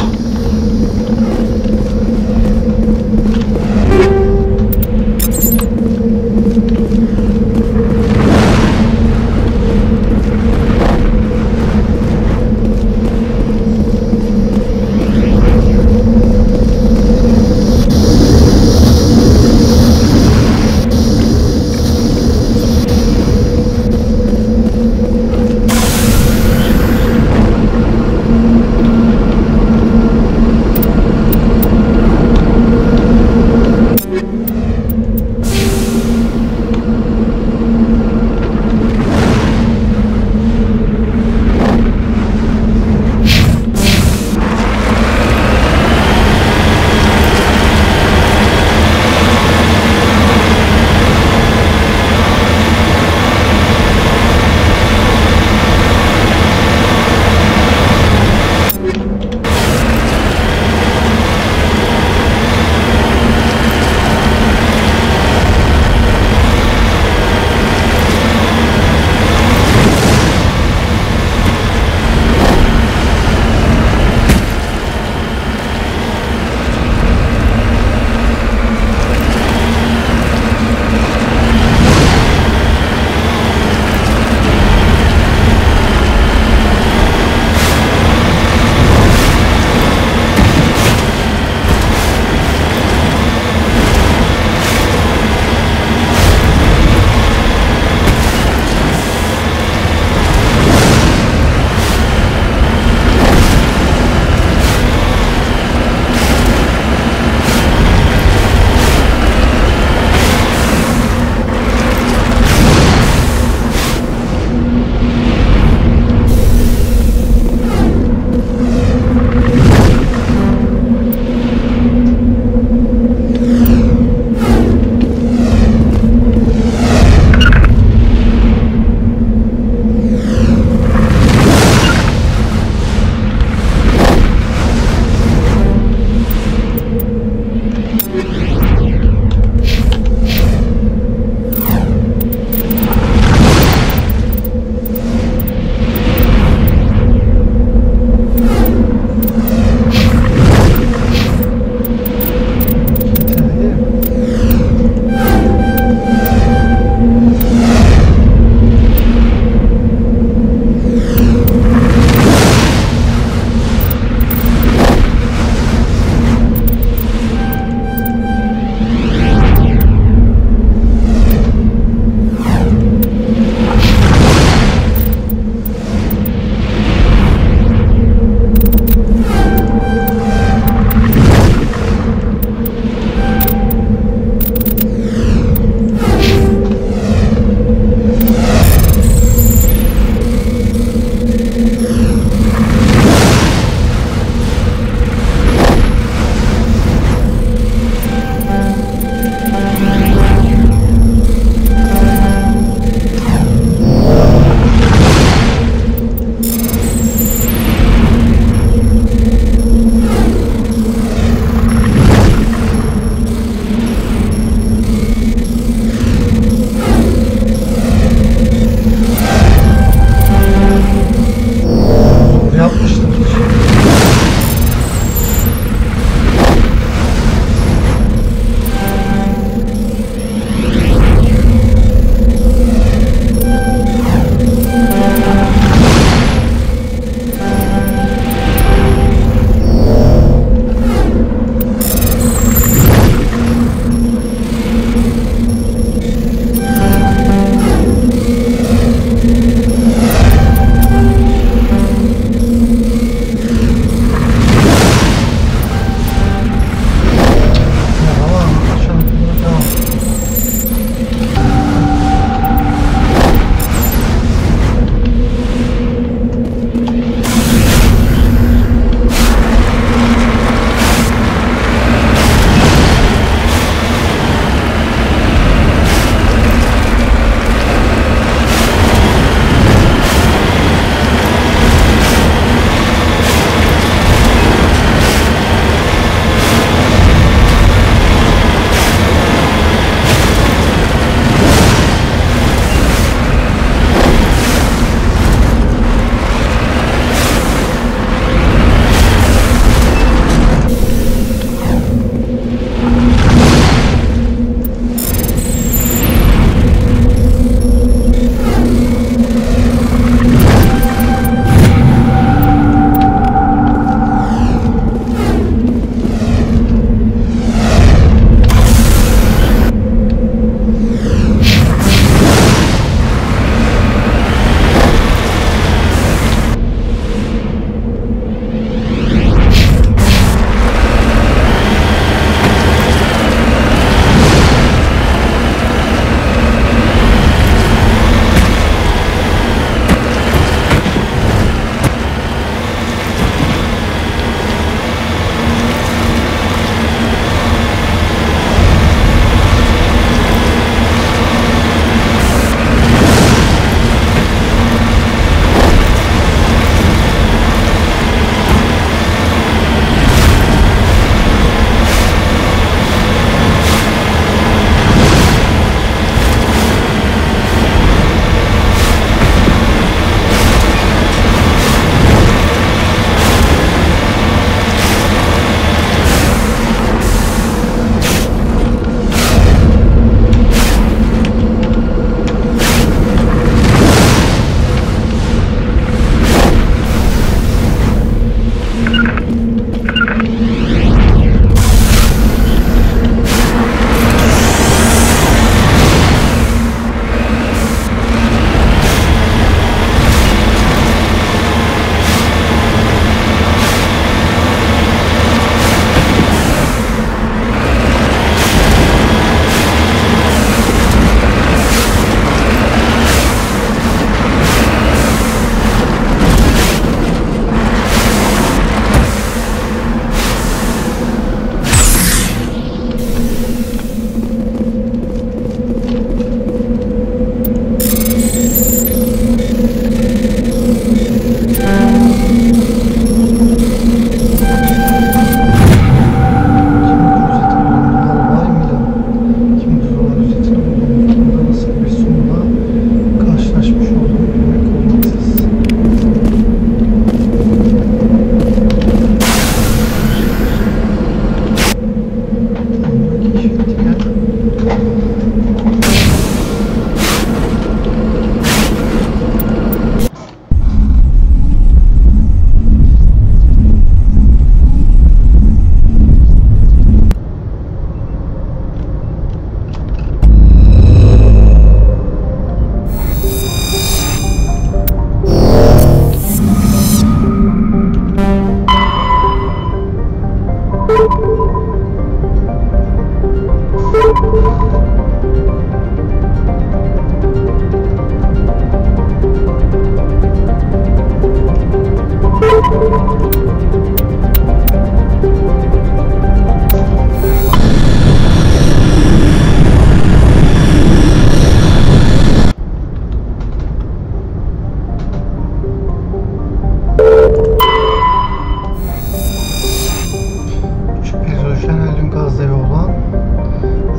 gaz devi olan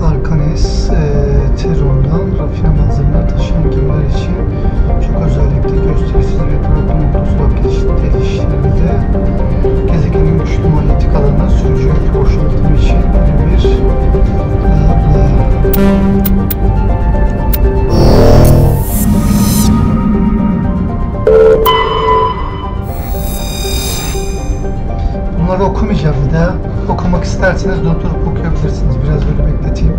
Arkanes Teron'dan rafine malzemeler taşıyan gemiler için çok özellikle gösterisiz ve bırakım uzak geliştirildi. Gezegenin güçlü manyetik alanına sürücü yük boşaltımı için bir bunları okumayacağım bir daha. Okumak isterseniz durdurup okuyabilirsiniz. Biraz böyle bekleteyim.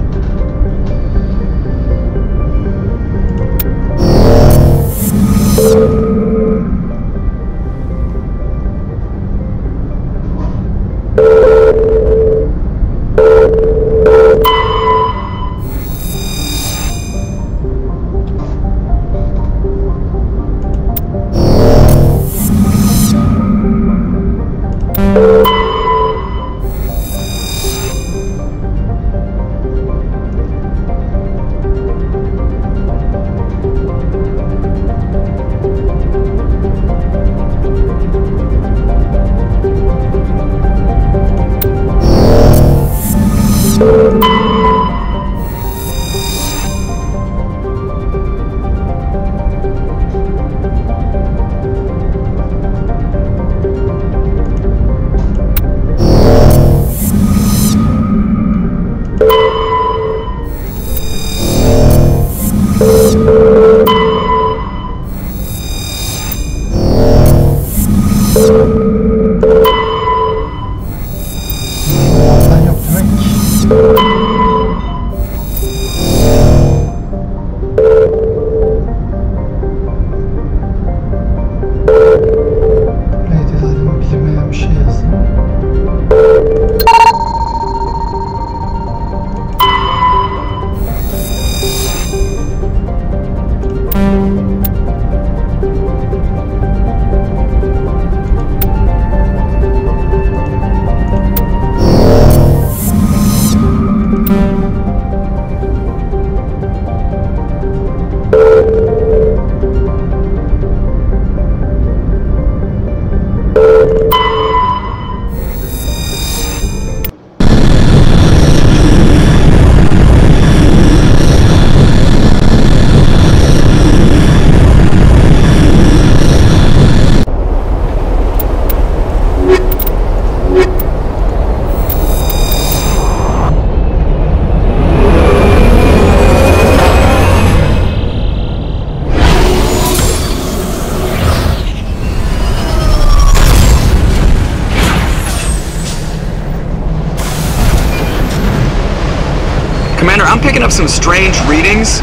Commander, I'm picking up some strange readings.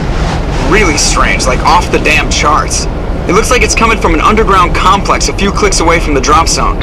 Really strange, like off the damn charts. It looks like it's coming from an underground complex a few clicks away from the drop zone.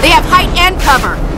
They have height and cover.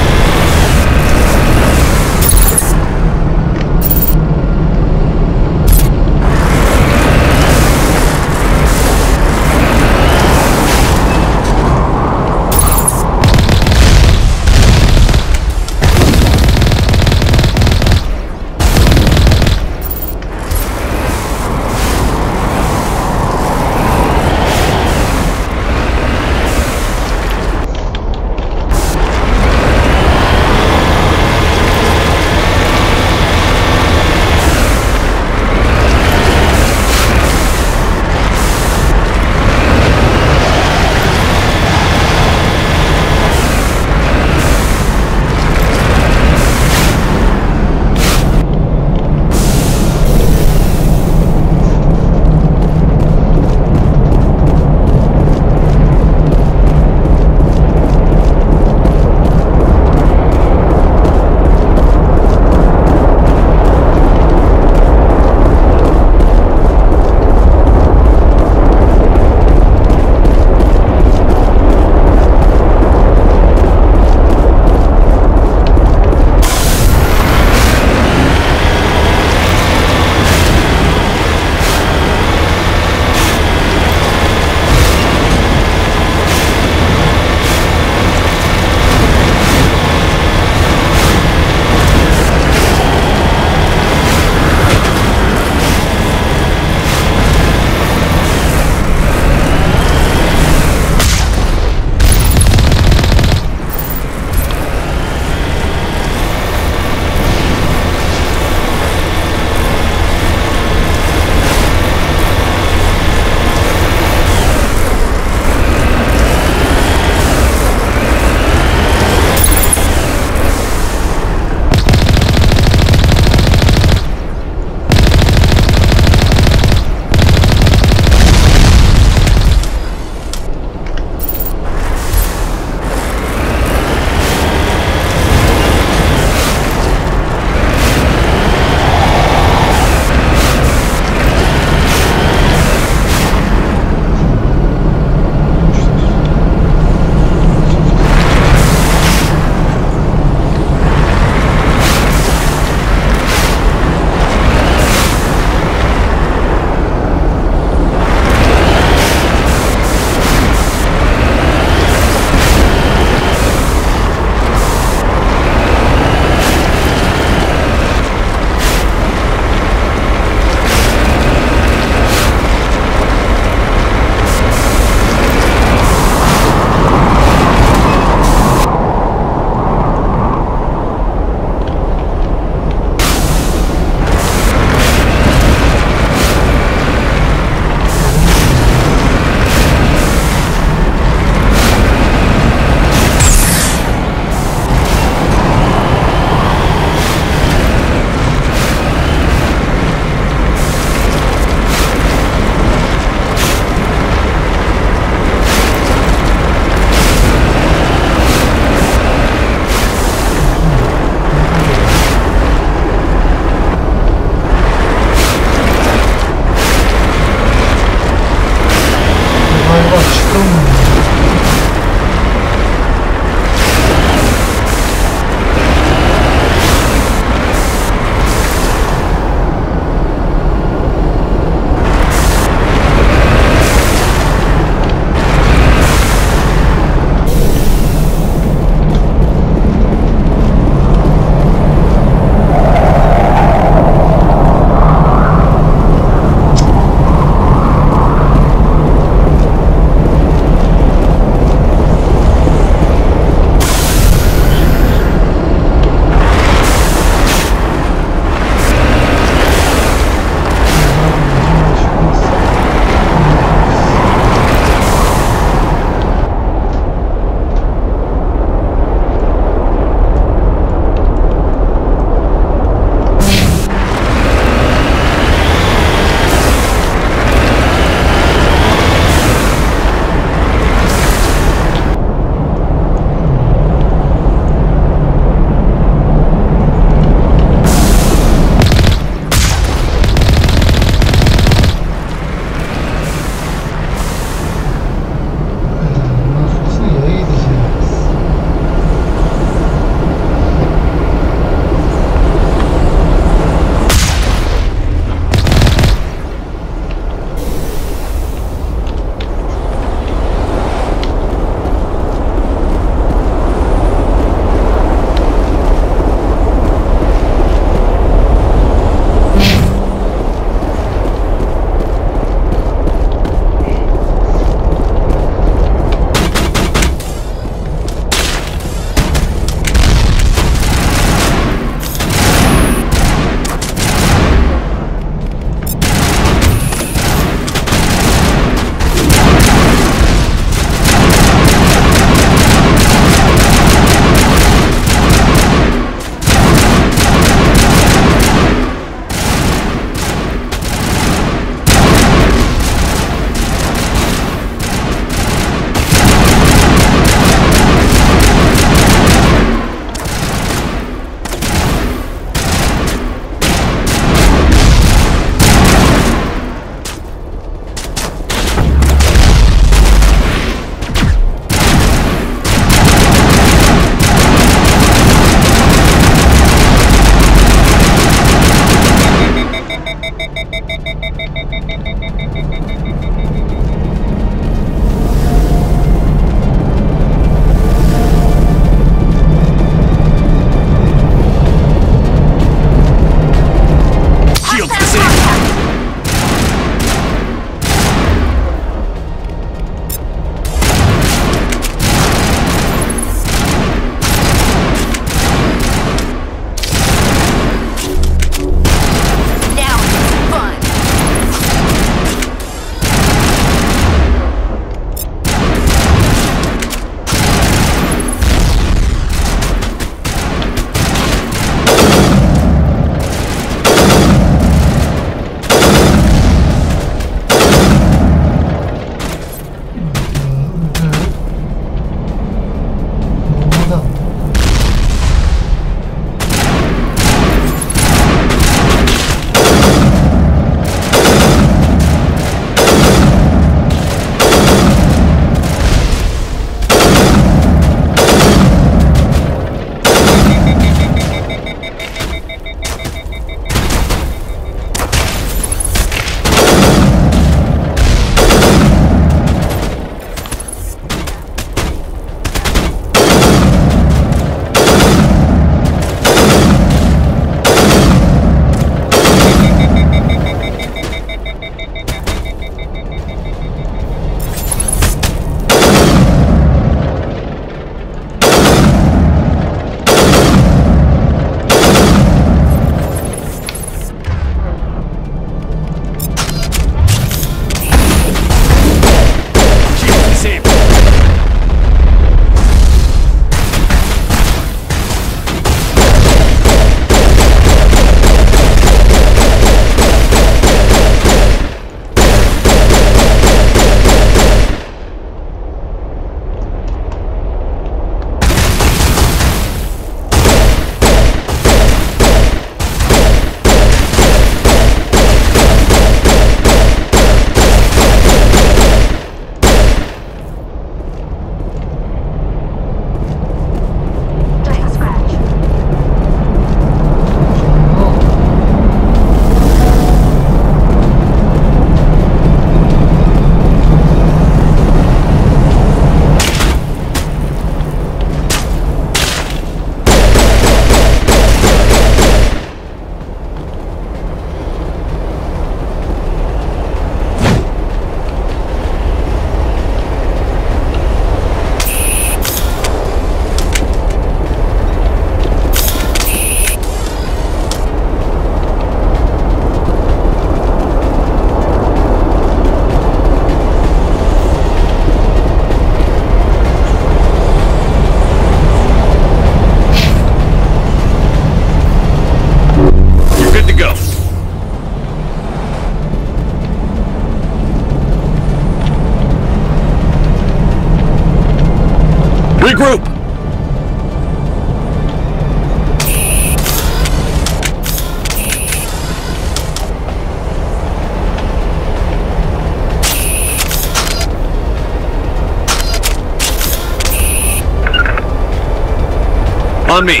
On me.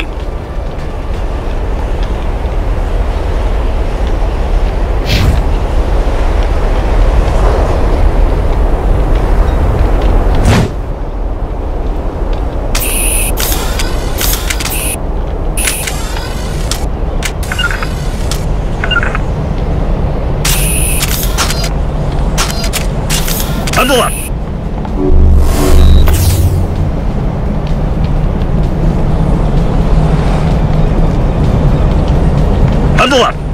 Bundle up! Bundle up!